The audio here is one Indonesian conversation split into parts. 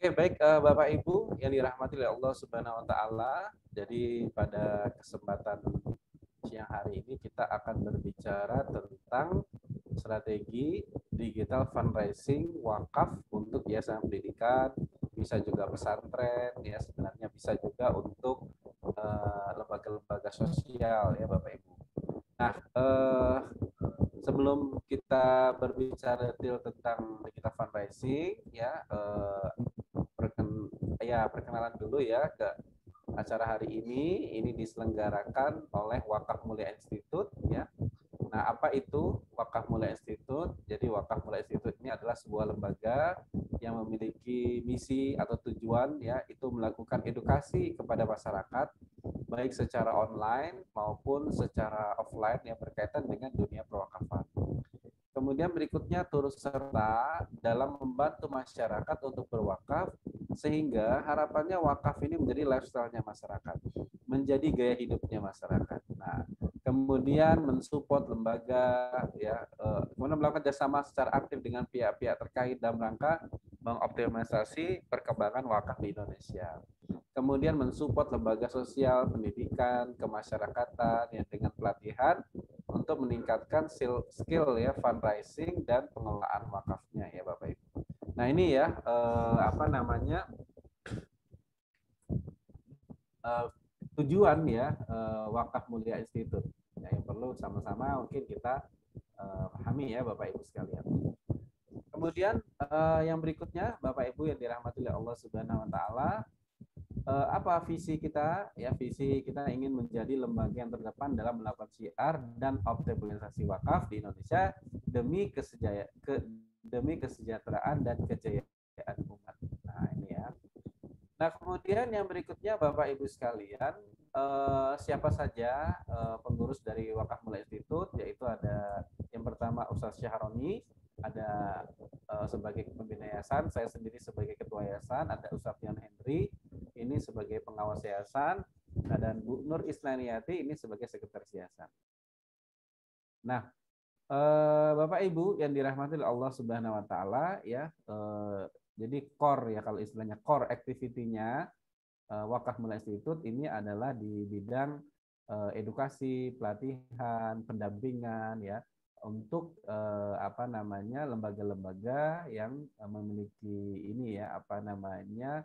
Oke, baik Bapak Ibu yang dirahmati oleh Allah Subhanahu wa taala. Jadi pada kesempatan siang hari ini kita akan berbicara tentang strategi digital fundraising wakaf untuk yayasan pendidikan, bisa juga pesantren, ya sebenarnya bisa juga untuk lembaga-lembaga sosial ya Bapak Ibu. Nah, sebelum kita berbicara detail tentang digital fundraising, ya perkenalan dulu ya ke acara hari ini. Ini diselenggarakan oleh Wakaf Mulia Institute ya. Nah, apa itu Wakaf Mulia Institute? Jadi Wakaf Mulia Institute ini adalah sebuah lembaga yang memiliki misi atau tujuan ya itu melakukan edukasi kepada masyarakat baik secara online maupun secara offline yang berkaitan dengan dunia perwakafan. Kemudian berikutnya turut serta dalam membantu masyarakat untuk berwakaf sehingga harapannya wakaf ini menjadi lifestyle-nya masyarakat, menjadi gaya hidupnya masyarakat. Nah, kemudian mensupport lembaga ya, kemudian melakukan kerjasama secara aktif dengan pihak-pihak terkait dalam rangka mengoptimalisasi perkembangan wakaf di Indonesia. Kemudian mensupport lembaga sosial, pendidikan, kemasyarakatan ya dengan pelatihan untuk meningkatkan skill ya fundraising dan pengelolaan wakafnya ya Bapak Ibu. Nah ini ya apa namanya eh, tujuan ya Wakaf Mulia Institute ya, yang perlu sama-sama mungkin kita pahami ya Bapak Ibu sekalian. Kemudian yang berikutnya Bapak Ibu yang dirahmati oleh Allah Subhanahu wa taala, apa visi kita ya, visi kita ingin menjadi lembaga yang terdepan dalam melakukan syiar dan optimalisasi wakaf di Indonesia demi kesejahteraan dan kejayaan umat. Nah ini ya. Nah kemudian yang berikutnya Bapak Ibu sekalian, siapa saja pengurus dari Wakaf Mulia Institute, yaitu ada yang pertama Ustadz Syahroni, ada sebagai pembina yayasan, saya sendiri sebagai ketua yayasan, ada Ustadz Yan Henry ini sebagai pengawas yayasan, dan Bu Nur Islaniyati ini sebagai sekretaris yayasan. Nah, Bapak Ibu yang dirahmati oleh Allah Subhanahu wa taala ya, jadi core ya, kalau istilahnya core activity-nya Wakaf Mulia Institute ini adalah di bidang edukasi, pelatihan, pendampingan ya untuk apa namanya lembaga-lembaga yang memiliki ini ya apa namanya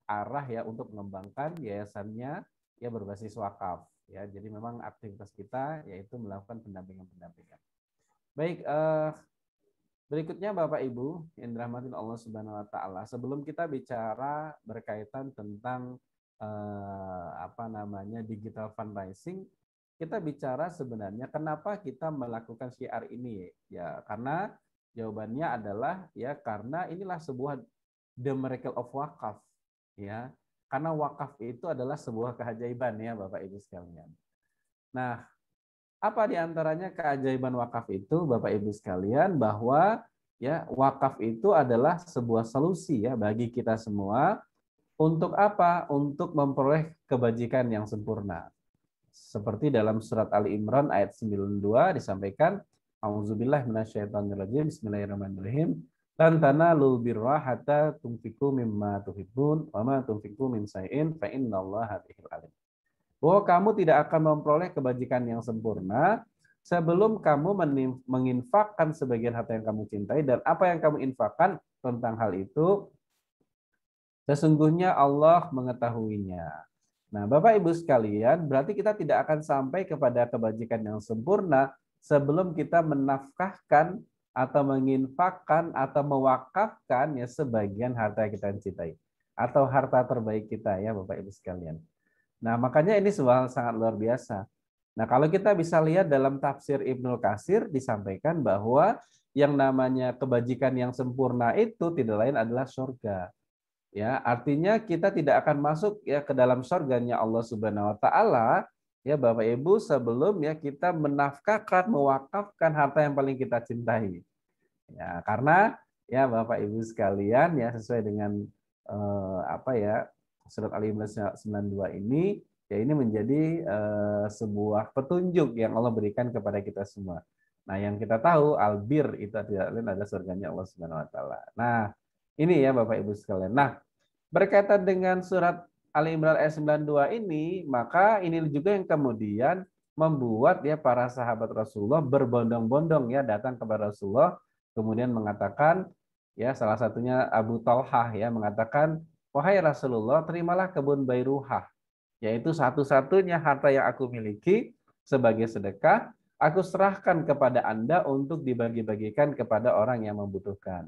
arah ya untuk mengembangkan yayasannya ya berbasis wakaf ya. Jadi memang aktivitas kita yaitu melakukan pendampingan-pendampingan. Baik, berikutnya Bapak Ibu yang dirahmati Allah Subhanahu wa taala, sebelum kita bicara berkaitan tentang apa namanya digital fundraising, kita bicara sebenarnya kenapa kita melakukan syiar ini ya, karena jawabannya adalah ya karena inilah sebuah the miracle of wakaf ya. Karena wakaf itu adalah sebuah keajaiban ya Bapak Ibu sekalian. Nah, apa diantaranya keajaiban wakaf itu, Bapak Ibu sekalian, bahwa ya wakaf itu adalah sebuah solusi ya bagi kita semua untuk apa? Untuk memperoleh kebajikan yang sempurna. Seperti dalam surat Ali Imran ayat 92 disampaikan, Auzubillah minasyaitonirrajim, Bismillahirrahmanirrahim. Lan tanalul birra hatta tunfiqu mimma tuhibbun wa ma tunfiqu min syai'in fa innallaha bihil alim. Bahwa kamu tidak akan memperoleh kebajikan yang sempurna sebelum kamu menginfakkan sebagian harta yang kamu cintai, dan apa yang kamu infakkan tentang hal itu sesungguhnya Allah mengetahuinya. Nah, Bapak Ibu sekalian, berarti kita tidak akan sampai kepada kebajikan yang sempurna sebelum kita menafkahkan atau menginfakkan atau mewakafkan ya sebagian harta yang kita cintai atau harta terbaik kita ya Bapak Ibu sekalian. Nah, makanya ini sebuah hal sangat luar biasa. Nah, kalau kita bisa lihat dalam tafsir Ibnul Katsir disampaikan bahwa yang namanya kebajikan yang sempurna itu tidak lain adalah surga. Ya, artinya kita tidak akan masuk ya ke dalam surganya Allah Subhanahu wa taala ya Bapak Ibu sebelum ya kita menafkahkan, mewakafkan harta yang paling kita cintai. Ya, karena ya Bapak Ibu sekalian ya sesuai dengan apa ya surat Al-Imran 92 ini ya ini menjadi sebuah petunjuk yang Allah berikan kepada kita semua. Nah, yang kita tahu albir itu tidak lain adalah surganya Allah Subhanahu wa taala. Nah, Ini ya Bapak Ibu sekalian. Nah, berkaitan dengan surat Ali Imran ayat 92 ini, maka ini juga yang kemudian membuat ya para sahabat Rasulullah berbondong-bondong ya datang kepada Rasulullah, kemudian mengatakan ya salah satunya Abu Talhah ya mengatakan, wahai Rasulullah, terimalah kebun Bairuhah, yaitu satu-satunya harta yang aku miliki sebagai sedekah, aku serahkan kepada Anda untuk dibagi-bagikan kepada orang yang membutuhkan.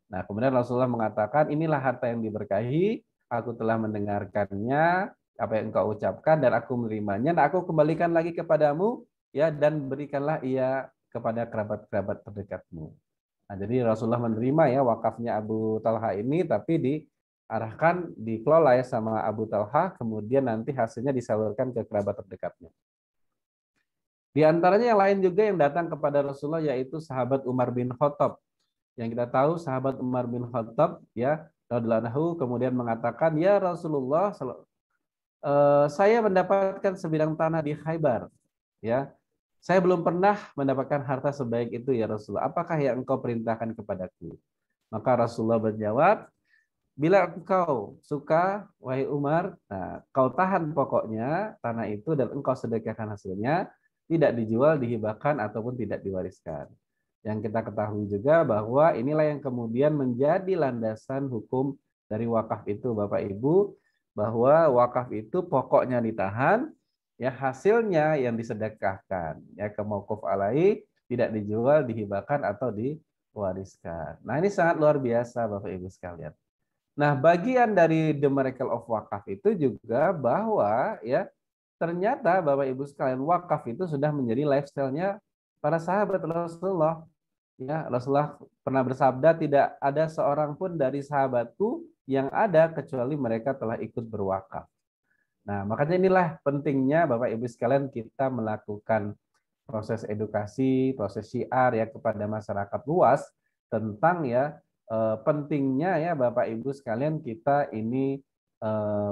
Nah, kemudian Rasulullah mengatakan, inilah harta yang diberkahi, aku telah mendengarkannya, apa yang engkau ucapkan, dan aku menerimanya, dan aku kembalikan lagi kepadamu, ya, dan berikanlah ia kepada kerabat-kerabat terdekatmu. Nah, jadi Rasulullah menerima ya wakafnya Abu Talha ini, tapi diarahkan, dikelola ya sama Abu Talha, kemudian nanti hasilnya disalurkan ke kerabat terdekatnya. Di antaranya yang lain juga yang datang kepada Rasulullah, yaitu sahabat Umar bin Khattab. Yang kita tahu sahabat Umar bin Khattab ya radhiyallahu anhu kemudian mengatakan, ya Rasulullah, saya mendapatkan sebidang tanah di Khaybar, ya. Saya belum pernah mendapatkan harta sebaik itu ya Rasulullah. Apakah yang engkau perintahkan kepadaku? Maka Rasulullah berjawab, bila engkau suka, wahai Umar, nah, kau tahan pokoknya tanah itu dan engkau sedekahkan hasilnya, tidak dijual, dihibahkan ataupun tidak diwariskan. Yang kita ketahui juga bahwa inilah yang kemudian menjadi landasan hukum dari wakaf itu Bapak Ibu, bahwa wakaf itu pokoknya ditahan, ya hasilnya yang disedekahkan, ya ke mauquf alaihi, tidak dijual, dihibahkan atau diwariskan. Nah, ini sangat luar biasa Bapak Ibu sekalian. Nah, bagian dari the miracle of wakaf itu juga bahwa ya ternyata Bapak Ibu sekalian wakaf itu sudah menjadi lifestyle-nya para sahabat Rasulullah. Ya, Rasulullah pernah bersabda, tidak ada seorang pun dari sahabatku yang ada kecuali mereka telah ikut berwakaf. Nah, makanya inilah pentingnya Bapak Ibu sekalian kita melakukan proses edukasi, proses syiar ya kepada masyarakat luas tentang ya pentingnya ya Bapak Ibu sekalian kita ini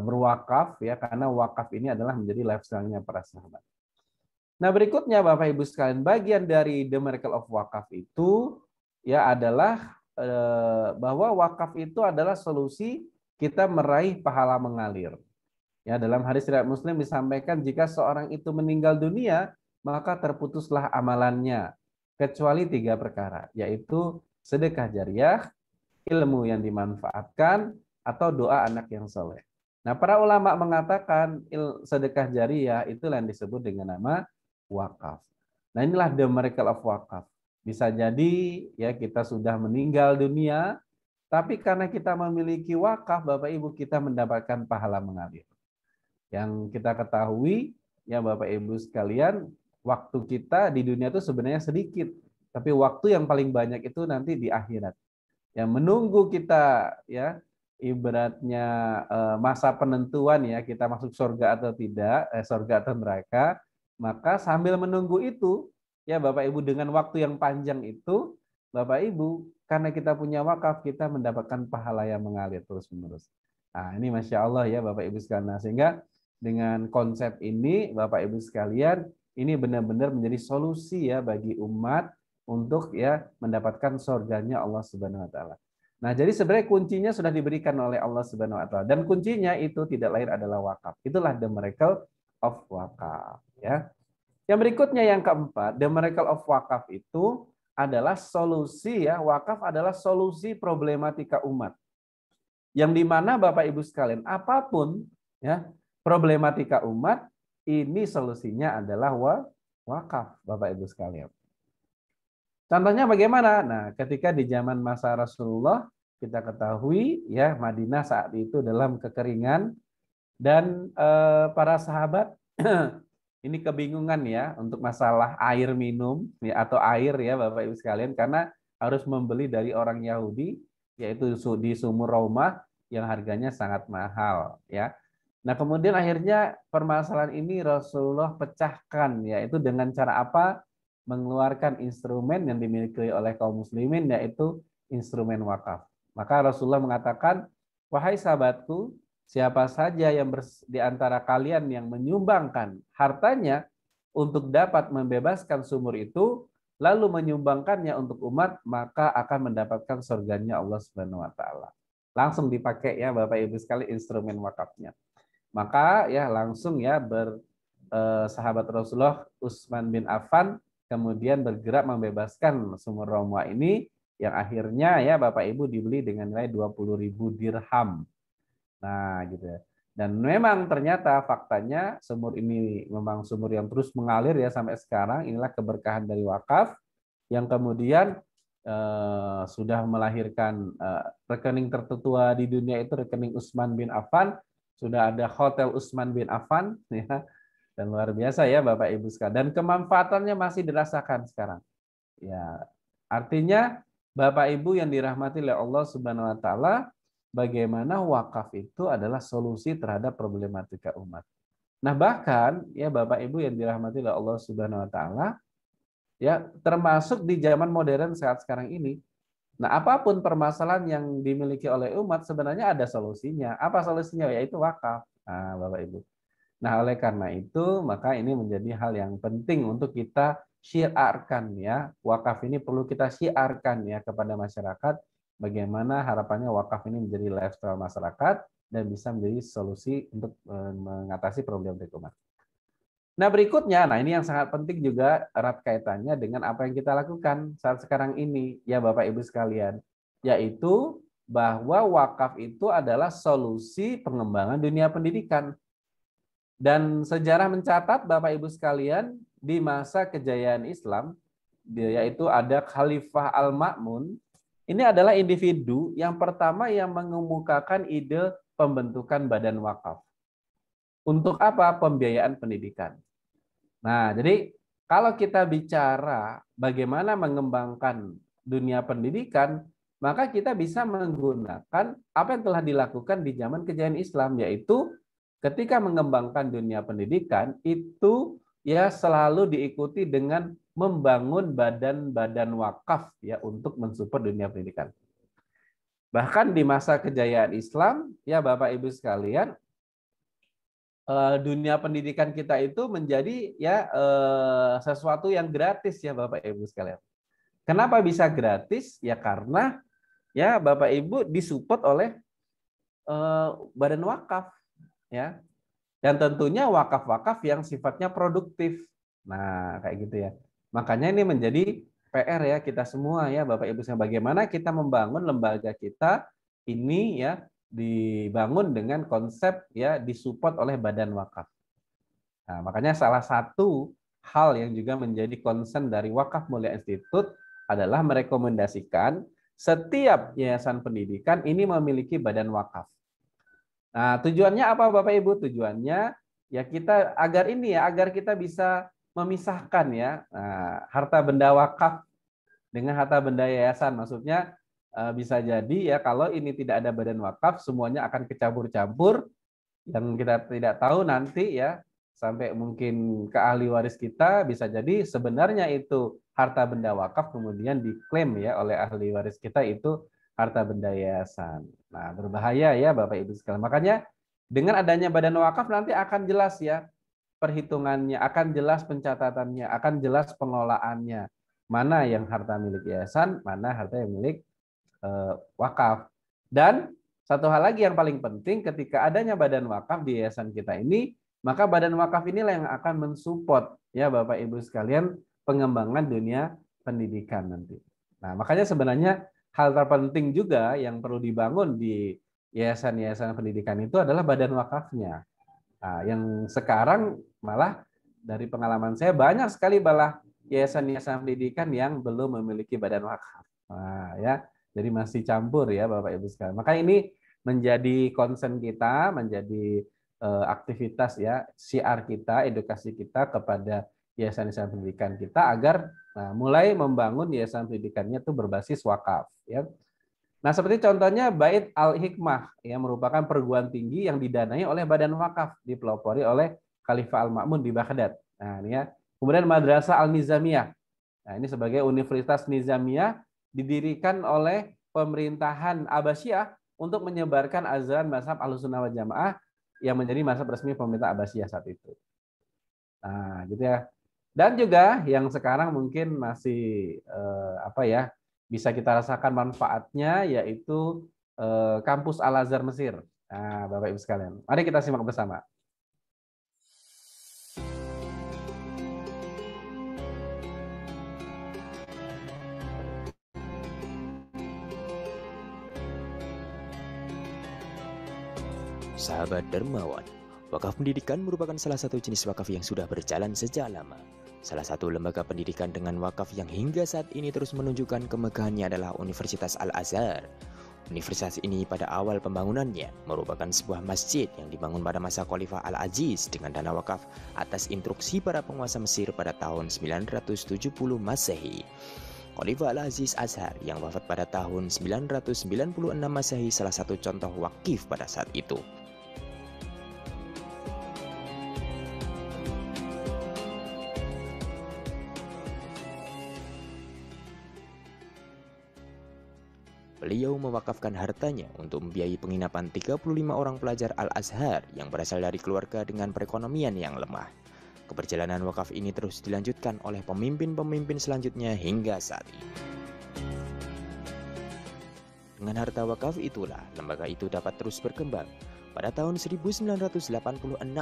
berwakaf ya, karena wakaf ini adalah menjadi lifestyle-nya para sahabat. Nah, berikutnya Bapak Ibu sekalian, bagian dari the miracle of wakaf itu ya adalah bahwa wakaf itu adalah solusi kita meraih pahala mengalir. Ya, dalam hadis riwayat Muslim disampaikan, jika seorang itu meninggal dunia, maka terputuslah amalannya kecuali 3 perkara, yaitu sedekah jariah, ilmu yang dimanfaatkan, atau doa anak yang soleh. Nah, para ulama mengatakan sedekah jariah itulah yang disebut dengan nama wakaf. Nah, inilah the miracle of wakaf. Bisa jadi ya kita sudah meninggal dunia, tapi karena kita memiliki wakaf, Bapak Ibu, kita mendapatkan pahala mengalir. Yang kita ketahui ya Bapak Ibu sekalian, waktu kita di dunia itu sebenarnya sedikit, tapi waktu yang paling banyak itu nanti di akhirat. Yang menunggu kita ya ibaratnya masa penentuan ya kita masuk surga atau tidak, surga atau neraka. Maka sambil menunggu itu, ya Bapak Ibu, dengan waktu yang panjang itu, Bapak Ibu, karena kita punya wakaf, kita mendapatkan pahala yang mengalir terus-menerus. Nah, ini Masya Allah ya Bapak Ibu sekalian. Nah, sehingga dengan konsep ini, Bapak Ibu sekalian, ini benar-benar menjadi solusi ya bagi umat untuk ya mendapatkan surganya Allah Subhanahu wa taala. Nah, jadi sebenarnya kuncinya sudah diberikan oleh Allah Subhanahu wa taala, dan kuncinya itu tidak lain adalah wakaf. Itulah the miracle of wakaf ya. Yang berikutnya yang keempat, the miracle of wakaf itu adalah solusi ya, wakaf adalah solusi problematika umat. Yang dimana Bapak Ibu sekalian, apapun ya problematika umat, ini solusinya adalah wakaf Bapak Ibu sekalian. Contohnya bagaimana? Nah, ketika di zaman masa Rasulullah, kita ketahui ya Madinah saat itu dalam kekeringan, dan para sahabat ini kebingungan ya untuk masalah air minum ya, atau air ya Bapak Ibu sekalian, karena harus membeli dari orang Yahudi, yaitu di sumur Raumah yang harganya sangat mahal ya. Nah, kemudian akhirnya permasalahan ini Rasulullah pecahkan, yaitu dengan cara apa? Mengeluarkan instrumen yang dimiliki oleh kaum muslimin, yaitu instrumen wakaf. Maka Rasulullah mengatakan, wahai sahabatku, siapa saja yang di antara kalian yang menyumbangkan hartanya untuk dapat membebaskan sumur itu, lalu menyumbangkannya untuk umat, maka akan mendapatkan surganya Allah Subhanahu wa taala. Langsung dipakai ya Bapak Ibu sekali instrumen wakafnya. Maka ya langsung ya sahabat Rasulullah Utsman bin Affan kemudian bergerak membebaskan sumur Romwa ini yang akhirnya ya Bapak Ibu dibeli dengan nilai 20.000 dirham. Nah, gitu ya. Dan memang ternyata faktanya sumur ini memang sumur yang terus mengalir ya sampai sekarang. Inilah keberkahan dari wakaf yang kemudian sudah melahirkan rekening tertua di dunia itu rekening Utsman bin Affan. Sudah ada hotel Utsman bin Affan ya. Dan luar biasa ya Bapak Ibu sekalian. Dan kemanfaatannya masih dirasakan sekarang. Ya, artinya Bapak Ibu yang dirahmati oleh Allah Subhanahu wa taala, bagaimana wakaf itu adalah solusi terhadap problematika umat. Nah, bahkan ya Bapak Ibu yang dirahmati oleh Allah Subhanahu wa taala, ya termasuk di zaman modern saat sekarang ini. Nah, apapun permasalahan yang dimiliki oleh umat sebenarnya ada solusinya. Apa solusinya? Yaitu wakaf. Nah, Bapak Ibu. Nah, oleh karena itu, maka ini menjadi hal yang penting untuk kita syiarkan ya. Wakaf ini perlu kita syiarkan ya kepada masyarakat bagaimana harapannya wakaf ini menjadi lifestyle masyarakat dan bisa menjadi solusi untuk mengatasi problem umat. Nah, berikutnya, nah ini yang sangat penting juga erat kaitannya dengan apa yang kita lakukan saat sekarang ini ya Bapak Ibu sekalian, yaitu bahwa wakaf itu adalah solusi pengembangan dunia pendidikan. Dan sejarah mencatat Bapak Ibu sekalian di masa kejayaan Islam yaitu ada Khalifah Al-Ma'mun, ini adalah individu yang pertama yang mengemukakan ide pembentukan badan wakaf. Untuk apa? Pembiayaan pendidikan. Nah, jadi kalau kita bicara bagaimana mengembangkan dunia pendidikan, maka kita bisa menggunakan apa yang telah dilakukan di zaman kejayaan Islam, yaitu ketika mengembangkan dunia pendidikan itu ya selalu diikuti dengan membangun badan-badan wakaf ya untuk mensupport dunia pendidikan. Bahkan di masa kejayaan Islam ya Bapak Ibu sekalian, dunia pendidikan kita itu menjadi ya sesuatu yang gratis ya Bapak Ibu sekalian. Kenapa bisa gratis? Ya karena ya Bapak Ibu disupport oleh badan wakaf ya. Dan tentunya wakaf-wakaf yang sifatnya produktif. Nah, kayak gitu ya. Makanya ini menjadi PR ya kita semua ya Bapak Ibu sekalian, bagaimana kita membangun lembaga kita ini ya dibangun dengan konsep ya disupport oleh badan wakaf. Nah, makanya salah satu hal yang juga menjadi concern dari Wakaf Mulia Institute adalah merekomendasikan setiap yayasan pendidikan ini memiliki badan wakaf. Nah, tujuannya apa Bapak Ibu? Tujuannya ya kita agar ini ya, agar kita bisa memisahkan ya harta benda wakaf dengan harta benda yayasan. Maksudnya bisa jadi ya kalau ini tidak ada badan wakaf semuanya akan kecampur-campur yang kita tidak tahu nanti ya sampai mungkin ke ahli waris kita bisa jadi sebenarnya itu harta benda wakaf kemudian diklaim ya oleh ahli waris kita itu harta benda yayasan. Nah, berbahaya ya Bapak Ibu sekalian. Makanya dengan adanya badan wakaf nanti akan jelas ya perhitungannya, akan jelas pencatatannya, akan jelas pengelolaannya. Mana yang harta milik yayasan, mana harta yang milik wakaf. Dan satu hal lagi yang paling penting ketika adanya badan wakaf di yayasan kita ini, maka badan wakaf inilah yang akan mensupport ya Bapak Ibu sekalian pengembangan dunia pendidikan nanti. Nah, makanya sebenarnya hal terpenting juga yang perlu dibangun di yayasan-yayasan pendidikan itu adalah badan wakafnya. Nah, yang sekarang malah dari pengalaman saya banyak sekali malah yayasan-yayasan pendidikan yang belum memiliki badan wakaf. Nah, ya, jadi masih campur ya Bapak Ibu sekalian. Maka ini menjadi concern kita, menjadi aktivitas ya, syiar kita, edukasi kita kepada yayasan-yayasan pendidikan kita agar mulai membangun yayasan pendidikannya itu berbasis wakaf ya. Nah, seperti contohnya Bait Al-Hikmah yang merupakan perguruan tinggi yang didanai oleh badan wakaf dipelopori oleh Khalifah Al-Ma'mun di Baghdad. Nah, ini ya. Kemudian Madrasah Al-Nizamiyah. Nah, ini sebagai Universitas Nizamiyah didirikan oleh pemerintahan Abbasiyah untuk menyebarkan ajaran mazhab Ahlussunnah wal Jamaah yang menjadi mazhab resmi pemerintah Abbasiyah saat itu. Nah, gitu ya. Dan juga yang sekarang mungkin masih bisa kita rasakan manfaatnya, yaitu kampus Al-Azhar Mesir. Nah, Bapak Ibu sekalian, mari kita simak bersama. Sahabat dermawan, wakaf pendidikan merupakan salah satu jenis wakaf yang sudah berjalan sejak lama. Salah satu lembaga pendidikan dengan wakaf yang hingga saat ini terus menunjukkan kemegahannya adalah Universitas Al-Azhar. Universitas ini pada awal pembangunannya merupakan sebuah masjid yang dibangun pada masa Khalifah Al-Aziz dengan dana wakaf atas instruksi para penguasa Mesir pada tahun 970 Masehi. Khalifah Al-Aziz Azhar yang wafat pada tahun 996 Masehi salah satu contoh wakif pada saat itu. Beliau mewakafkan hartanya untuk membiayai penginapan 35 orang pelajar Al-Azhar yang berasal dari keluarga dengan perekonomian yang lemah. Keberjalanan wakaf ini terus dilanjutkan oleh pemimpin-pemimpin selanjutnya hingga saat ini. Dengan harta wakaf itulah lembaga itu dapat terus berkembang. Pada tahun 1986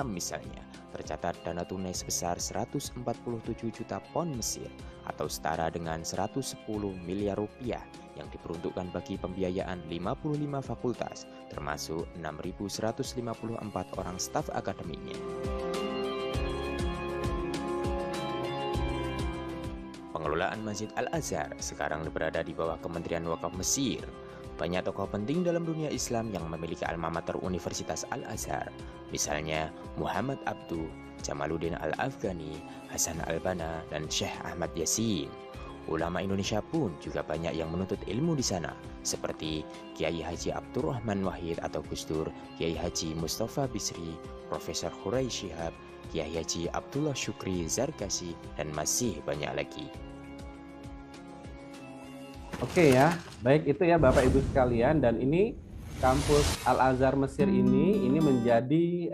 misalnya, tercatat dana tunai sebesar 147 juta pon Mesir atau setara dengan 110 miliar rupiah yang diperuntukkan bagi pembiayaan 55 fakultas, termasuk 6.154 orang staf akademiknya. Pengelolaan Masjid Al-Azhar sekarang berada di bawah Kementerian Wakaf Mesir. Banyak tokoh penting dalam dunia Islam yang memiliki alma mater Universitas Al-Azhar, misalnya Muhammad Abduh, Jamaluddin Al-Afghani, Hasan Al-Banna, dan Syekh Ahmad Yasin. Ulama Indonesia pun juga banyak yang menuntut ilmu di sana, seperti Kiai Haji Abdurrahman Wahid atau Gus Dur, Kiai Haji Mustafa Bisri, Profesor Hurai Shihab, Kiai Haji Abdullah Syukri Zarkasi, dan masih banyak lagi. Oke ya, baik itu ya Bapak Ibu sekalian, dan ini kampus Al-Azhar Mesir ini menjadi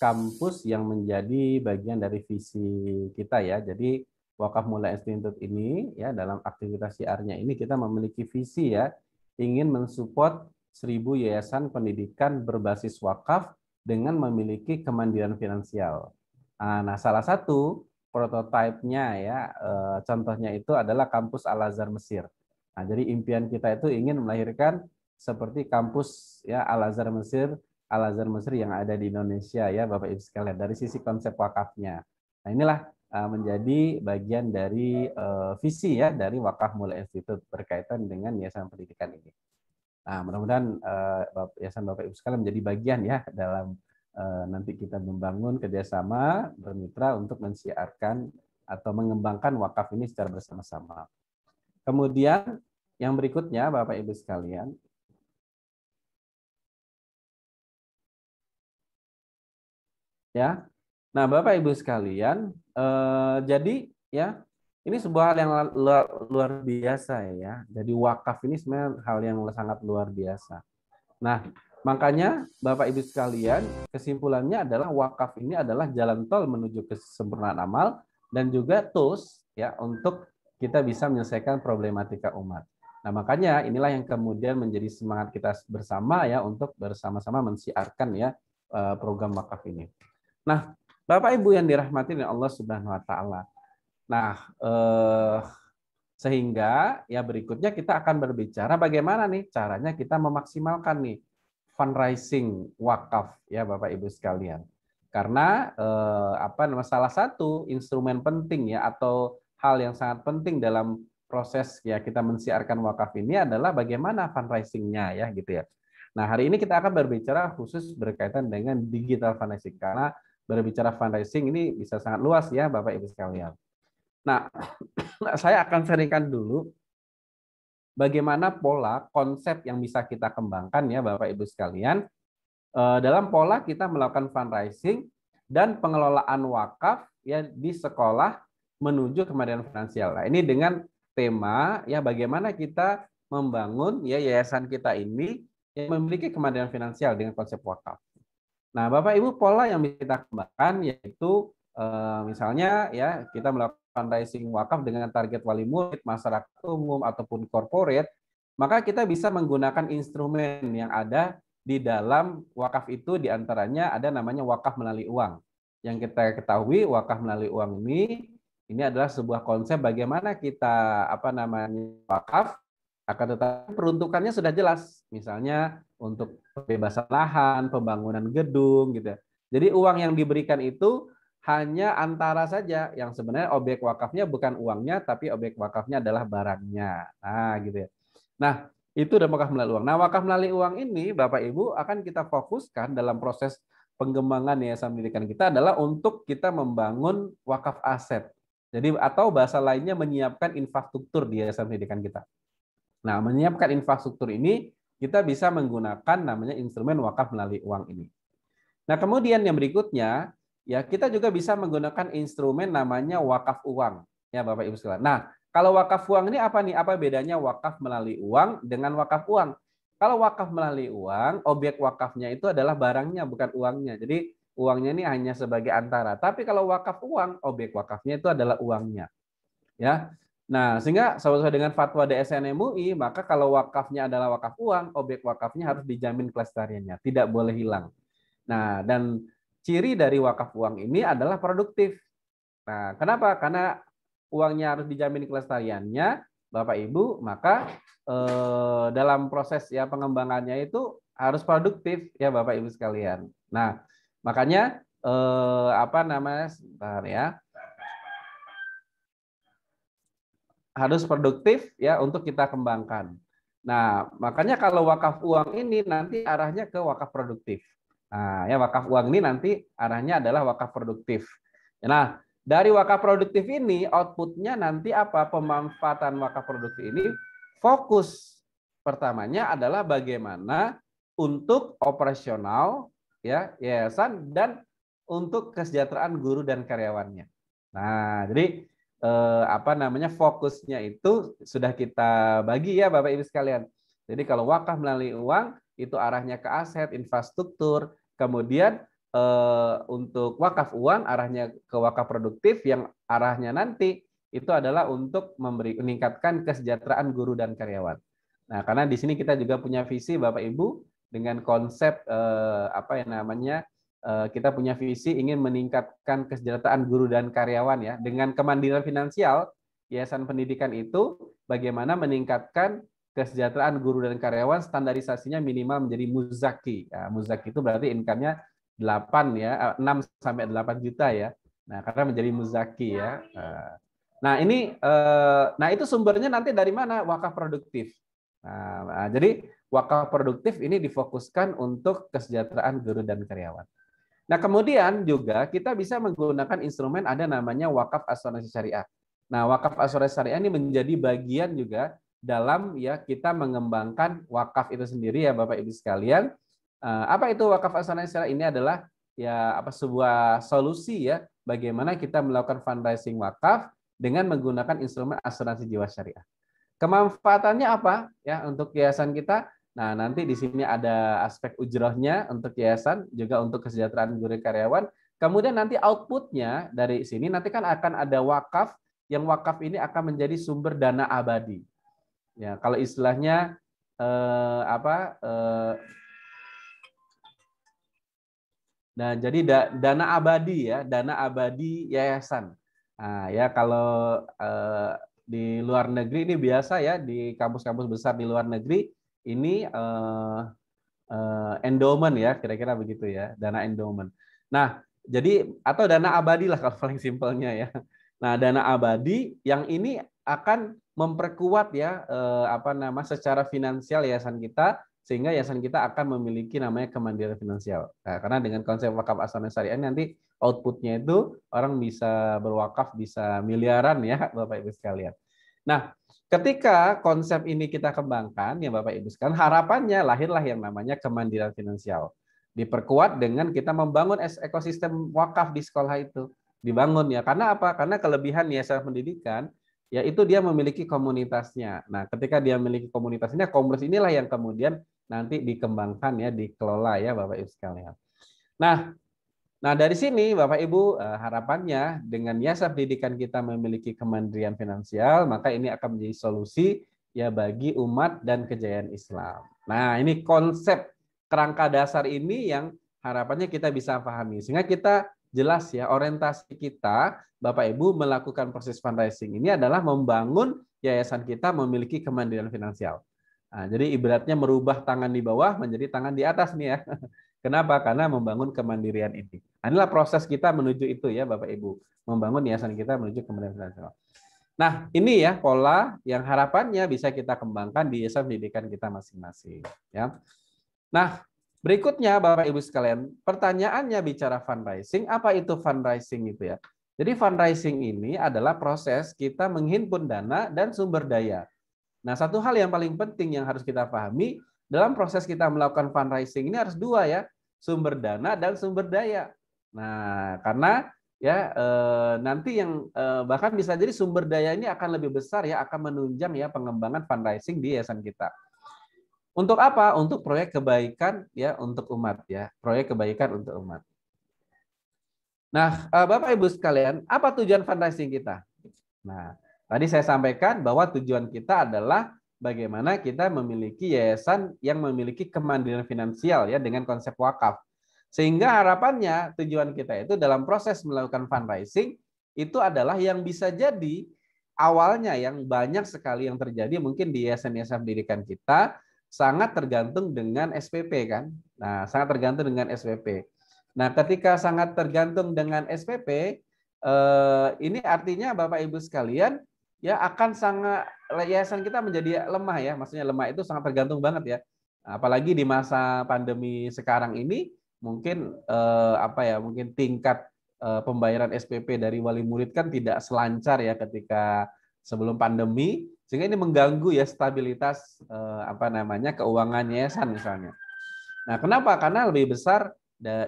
kampus yang menjadi bagian dari visi kita ya. Jadi Wakaf Mulia Institute ini ya, dalam aktivitas siarnya ini kita memiliki visi ya, ingin mensupport 1000 yayasan pendidikan berbasis wakaf dengan memiliki kemandirian finansial. Nah, salah satu prototipenya ya, contohnya itu adalah kampus Al-Azhar Mesir. Nah, jadi impian kita itu ingin melahirkan seperti kampus ya Al-Azhar Mesir yang ada di Indonesia ya Bapak Ibu sekalian, dari sisi konsep wakafnya. Nah, inilah menjadi bagian dari visi ya dari Wakaf Mulia Institute berkaitan dengan yayasan pendidikan ini. Nah, mudah-mudahan yayasan Bapak Ibu sekalian menjadi bagian ya dalam nanti kita membangun kerjasama bermitra untuk mensiarkan atau mengembangkan wakaf ini secara bersama-sama. Kemudian yang berikutnya Bapak Ibu sekalian, ya. Nah, Bapak Ibu sekalian, jadi ya ini sebuah hal yang luar biasa ya. Jadi wakaf ini sebenarnya hal yang sangat luar biasa. Nah, makanya Bapak Ibu sekalian, kesimpulannya adalah wakaf ini adalah jalan tol menuju kesempurnaan amal dan juga tools ya untuk kita bisa menyelesaikan problematika umat. Nah, makanya inilah yang kemudian menjadi semangat kita bersama ya untuk bersama-sama mensiarkan ya program wakaf ini. Nah, Bapak Ibu yang dirahmati oleh Allah Subhanahu wa taala. Nah, sehingga ya berikutnya kita akan berbicara bagaimana nih caranya kita memaksimalkan nih fundraising wakaf ya Bapak Ibu sekalian. Karena salah satu instrumen penting ya atau hal yang sangat penting dalam proses ya kita mensiarkan wakaf ini adalah bagaimana fundraisingnya ya gitu ya. Nah, hari ini kita akan berbicara khusus berkaitan dengan digital fundraising, karena berbicara fundraising ini bisa sangat luas ya Bapak Ibu sekalian. Nah, saya akan sharingkan dulu bagaimana pola konsep yang bisa kita kembangkan ya Bapak Ibu sekalian dalam pola kita melakukan fundraising dan pengelolaan wakaf ya di sekolah menuju kemandirian finansial. Nah, ini dengan tema ya bagaimana kita membangun ya yayasan kita ini yang memiliki kemandirian finansial dengan konsep wakaf. Nah, Bapak Ibu, pola yang kita kembangkan yaitu Misalnya ya kita melakukan fundraising wakaf dengan target wali murid, masyarakat umum ataupun corporate, maka kita bisa menggunakan instrumen yang ada di dalam wakaf itu, diantaranya ada namanya wakaf melalui uang. Yang kita ketahui wakaf melalui uang ini adalah sebuah konsep bagaimana kita wakaf, akan tetapi peruntukannya sudah jelas, misalnya untuk pembebasan lahan, pembangunan gedung, gitu. Jadi uang yang diberikan itu hanya antara saja, yang sebenarnya objek wakafnya bukan uangnya, tapi objek wakafnya adalah barangnya. Nah, gitu ya. Nah, itu udah wakaf melalui uang. Nah, wakaf melalui uang ini, Bapak Ibu, akan kita fokuskan dalam proses pengembangan yayasan pendidikan kita adalah untuk kita membangun wakaf aset. Jadi atau bahasa lainnya menyiapkan infrastruktur di yayasan pendidikan kita. Nah, menyiapkan infrastruktur ini kita bisa menggunakan namanya instrumen wakaf melalui uang ini. Nah, kemudian yang berikutnya, ya kita juga bisa menggunakan instrumen namanya wakaf uang, ya Bapak Ibu sekalian. Nah, kalau wakaf uang ini apa nih? Apa bedanya wakaf melalui uang dengan wakaf uang? Kalau wakaf melalui uang, objek wakafnya itu adalah barangnya, bukan uangnya. Jadi uangnya ini hanya sebagai antara. Tapi kalau wakaf uang, objek wakafnya itu adalah uangnya. Ya. Nah, sehingga sesuai dengan fatwa DSN MUI, maka kalau wakafnya adalah wakaf uang, objek wakafnya harus dijamin kelestariannya, tidak boleh hilang. Nah, dan ciri dari wakaf uang ini adalah produktif. Nah, kenapa? Karena uangnya harus dijamin kelestariannya, Bapak Ibu, maka dalam proses ya pengembangannya itu harus produktif ya Bapak Ibu sekalian. Nah, makanya sebentar ya. Harus produktif ya untuk kita kembangkan. Nah, makanya kalau wakaf uang ini nanti arahnya ke wakaf produktif. Nah, ya wakaf uang ini nanti arahnya adalah wakaf produktif. Nah, dari wakaf produktif ini outputnya nanti apa? Pemanfaatan wakaf produktif ini fokus pertamanya adalah bagaimana untuk operasional ya yayasan dan untuk kesejahteraan guru dan karyawannya. Nah, jadi fokusnya itu sudah kita bagi ya Bapak Ibu sekalian. Jadi kalau wakaf melalui uang itu arahnya ke aset, infrastruktur, kemudian untuk wakaf uang arahnya ke wakaf produktif yang arahnya nanti itu adalah untuk meningkatkan kesejahteraan guru dan karyawan. Nah, karena di sini kita juga punya visi Bapak Ibu dengan konsep kita punya visi ingin meningkatkan kesejahteraan guru dan karyawan ya dengan kemandirian finansial. Yayasan pendidikan itu bagaimana meningkatkan kesejahteraan guru dan karyawan, standarisasinya minimal menjadi muzaki. Ya, muzaki itu berarti income-nya 8 ya, 6 sampai 8 juta ya. Nah, karena menjadi muzaki ya. Nah, ini itu sumbernya nanti dari mana? Wakaf produktif. Nah, jadi wakaf produktif ini difokuskan untuk kesejahteraan guru dan karyawan. Nah, kemudian juga kita bisa menggunakan instrumen ada namanya wakaf asuransi syariah. Nah, wakaf asuransi syariah ini menjadi bagian juga dalam ya kita mengembangkan wakaf itu sendiri ya Bapak Ibu sekalian. Apa itu wakaf asuransi syariah? Ini adalah ya sebuah solusi ya bagaimana kita melakukan fundraising wakaf dengan menggunakan instrumen asuransi jiwa syariah. Kemanfaatannya apa ya untuk yayasan kita? Nah, nanti di sini ada aspek ujrohnya untuk yayasan, juga untuk kesejahteraan guru karyawan. Kemudian nanti outputnya dari sini nanti kan akan ada wakaf, yang wakaf ini akan menjadi sumber dana abadi. Ya, kalau istilahnya nah jadi dana abadi ya, dana abadi yayasan. Nah, ya kalau di luar negeri ini biasa ya di kampus-kampus besar di luar negeri ini endowment ya, kira-kira begitu ya, dana endowment. Nah, jadi atau dana abadi lah kalau paling simpelnya ya. Nah, dana abadi yang ini akan memperkuat ya secara finansial yayasan kita sehingga yayasan kita akan memiliki namanya kemandirian finansial. Nah, karena dengan konsep wakaf asuransi syariah nanti outputnya itu orang bisa berwakaf bisa miliaran ya Bapak Ibu sekalian. Nah, ketika konsep ini kita kembangkan ya Bapak Ibu sekalian, harapannya lahirlah yang namanya kemandirian finansial. Diperkuat dengan kita membangun ekosistem wakaf di sekolah itu. Dibangun ya. Karena apa? Karena kelebihan yayasan pendidikan yaitu dia memiliki komunitasnya. Nah, ketika dia memiliki komunitasnya, komunitas inilah yang kemudian nanti dikembangkan ya, dikelola ya Bapak Ibu sekalian. Nah, Nah, dari sini Bapak Ibu, harapannya dengan Yayasan Pendidikan kita memiliki kemandirian finansial, maka ini akan menjadi solusi ya bagi umat dan kejayaan Islam. Nah, ini konsep kerangka dasar ini yang harapannya kita bisa pahami. Sehingga kita jelas ya orientasi kita Bapak Ibu melakukan proses fundraising ini adalah membangun yayasan kita memiliki kemandirian finansial. Nah, jadi ibaratnya merubah tangan di bawah menjadi tangan di atas nih ya. Kenapa? Karena membangun kemandirian ini. Inilah proses kita menuju itu ya Bapak Ibu. Membangun yayasan kita menuju kemandirian finansial. Nah, ini ya pola yang harapannya bisa kita kembangkan di yayasan pendidikan kita masing-masing. Ya. Nah, berikutnya Bapak Ibu sekalian, pertanyaannya bicara fundraising, apa itu fundraising itu ya? Jadi fundraising ini adalah proses kita menghimpun dana dan sumber daya. Nah, satu hal yang paling penting yang harus kita pahami dalam proses kita melakukan fundraising ini harus dua ya, sumber dana dan sumber daya. Nah, karena ya nanti yang bahkan bisa jadi sumber daya ini akan lebih besar ya, akan menunjang ya pengembangan fundraising di yayasan kita. Untuk apa? Untuk proyek kebaikan ya untuk umat ya, proyek kebaikan untuk umat. Nah, Bapak Ibu sekalian, apa tujuan fundraising kita? Nah, tadi saya sampaikan bahwa tujuan kita adalah bagaimana kita memiliki yayasan yang memiliki kemandirian finansial ya dengan konsep wakaf. Sehingga harapannya tujuan kita itu dalam proses melakukan fundraising itu adalah yang bisa jadi awalnya yang banyak sekali yang terjadi mungkin di yayasan-yayasan pendidikan kita sangat tergantung dengan SPP kan. Nah, sangat tergantung dengan SPP. Nah, ketika sangat tergantung dengan SPP, ini artinya Bapak Ibu sekalian ya akan sangat yayasan kita menjadi lemah ya, maksudnya lemah itu sangat tergantung banget ya. Apalagi di masa pandemi sekarang ini mungkin mungkin tingkat pembayaran SPP dari wali murid kan tidak selancar ya ketika sebelum pandemi, sehingga ini mengganggu ya stabilitas keuangan yayasan misalnya. Nah, kenapa? Karena lebih besar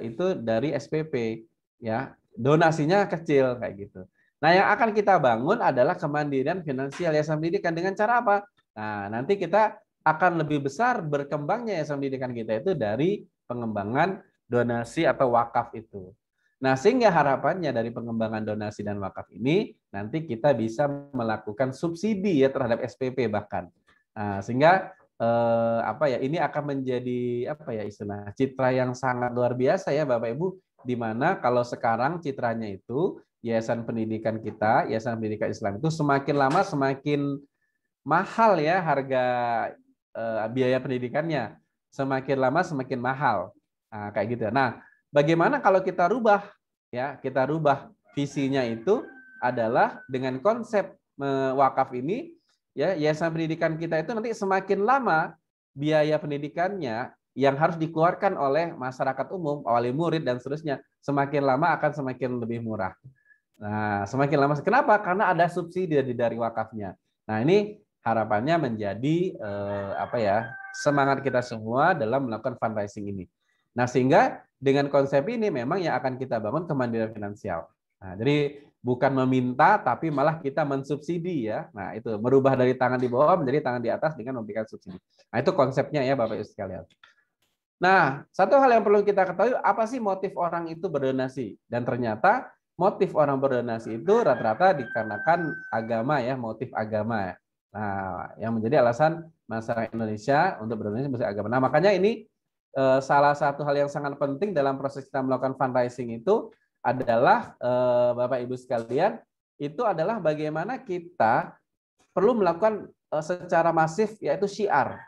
itu dari SPP ya, donasinya kecil kayak gitu. Nah, yang akan kita bangun adalah kemandirian finansial yayasan pendidikan dengan cara apa? Nah, nanti kita akan lebih besar berkembangnya yayasan pendidikan kita itu dari pengembangan donasi atau wakaf itu. Nah, sehingga harapannya dari pengembangan donasi dan wakaf ini nanti kita bisa melakukan subsidi ya terhadap SPP bahkan. Nah, sehingga ini akan menjadi istilah citra yang sangat luar biasa ya Bapak Ibu, di mana kalau sekarang citranya itu yayasan pendidikan kita, yayasan pendidikan Islam itu semakin lama semakin mahal ya harga biaya pendidikannya, semakin lama semakin mahal. Nah, kayak gitu. Nah, bagaimana kalau kita rubah ya, kita rubah visinya itu adalah dengan konsep wakaf ini ya, yayasan pendidikan kita itu nanti semakin lama biaya pendidikannya yang harus dikeluarkan oleh masyarakat umum, wali murid dan seterusnya, semakin lama akan semakin lebih murah. Nah, semakin lama. Kenapa? Karena ada subsidi dari wakafnya. Nah, ini harapannya menjadi semangat kita semua dalam melakukan fundraising ini. Nah, sehingga dengan konsep ini memang yang akan kita bangun kemandirian finansial. Nah, jadi bukan meminta tapi malah kita mensubsidi ya. Nah, itu merubah dari tangan di bawah menjadi tangan di atas dengan memberikan subsidi. Nah, itu konsepnya ya Bapak Ibu sekalian. Nah, satu hal yang perlu kita ketahui, apa sih motif orang itu berdonasi? Dan ternyata motif orang berdonasi itu rata-rata dikarenakan agama ya, motif agama. Nah, yang menjadi alasan masyarakat Indonesia untuk berdonasi motif agama. Nah, makanya ini salah satu hal yang sangat penting dalam proses kita melakukan fundraising itu adalah Bapak Ibu sekalian, itu adalah bagaimana kita perlu melakukan secara masif yaitu syiar.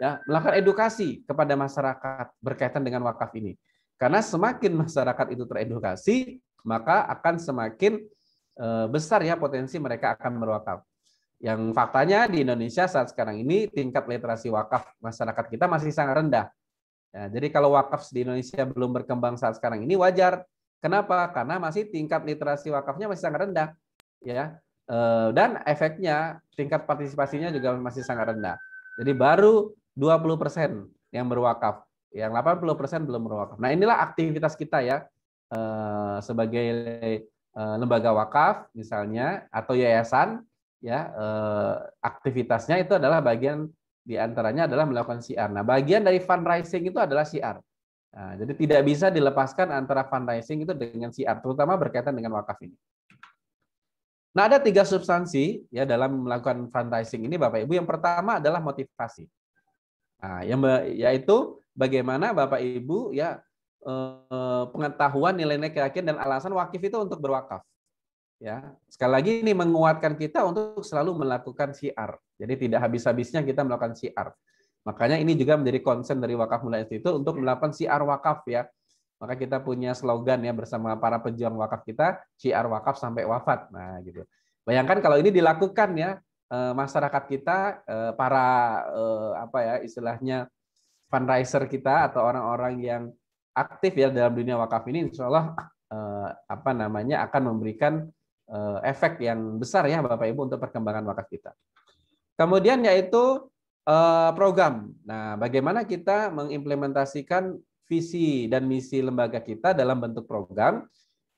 Ya, melakukan edukasi kepada masyarakat berkaitan dengan wakaf ini. Karena semakin masyarakat itu teredukasi, maka akan semakin besar ya potensi mereka akan berwakaf. Yang faktanya di Indonesia saat sekarang ini tingkat literasi wakaf masyarakat kita masih sangat rendah. Ya, jadi kalau wakaf di Indonesia belum berkembang saat sekarang ini wajar. Kenapa? Karena masih tingkat literasi wakafnya masih sangat rendah. Ya, dan efeknya tingkat partisipasinya juga masih sangat rendah. Jadi baru 20% yang berwakaf, yang 80% belum berwakaf. Nah, inilah aktivitas kita ya sebagai lembaga wakaf misalnya atau yayasan ya, aktivitasnya itu adalah bagian di antaranya adalah melakukan syiar. Nah, bagian dari fundraising itu adalah syiar. Nah, jadi tidak bisa dilepaskan antara fundraising itu dengan syiar, terutama berkaitan dengan wakaf ini. Nah, ada 3 substansi ya dalam melakukan fundraising ini, Bapak Ibu. Yang pertama adalah motivasi. Nah, yaitu bagaimana Bapak Ibu ya pengetahuan, nilai-nilai, keyakinan dan alasan wakif itu untuk berwakaf. Ya, sekali lagi ini menguatkan kita untuk selalu melakukan syiar. Jadi tidak habis-habisnya kita melakukan syiar. Makanya ini juga menjadi concern dari Wakaf Mulia Institute untuk melakukan syiar wakaf ya. Maka kita punya slogan ya bersama para pejuang wakaf kita, syiar wakaf sampai wafat. Nah, gitu. Bayangkan kalau ini dilakukan ya, masyarakat kita, para apa ya istilahnya fundraiser kita atau orang-orang yang aktif ya dalam dunia wakaf ini, insya Allah apa namanya akan memberikan efek yang besar ya Bapak Ibu untuk perkembangan wakaf kita. Kemudian yaitu program. Nah, bagaimana kita mengimplementasikan visi dan misi lembaga kita dalam bentuk program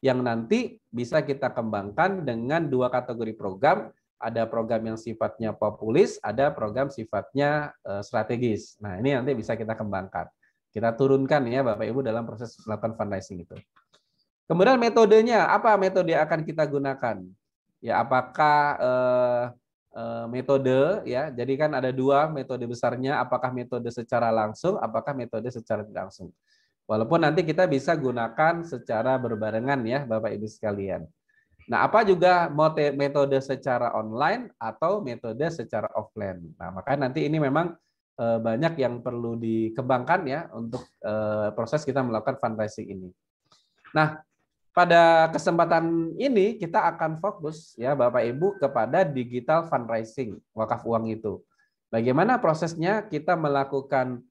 yang nanti bisa kita kembangkan dengan 2 kategori program. Ada program yang sifatnya populis, ada program sifatnya strategis. Nah, ini nanti bisa kita kembangkan. Kita turunkan ya Bapak Ibu dalam proses melakukan fundraising itu. Kemudian metodenya, apa metode yang akan kita gunakan? Ya, apakah metode ya. Jadi kan ada 2 metode besarnya, apakah metode secara langsung, apakah metode secara tidak langsung. Walaupun nanti kita bisa gunakan secara berbarengan ya Bapak Ibu sekalian. Nah, apa juga metode secara online atau metode secara offline. Nah, maka nanti ini memang banyak yang perlu dikembangkan ya untuk proses kita melakukan fundraising ini. Nah, pada kesempatan ini kita akan fokus ya Bapak Ibu kepada digital fundraising wakaf uang itu. Bagaimana prosesnya kita melakukan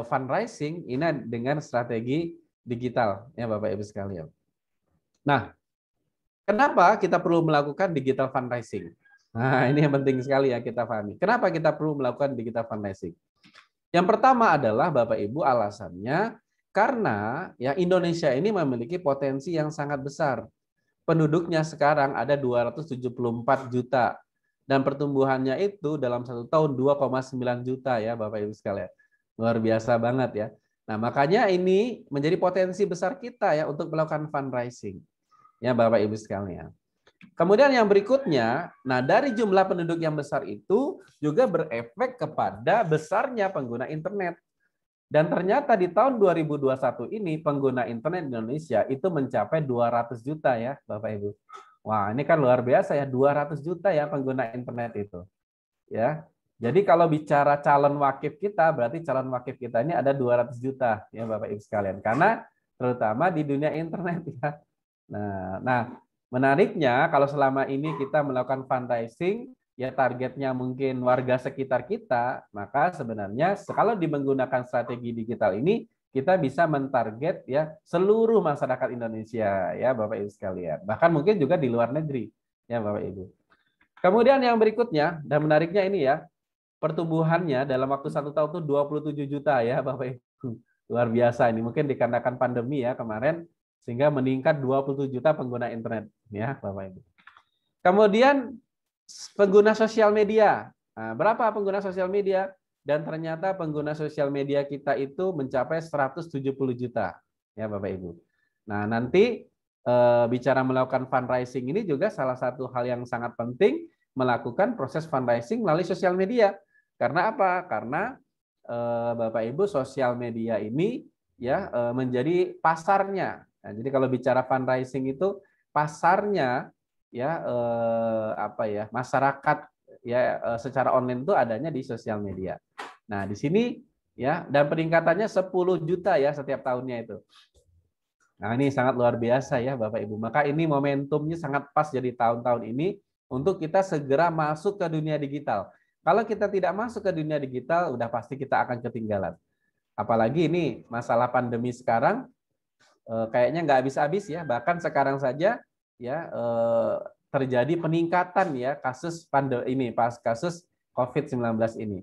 fundraising ini dengan strategi digital ya Bapak Ibu sekalian. Nah, kenapa kita perlu melakukan digital fundraising? Nah, ini yang penting sekali ya kita pahami. Kenapa kita perlu melakukan digital fundraising? Yang pertama adalah Bapak Ibu alasannya karena ya Indonesia ini memiliki potensi yang sangat besar. Penduduknya sekarang ada 274 juta dan pertumbuhannya itu dalam 1 tahun 2,9 juta ya Bapak Ibu sekalian. Luar biasa banget ya. Nah, makanya ini menjadi potensi besar kita ya untuk melakukan fundraising. Ya Bapak Ibu sekalian. Kemudian yang berikutnya, nah dari jumlah penduduk yang besar itu juga berefek kepada besarnya pengguna internet. Dan ternyata di tahun 2021 ini pengguna internet di Indonesia itu mencapai 200 juta ya Bapak Ibu. Wah, ini kan luar biasa ya, 200 juta ya pengguna internet itu. Ya. Jadi kalau bicara calon wakif kita, berarti calon wakif kita ini ada 200 juta ya Bapak Ibu sekalian. Karena terutama di dunia internet ya. Nah, menariknya kalau selama ini kita melakukan fundraising, ya targetnya mungkin warga sekitar kita, maka sebenarnya kalau menggunakan strategi digital ini, kita bisa mentarget ya seluruh masyarakat Indonesia ya Bapak Ibu sekalian. Bahkan mungkin juga di luar negeri ya Bapak Ibu. Kemudian yang berikutnya, dan menariknya ini ya, pertumbuhannya dalam waktu 1 tahun itu 27 juta ya Bapak Ibu. Luar biasa ini, mungkin dikarenakan pandemi ya kemarin, sehingga meningkat 27 juta pengguna internet ya Bapak Ibu. Kemudian pengguna sosial media. Nah, berapa pengguna sosial media? Dan ternyata pengguna sosial media kita itu mencapai 170 juta ya Bapak Ibu. Nah, nanti bicara melakukan fundraising ini juga salah satu hal yang sangat penting melakukan proses fundraising melalui sosial media. Karena apa? Karena Bapak Ibu sosial media ini ya menjadi pasarnya. Nah, jadi kalau bicara fundraising itu pasarnya ya apa ya masyarakat ya secara online itu adanya di sosial media. Nah, di sini ya dan peningkatannya 10 juta ya setiap tahunnya itu. Nah, ini sangat luar biasa ya Bapak Ibu. Maka ini momentumnya sangat pas jadi tahun-tahun ini untuk kita segera masuk ke dunia digital. Kalau kita tidak masuk ke dunia digital, udah pasti kita akan ketinggalan. Apalagi ini masalah pandemi sekarang kayaknya nggak habis-habis ya. Bahkan sekarang saja ya terjadi peningkatan ya kasus pandemi ini pas kasus COVID-19 ini.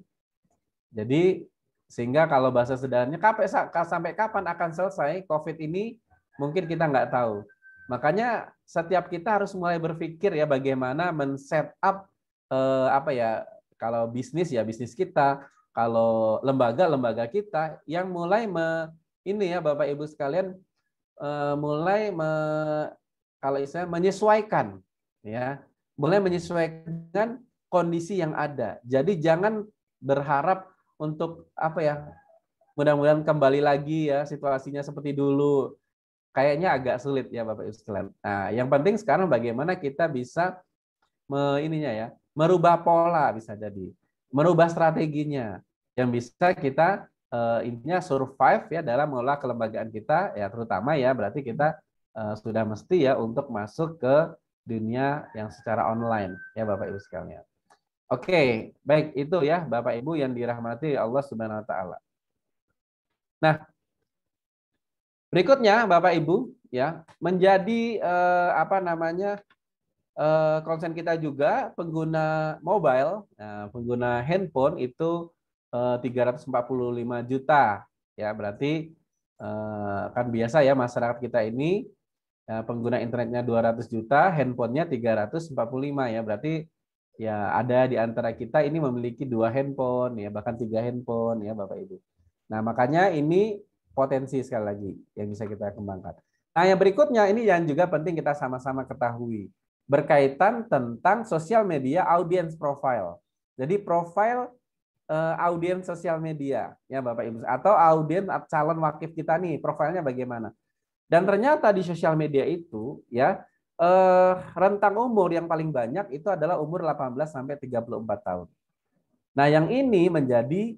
Jadi sehingga kalau bahasa sederhananya sampai kapan akan selesai COVID ini mungkin kita nggak tahu. Makanya setiap kita harus mulai berpikir ya bagaimana men-set up apa ya kalau bisnis ya bisnis kita, kalau lembaga-lembaga kita yang mulai ini ya Bapak Ibu sekalian mulai kalau istilahnya menyesuaikan ya, mulai menyesuaikan kondisi yang ada. Jadi jangan berharap untuk apa ya, mudah-mudahan kembali lagi ya situasinya seperti dulu. Kayaknya agak sulit ya Bapak Ibu sekalian. Nah, yang penting sekarang bagaimana kita bisa ininya ya, merubah pola bisa jadi, merubah strateginya yang bisa kita intinya survive ya dalam mengelola kelembagaan kita ya, terutama ya berarti kita sudah mesti ya untuk masuk ke dunia yang secara online ya Bapak Ibu sekalian. Oke, baik itu ya Bapak Ibu yang dirahmati Allah Subhanahu wa taala. Nah, berikutnya Bapak Ibu ya, menjadi apa namanya? Konsen kita juga pengguna mobile, pengguna handphone itu 345 juta ya, berarti kan biasa ya masyarakat kita ini pengguna internetnya 200 juta, handphonenya 345 ya, berarti ya ada di antara kita ini memiliki 2 handphone ya, bahkan 3 handphone ya Bapak Ibu. Nah, makanya ini potensi sekali lagi yang bisa kita kembangkan. Nah, yang berikutnya ini yang juga penting kita sama-sama ketahui, berkaitan tentang sosial media audience profile. Jadi profile audiens sosial media ya Bapak Ibu, atau audiens calon wakif kita nih, profilnya bagaimana. Dan ternyata di sosial media itu ya rentang umur yang paling banyak itu adalah umur 18 sampai 34 tahun. Nah, yang ini menjadi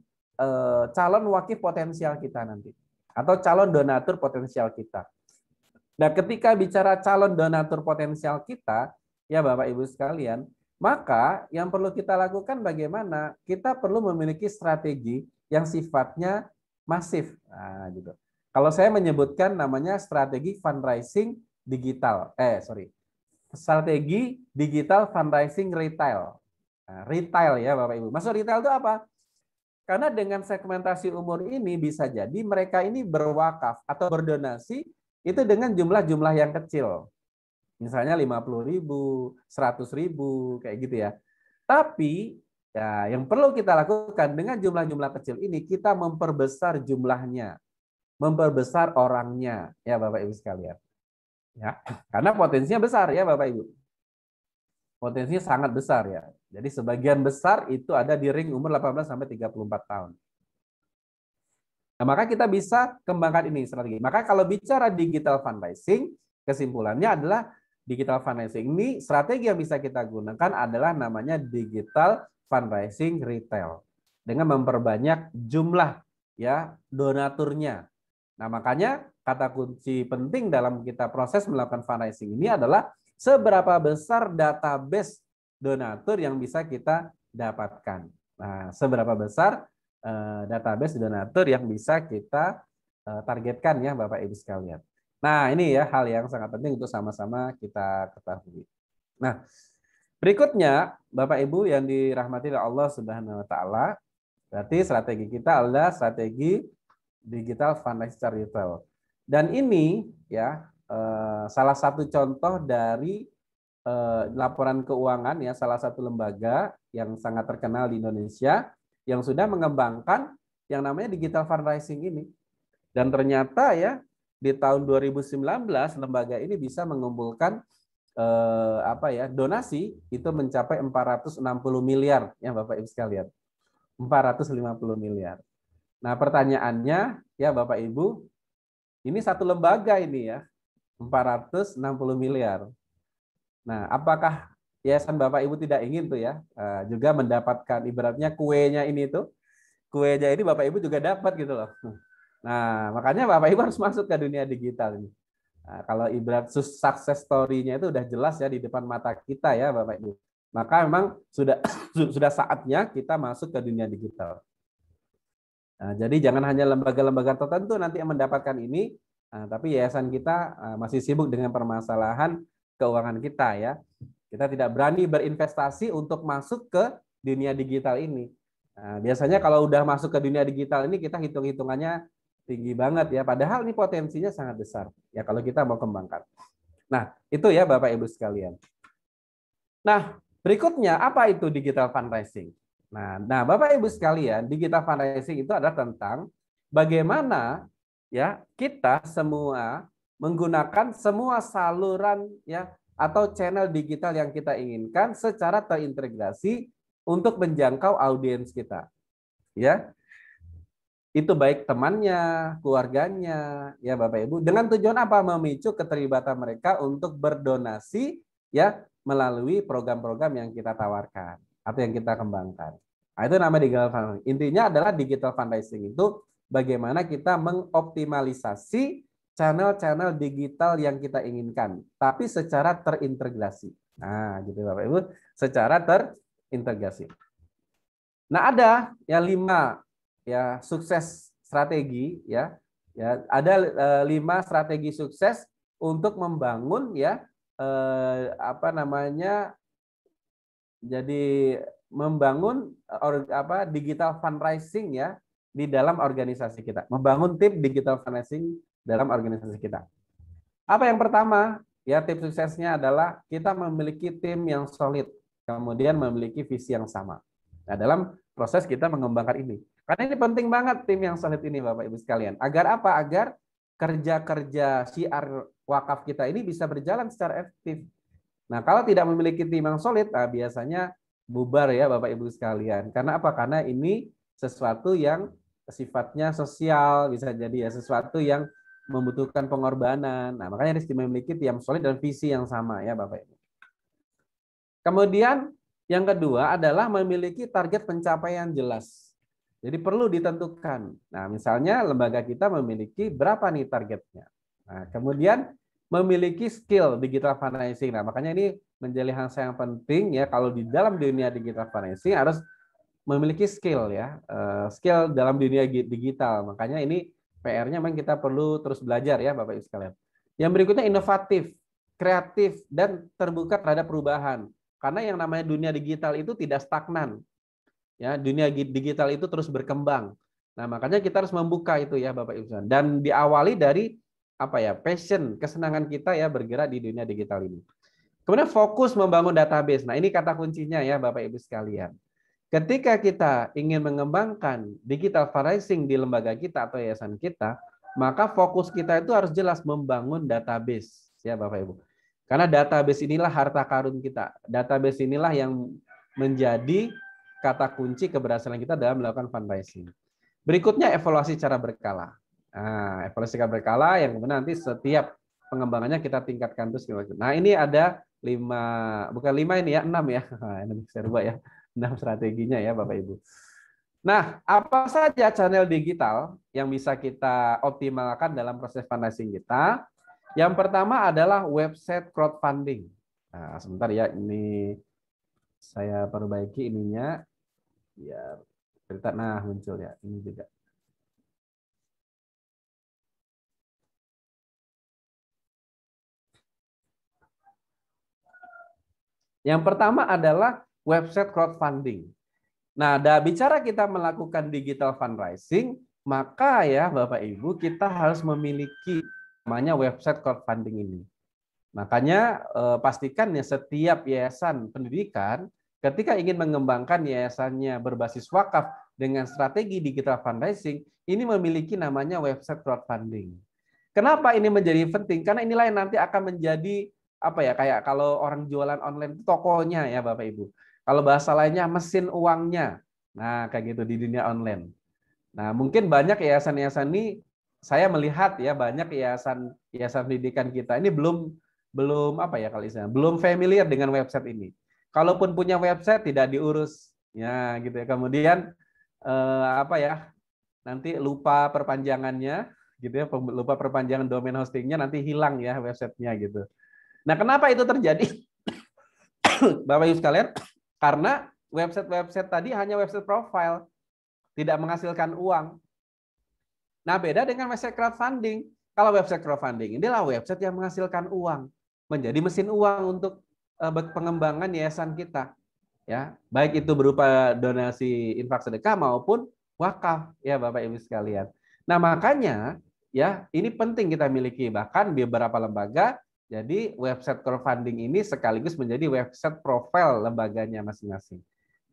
calon wakif potensial kita nanti, atau calon donatur potensial kita. Nah, ketika bicara calon donatur potensial kita, ya Bapak Ibu sekalian, maka yang perlu kita lakukan bagaimana? Kita perlu memiliki strategi yang sifatnya masif. Nah, gitu. Kalau saya menyebutkan namanya strategi fundraising digital. Strategi digital fundraising retail. Nah, retail ya Bapak Ibu. Maksud retail itu apa? Karena dengan segmentasi umur ini bisa jadi mereka ini berwakaf atau berdonasi itu dengan jumlah-jumlah yang kecil. Misalnya 50.000, 100.000, kayak gitu ya. Tapi ya yang perlu kita lakukan dengan jumlah-jumlah kecil ini, kita memperbesar jumlahnya, memperbesar orangnya ya Bapak Ibu sekalian. Ya, karena potensinya besar ya Bapak Ibu. Potensinya sangat besar ya. Jadi sebagian besar itu ada di ring umur 18 sampai 34 tahun. Nah, maka kita bisa kembangkan ini strategi. Maka kalau bicara digital fundraising, kesimpulannya adalah digital fundraising ini strategi yang bisa kita gunakan adalah namanya digital fundraising retail dengan memperbanyak jumlah ya donaturnya. Nah, makanya kata kunci penting dalam kita proses melakukan fundraising ini adalah seberapa besar database donatur yang bisa kita dapatkan. Nah, seberapa besar database donatur yang bisa kita targetkan ya Bapak Ibu sekalian. Nah, ini ya hal yang sangat penting untuk sama-sama kita ketahui. Nah, berikutnya Bapak Ibu yang dirahmati oleh Allah Subhanahu wa taala, berarti strategi kita adalah strategi digital fundraising retail. Dan ini ya salah satu contoh dari laporan keuangan ya salah satu lembaga yang sangat terkenal di Indonesia yang sudah mengembangkan yang namanya digital fundraising ini. Dan ternyata ya di tahun 2019 lembaga ini bisa mengumpulkan donasi itu mencapai 460 miliar ya Bapak Ibu sekalian. 450 miliar. Nah, pertanyaannya ya Bapak Ibu, ini satu lembaga ini ya, 460 miliar. Nah, apakah yayasan Bapak Ibu tidak ingin tuh ya juga mendapatkan ibaratnya kuenya ini tuh, kuenya ini Bapak Ibu juga dapat gitu loh. Nah, makanya Bapak Ibu harus masuk ke dunia digital ini. Nah, kalau ibarat success story-nya itu udah jelas ya di depan mata kita ya Bapak Ibu. Maka memang sudah saatnya kita masuk ke dunia digital. Nah, jadi jangan hanya lembaga-lembaga tertentu nanti yang mendapatkan ini, tapi yayasan kita masih sibuk dengan permasalahan keuangan kita ya. Kita tidak berani berinvestasi untuk masuk ke dunia digital ini. Nah, biasanya kalau udah masuk ke dunia digital ini kita hitung-hitungannya tinggi banget ya. Padahal ini potensinya sangat besar ya kalau kita mau kembangkan. Nah, itu ya Bapak Ibu sekalian. Nah, berikutnya apa itu digital fundraising? Nah, Bapak Ibu sekalian, digital fundraising itu adalah tentang bagaimana ya kita semua menggunakan semua saluran ya atau channel digital yang kita inginkan secara terintegrasi untuk menjangkau audiens kita. Ya, itu baik temannya, keluarganya, ya Bapak Ibu. Dengan tujuan apa? Memicu keterlibatan mereka untuk berdonasi ya melalui program-program yang kita tawarkan atau yang kita kembangkan. Nah, itu nama digital fundraising. Intinya adalah digital fundraising itu bagaimana kita mengoptimalisasi channel-channel digital yang kita inginkan, tapi secara terintegrasi. Nah, gitu Bapak Ibu, secara terintegrasi. Nah, ada yang 5 ya sukses strategi ya. Ya, ada 5 strategi sukses untuk membangun ya apa namanya jadi membangun digital fundraising ya di dalam organisasi kita. Membangun tim digital fundraising dalam organisasi kita. Apa yang pertama? Ya, tips suksesnya adalah kita memiliki tim yang solid, kemudian memiliki visi yang sama. Nah, dalam proses kita mengembangkan ini. Karena ini penting banget tim yang solid ini Bapak Ibu sekalian. Agar apa? Agar kerja-kerja syiar wakaf kita ini bisa berjalan secara efektif. Nah, kalau tidak memiliki tim yang solid, biasanya bubar ya Bapak Ibu sekalian. Karena apa? Karena ini sesuatu yang sifatnya sosial, bisa jadi ya sesuatu yang membutuhkan pengorbanan. Nah, makanya harus memiliki tim yang solid dan visi yang sama ya Bapak Ibu. Kemudian yang kedua adalah memiliki target pencapaian jelas. Jadi perlu ditentukan. Nah, misalnya lembaga kita memiliki berapa nih targetnya. Nah, kemudian memiliki skill digital fundraising. Nah, makanya ini menjadi hal yang penting ya kalau di dalam dunia digital fundraising harus memiliki skill ya. Skill dalam dunia digital. Makanya ini PR-nya memang kita perlu terus belajar ya Bapak Ibu sekalian. Yang berikutnya inovatif, kreatif dan terbuka terhadap perubahan. Karena yang namanya dunia digital itu tidak stagnan. Ya, dunia digital itu terus berkembang. Nah, makanya kita harus membuka itu ya Bapak Ibu. Dan diawali dari apa ya? Passion, kesenangan kita ya bergerak di dunia digital ini. Kemudian fokus membangun database. Nah, ini kata kuncinya ya Bapak Ibu sekalian. Ketika kita ingin mengembangkan digital fundraising di lembaga kita atau yayasan kita, maka fokus kita itu harus jelas membangun database ya Bapak Ibu. Karena database inilah harta karun kita. Database inilah yang menjadi kata kunci keberhasilan kita dalam melakukan fundraising. Berikutnya evaluasi cara berkala. Nah, evaluasi cara berkala yang kemudian nanti setiap pengembangannya kita tingkatkan terus. Nah, ini ada 5, bukan 5 ini ya, 6 ya. Ini bisa rubah ya. 6 strateginya ya Bapak Ibu. Nah, apa saja channel digital yang bisa kita optimalkan dalam proses fundraising kita? Yang pertama adalah website crowdfunding. Nah, sebentar ya, ini saya perbaiki ininya. Biar cerita muncul ya ini juga. Yang pertama adalah website crowdfunding. Nah, bicara kita melakukan digital fundraising, maka ya Bapak Ibu kita harus memiliki namanya website crowdfunding ini. Makanya pastikan ya setiap yayasan pendidikan ketika ingin mengembangkan yayasannya berbasis wakaf dengan strategi digital fundraising, ini memiliki namanya website crowdfunding. Kenapa ini menjadi penting? Karena inilah yang nanti akan menjadi apa ya, kayak kalau orang jualan online itu tokonya ya Bapak Ibu. Kalau bahasa lainnya mesin uangnya. Nah, kayak gitu di dunia online. Nah, mungkin banyak yayasan-yayasan ini saya melihat ya banyak yayasan pendidikan kita ini belum apa ya kalau istilahnya, belum familiar dengan website ini. Kalaupun punya website tidak diurus ya gitu ya. Kemudian apa ya? Nanti lupa perpanjangannya gitu ya, lupa perpanjangan domain hostingnya, nanti hilang ya websitenya gitu. Nah, kenapa itu terjadi? Bapak Ibu sekalian, karena website-website tadi hanya website profile, tidak menghasilkan uang. Nah, beda dengan website crowdfunding. Kalau website crowdfunding inilah website yang menghasilkan uang, menjadi mesin uang untuk pengembangan yayasan kita. Ya, baik itu berupa donasi infak sedekah maupun wakaf ya Bapak Ibu sekalian. Nah, makanya ya ini penting kita miliki, bahkan di beberapa lembaga jadi website crowdfunding ini sekaligus menjadi website profil lembaganya masing-masing.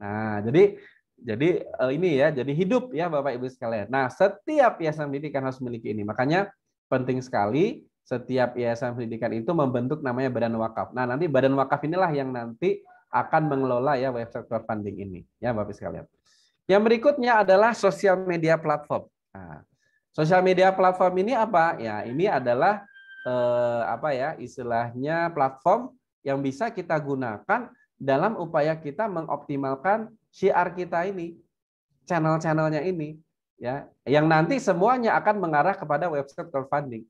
Nah, jadi Jadi ini ya, jadi hidup ya Bapak Ibu sekalian. Nah, setiap yayasan pendidikan harus memiliki ini. Makanya penting sekali setiap yayasan pendidikan itu membentuk namanya badan wakaf. Nah, nanti badan wakaf inilah yang nanti akan mengelola ya website crowdfunding ini ya Bapak Ibu sekalian. Yang berikutnya adalah sosial media platform. Nah, sosial media platform ini apa? Ya, ini adalah apa ya istilahnya platform yang bisa kita gunakan dalam upaya kita mengoptimalkan syiar kita ini, channel-channelnya ini, ya, yang nanti semuanya akan mengarah kepada website crowdfunding,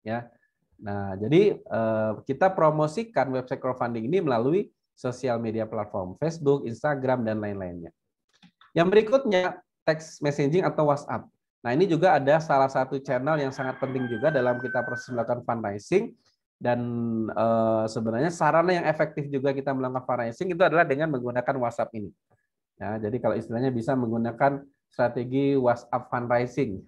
ya. Nah, jadi kita promosikan website crowdfunding ini melalui sosial media platform, Facebook, Instagram, dan lain-lainnya. Yang berikutnya, text messaging atau WhatsApp. Nah, ini juga ada salah satu channel yang sangat penting juga dalam kita proses melakukan fundraising. Dan sebenarnya sarana yang efektif juga kita melakukan fundraising itu adalah dengan menggunakan WhatsApp ini. Ya, jadi kalau istilahnya bisa menggunakan strategi WhatsApp fundraising,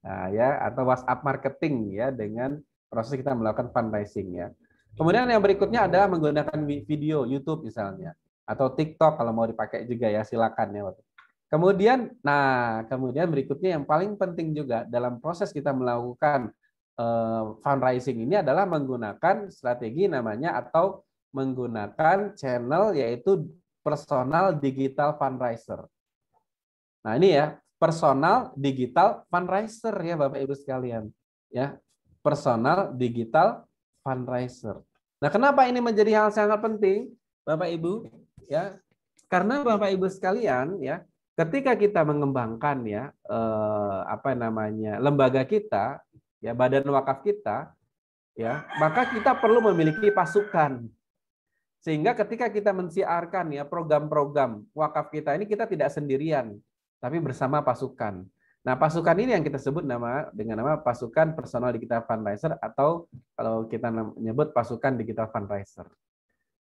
nah, ya, atau WhatsApp marketing ya dengan proses kita melakukan fundraising ya. Kemudian yang berikutnya adalah menggunakan video YouTube misalnya atau TikTok kalau mau dipakai juga ya silakan ya. Kemudian berikutnya yang paling penting juga dalam proses kita melakukan fundraising ini adalah menggunakan strategi namanya atau menggunakan channel yaitu personal digital fundraiser. Nah, ini ya, personal digital fundraiser ya Bapak Ibu sekalian. Ya, personal digital fundraiser. Nah, kenapa ini menjadi hal sangat penting Bapak Ibu? Ya, karena Bapak Ibu sekalian ya, ketika kita mengembangkan ya lembaga kita, ya badan wakaf kita, ya, maka kita perlu memiliki pasukan. Sehingga ketika kita mensiarkan ya program-program wakaf kita ini kita tidak sendirian, tapi bersama pasukan. Nah, pasukan ini yang kita sebut dengan nama pasukan personal digital fundraiser atau kalau kita menyebut pasukan digital fundraiser.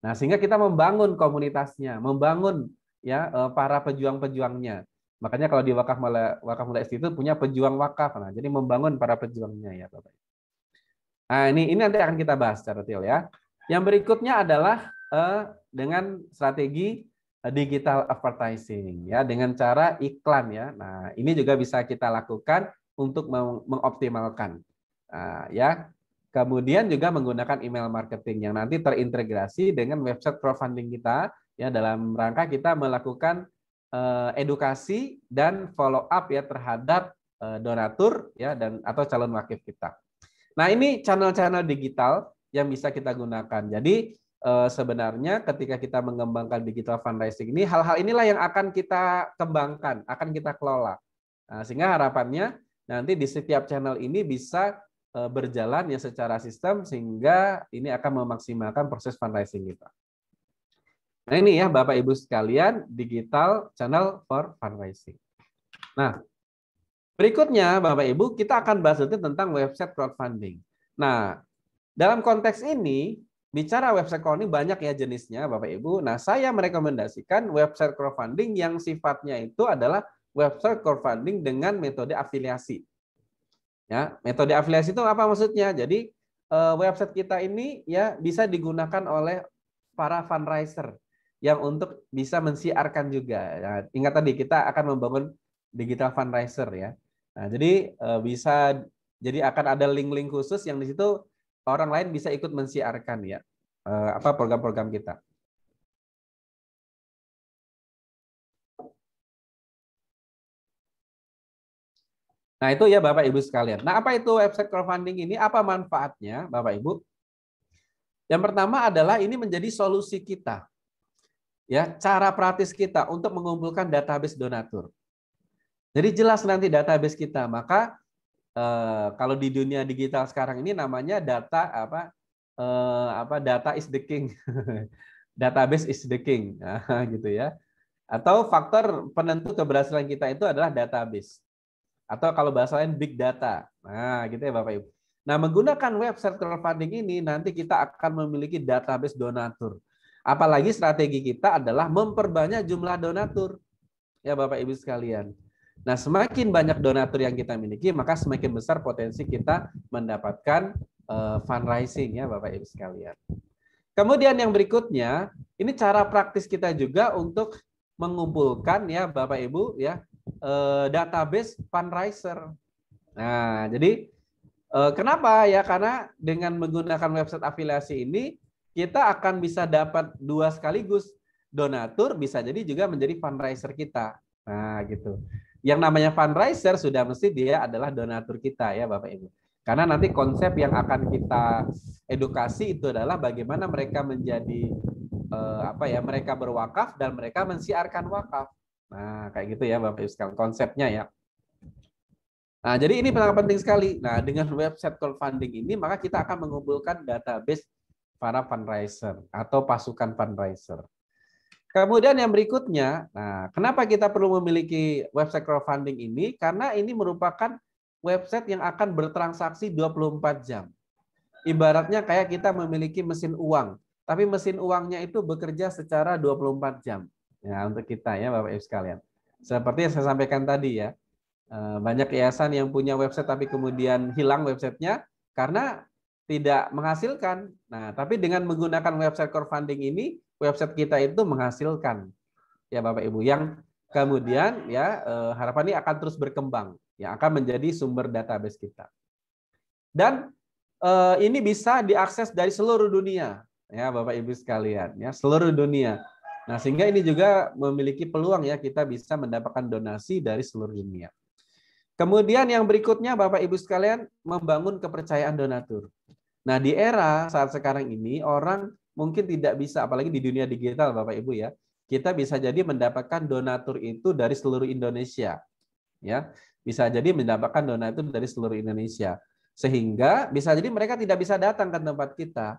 Nah, sehingga kita membangun komunitasnya, membangun ya para pejuang-pejuangnya. Makanya kalau di Wakaf Mulia Institute punya pejuang wakaf. Nah, jadi membangun para pejuangnya ya, Bapak. Nah, ini nanti akan kita bahas secara detail ya. Yang berikutnya adalah dengan strategi digital advertising ya dengan cara iklan ya. Nah, ini juga bisa kita lakukan untuk mengoptimalkan ya. Kemudian juga menggunakan email marketing yang nanti terintegrasi dengan website crowdfunding kita ya dalam rangka kita melakukan edukasi dan follow up ya terhadap donatur ya dan atau calon wakif kita. Nah, ini channel-channel digital yang bisa kita gunakan. Jadi sebenarnya ketika kita mengembangkan digital fundraising ini, hal-hal inilah yang akan kita kembangkan, akan kita kelola. Nah, sehingga harapannya nanti di setiap channel ini bisa berjalan ya secara sistem sehingga ini akan memaksimalkan proses fundraising kita. Nah, ini ya Bapak Ibu sekalian, digital channel for fundraising. Nah, berikutnya Bapak Ibu, kita akan bahas tentang website crowdfunding. Nah, dalam konteks ini, bicara website crowdfunding banyak ya jenisnya Bapak Ibu. Nah, saya merekomendasikan website crowdfunding yang sifatnya itu adalah website crowdfunding dengan metode afiliasi. Ya, metode afiliasi itu apa maksudnya? Jadi website kita ini ya bisa digunakan oleh para fundraiser yang untuk bisa mensiarkan juga. Nah, ingat tadi kita akan membangun digital fundraiser ya. Nah, jadi jadi akan ada link-link khusus yang di situ orang lain bisa ikut mensiarkan ya program-program kita. Nah, itu ya Bapak Ibu sekalian. Nah, apa itu website crowdfunding ini? Apa manfaatnya Bapak Ibu? Yang pertama adalah ini menjadi solusi kita. Ya, cara praktis kita untuk mengumpulkan database donatur. Jadi jelas nanti database kita. Maka kalau di dunia digital sekarang ini namanya data data is the king. Database is the king. Nah, gitu ya. Atau faktor penentu keberhasilan kita itu adalah database. Atau kalau bahasa lain big data. Nah, gitu ya Bapak Ibu. Nah, menggunakan website crowdfunding ini nanti kita akan memiliki database donatur. Apalagi strategi kita adalah memperbanyak jumlah donatur. Ya Bapak Ibu sekalian. Nah, semakin banyak donatur yang kita miliki, maka semakin besar potensi kita mendapatkan fundraising ya Bapak Ibu sekalian. Kemudian yang berikutnya, ini cara praktis kita juga untuk mengumpulkan ya Bapak Ibu ya database fundraiser. Nah, jadi kenapa ya? Karena dengan menggunakan website afiliasi ini kita akan bisa dapat dua sekaligus, donatur bisa jadi juga menjadi fundraiser kita. Nah, gitu. Yang namanya fundraiser sudah mesti dia adalah donatur kita ya Bapak Ibu. Karena nanti konsep yang akan kita edukasi itu adalah bagaimana mereka menjadi mereka berwakaf dan mereka mensiarkan wakaf. Nah, kayak gitu ya Bapak Ibu sekalian konsepnya ya. Nah, jadi ini sangat penting sekali. Nah, dengan website crowdfunding ini, maka kita akan mengumpulkan database para fundraiser atau pasukan fundraiser. Kemudian yang berikutnya, nah, kenapa kita perlu memiliki website crowdfunding ini? Karena ini merupakan website yang akan bertransaksi 24 jam. Ibaratnya kayak kita memiliki mesin uang, tapi mesin uangnya itu bekerja secara 24 jam. Ya, untuk kita ya Bapak Ibu sekalian. Seperti yang saya sampaikan tadi ya. Banyak yayasan yang punya website tapi kemudian hilang websitenya karena tidak menghasilkan. Nah, tapi dengan menggunakan website crowdfunding ini, website kita itu menghasilkan, ya Bapak Ibu, yang kemudian ya harapan ini akan terus berkembang, yang akan menjadi sumber database kita. Dan ini bisa diakses dari seluruh dunia, ya Bapak Ibu sekalian, ya seluruh dunia. Nah, sehingga ini juga memiliki peluang ya kita bisa mendapatkan donasi dari seluruh dunia. Kemudian yang berikutnya Bapak Ibu sekalian membangun kepercayaan donatur. Nah, di era saat sekarang ini orang mungkin tidak bisa, apalagi di dunia digital Bapak Ibu ya, kita bisa jadi mendapatkan donatur itu dari seluruh Indonesia. Ya, bisa jadi mendapatkan donatur dari seluruh Indonesia. Sehingga bisa jadi mereka tidak bisa datang ke tempat kita.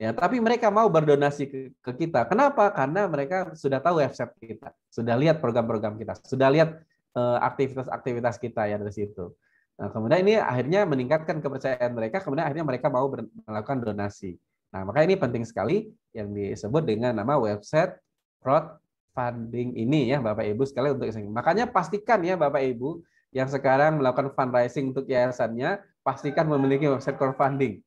Ya, tapi mereka mau berdonasi ke kita. Kenapa? Karena mereka sudah tahu website kita, sudah lihat program-program kita, sudah lihat aktivitas-aktivitas kita ya dari situ. Nah, kemudian ini akhirnya meningkatkan kepercayaan mereka, kemudian akhirnya mereka mau melakukan donasi. Nah, maka ini penting sekali yang disebut dengan nama website crowdfunding ini ya Bapak Ibu sekali untuk iseng. Makanya pastikan ya Bapak Ibu yang sekarang melakukan fundraising untuk yayasannya, pastikan memiliki website crowdfunding.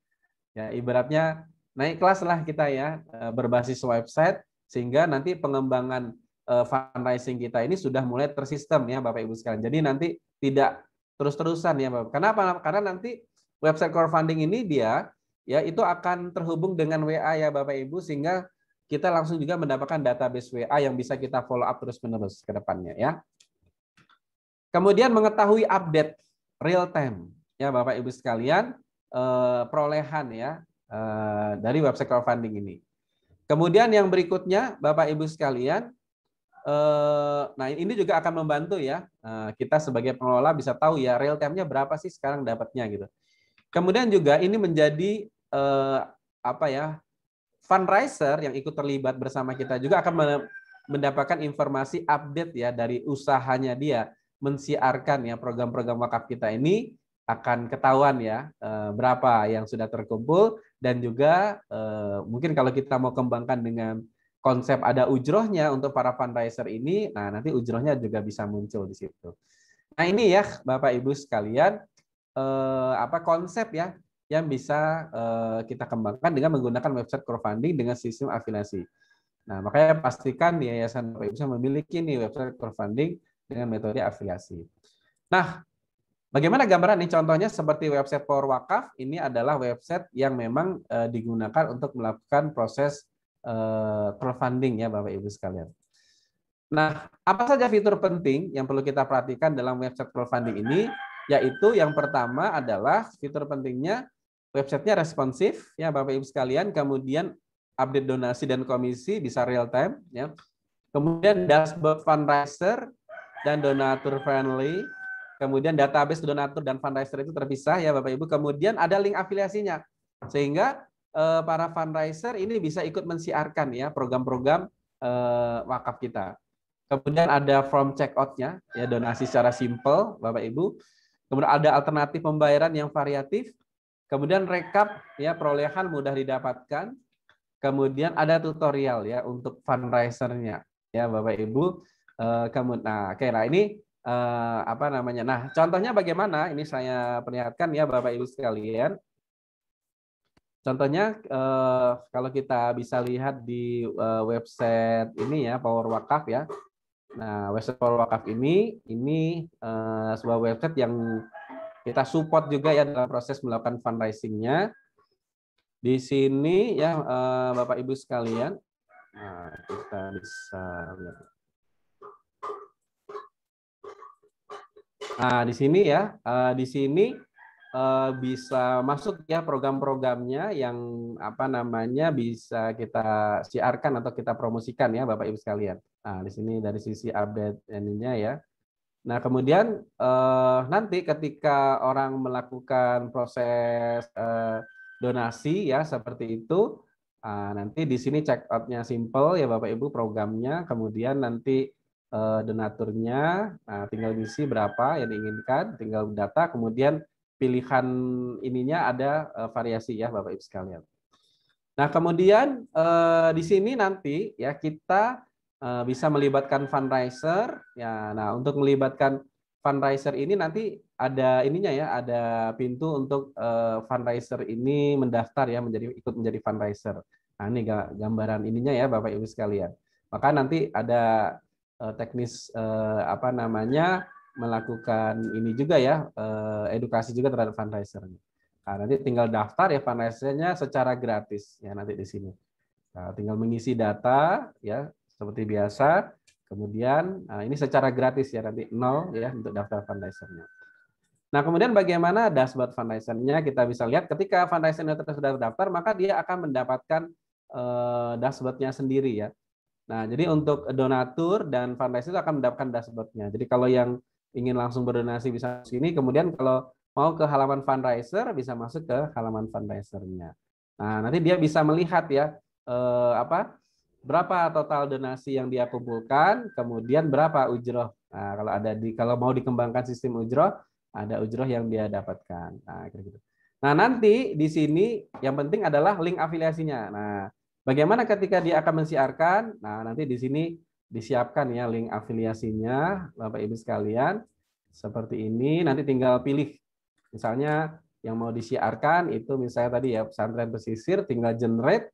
Ya, ibaratnya naik kelas lah kita ya, berbasis website sehingga nanti pengembangan fundraising kita ini sudah mulai tersistem ya Bapak Ibu sekalian. Jadi nanti tidak terus-terusan ya Bapak. Kenapa? Karena nanti website crowdfunding ini dia ya itu akan terhubung dengan WA ya Bapak Ibu sehingga kita langsung juga mendapatkan database WA yang bisa kita follow up terus-menerus ke depannya ya. Kemudian mengetahui update real time ya Bapak Ibu sekalian perolehan ya dari website crowdfunding ini. Kemudian yang berikutnya Bapak Ibu sekalian, nah ini juga akan membantu ya kita sebagai pengelola bisa tahu ya real time-nya berapa sih sekarang dapatnya gitu. Kemudian juga ini menjadi fundraiser yang ikut terlibat bersama kita juga akan mendapatkan informasi update ya dari usahanya dia mensiarkan ya program-program wakaf kita ini akan ketahuan ya berapa yang sudah terkumpul dan juga mungkin kalau kita mau kembangkan dengan konsep ada ujrohnya untuk para fundraiser ini, nah nanti ujrohnya juga bisa muncul di situ. Nah ini ya Bapak Ibu sekalian konsep ya yang bisa kita kembangkan dengan menggunakan website crowdfunding dengan sistem afiliasi. Nah makanya pastikan yayasan Bapak Ibu bisa memiliki nih website crowdfunding dengan metode afiliasi. Nah, bagaimana gambaran nih? Contohnya seperti website Power Wakaf, ini adalah website yang memang digunakan untuk melakukan proses crowdfunding ya Bapak Ibu sekalian. Nah, apa saja fitur penting yang perlu kita perhatikan dalam website crowdfunding ini? Yaitu yang pertama adalah fitur pentingnya websitenya responsif ya Bapak Ibu sekalian, kemudian update donasi dan komisi bisa real time ya. Kemudian dashboard fundraiser dan donatur friendly. Kemudian database donatur dan fundraiser itu terpisah ya Bapak Ibu. Kemudian ada link afiliasinya sehingga para fundraiser ini bisa ikut mensiarkan ya program-program wakaf kita. Kemudian ada form checkout-nya ya donasi secara simple Bapak Ibu. Kemudian ada alternatif pembayaran yang variatif. Kemudian rekap ya perolehan mudah didapatkan. Kemudian ada tutorial ya untuk fundraisernya ya Bapak Ibu. Nah, ini Nah, contohnya bagaimana? Ini saya perlihatkan ya Bapak Ibu sekalian. Contohnya kalau kita bisa lihat di website ini ya Power Wakaf ya. Nah, website wakaf ini sebuah website yang kita support juga ya dalam proses melakukan fundraising-nya. Di sini ya Bapak Ibu sekalian, nah, kita bisa lihat. Nah, di sini ya, di sini bisa masuk ya program-programnya yang apa namanya bisa kita siarkan atau kita promosikan ya Bapak Ibu sekalian. Nah, di sini dari sisi update ininya ya. Nah, kemudian nanti ketika orang melakukan proses donasi ya seperti itu, nanti di sini check out-nya simple ya Bapak Ibu programnya, kemudian nanti donaturnya, tinggal diisi berapa yang diinginkan, tinggal data, kemudian pilihan ininya ada variasi ya Bapak Ibu sekalian. Nah, kemudian di sini nanti ya kita bisa melibatkan fundraiser ya. Nah, untuk melibatkan fundraiser ini nanti ada ininya ya, ada pintu untuk fundraiser ini mendaftar ya ikut menjadi fundraiser. Nah, ini gambaran ininya ya Bapak Ibu sekalian. Maka nanti ada teknis apa namanya melakukan ini juga ya edukasi juga terhadap fundraiser. Nah, nanti tinggal daftar ya fundraisernya secara gratis ya nanti di sini. Nah, tinggal mengisi data ya seperti biasa. Kemudian ini secara gratis ya nanti 0 ya untuk daftar fundraisernya. Nah, kemudian bagaimana dashboard fundraisernya kita bisa lihat ketika fundraiser sudah terdaftar maka dia akan mendapatkan dashboardnya sendiri ya. Nah, jadi untuk donatur dan fundraiser itu akan mendapatkan dashboardnya. Jadi kalau yang ingin langsung berdonasi bisa ke sini, kemudian kalau mau ke halaman fundraiser bisa masuk ke halaman fundraisernya. Nah, nanti dia bisa melihat ya berapa total donasi yang dia kumpulkan, kemudian berapa ujroh. Nah, kalau mau dikembangkan sistem ujroh, ada ujroh yang dia dapatkan. Nah, gitu. Nah, nanti di sini yang penting adalah link afiliasinya. Nah, bagaimana ketika dia akan mensiarkan? Nah, nanti di sini disiapkan ya link afiliasinya, Bapak Ibu sekalian. Seperti ini, nanti tinggal pilih. Misalnya yang mau disiarkan itu misalnya tadi ya pesantren pesisir, tinggal generate,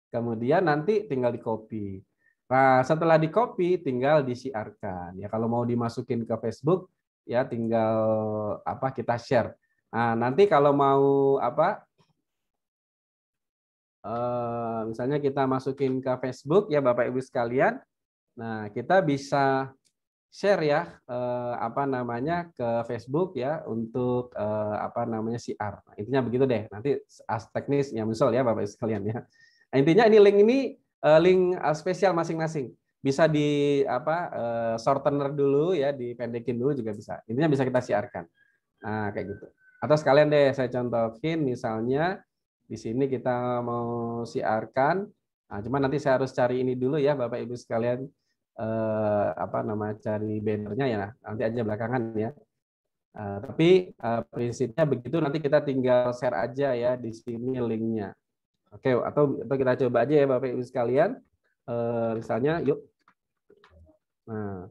kemudian nanti tinggal di copy. Nah, setelah di copy tinggal disiarkan. Ya kalau mau dimasukin ke Facebook ya tinggal kita share. Nah, nanti kalau mau misalnya kita masukin ke Facebook ya Bapak Ibu sekalian. Nah, kita bisa share ya ke Facebook ya untuk siar. Nah, intinya begitu deh. Nanti teknisnya misal ya Bapak Ibu sekalian ya. Nah, intinya ini link spesial masing-masing. Bisa di shortener dulu ya, dipendekin dulu juga bisa. Intinya bisa kita siarkan. Nah, kayak gitu. Atau sekalian deh saya contohin misalnya di sini kita mau siarkan. Nah, cuman nanti saya harus cari ini dulu ya Bapak Ibu sekalian cari bannernya ya nanti aja belakangan ya. Tapi prinsipnya begitu nanti kita tinggal share aja ya di sini linknya. Oke, atau kita coba aja ya Bapak Ibu sekalian. Misalnya yuk. Nah,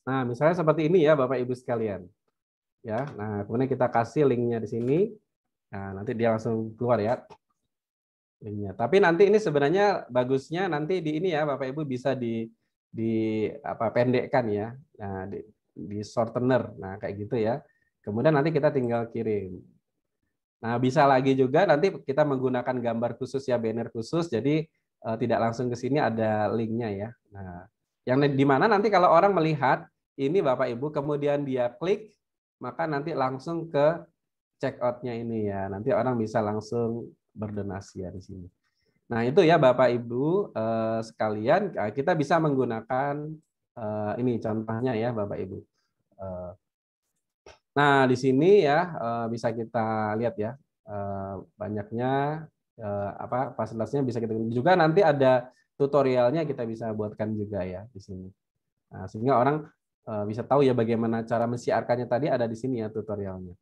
nah, misalnya seperti ini ya Bapak Ibu sekalian. Ya, nah kemudian kita kasih linknya di sini. Nah, nanti dia langsung keluar ya linknya. Tapi nanti ini sebenarnya bagusnya nanti di ini ya Bapak Ibu bisa pendekkan ya. Nah, di shortener. Nah, kayak gitu ya. Kemudian nanti kita tinggal kirim. Nah, bisa lagi juga nanti kita menggunakan gambar khusus ya, banner khusus. Jadi tidak langsung ke sini ada linknya ya. Nah, yang di mana nanti kalau orang melihat ini Bapak Ibu, kemudian dia klik, maka nanti langsung ke check out-nya ini ya. Nanti orang bisa langsung berdonasi ya di sini. Nah, itu ya Bapak Ibu sekalian, kita bisa menggunakan ini contohnya ya Bapak Ibu. Nah, di sini ya bisa kita lihat ya banyaknya fasilitasnya bisa kita juga nanti ada tutorialnya kita bisa buatkan juga ya di sini. Nah, sehingga orang bisa tahu ya bagaimana cara mensiarkannya tadi ada di sini ya tutorialnya.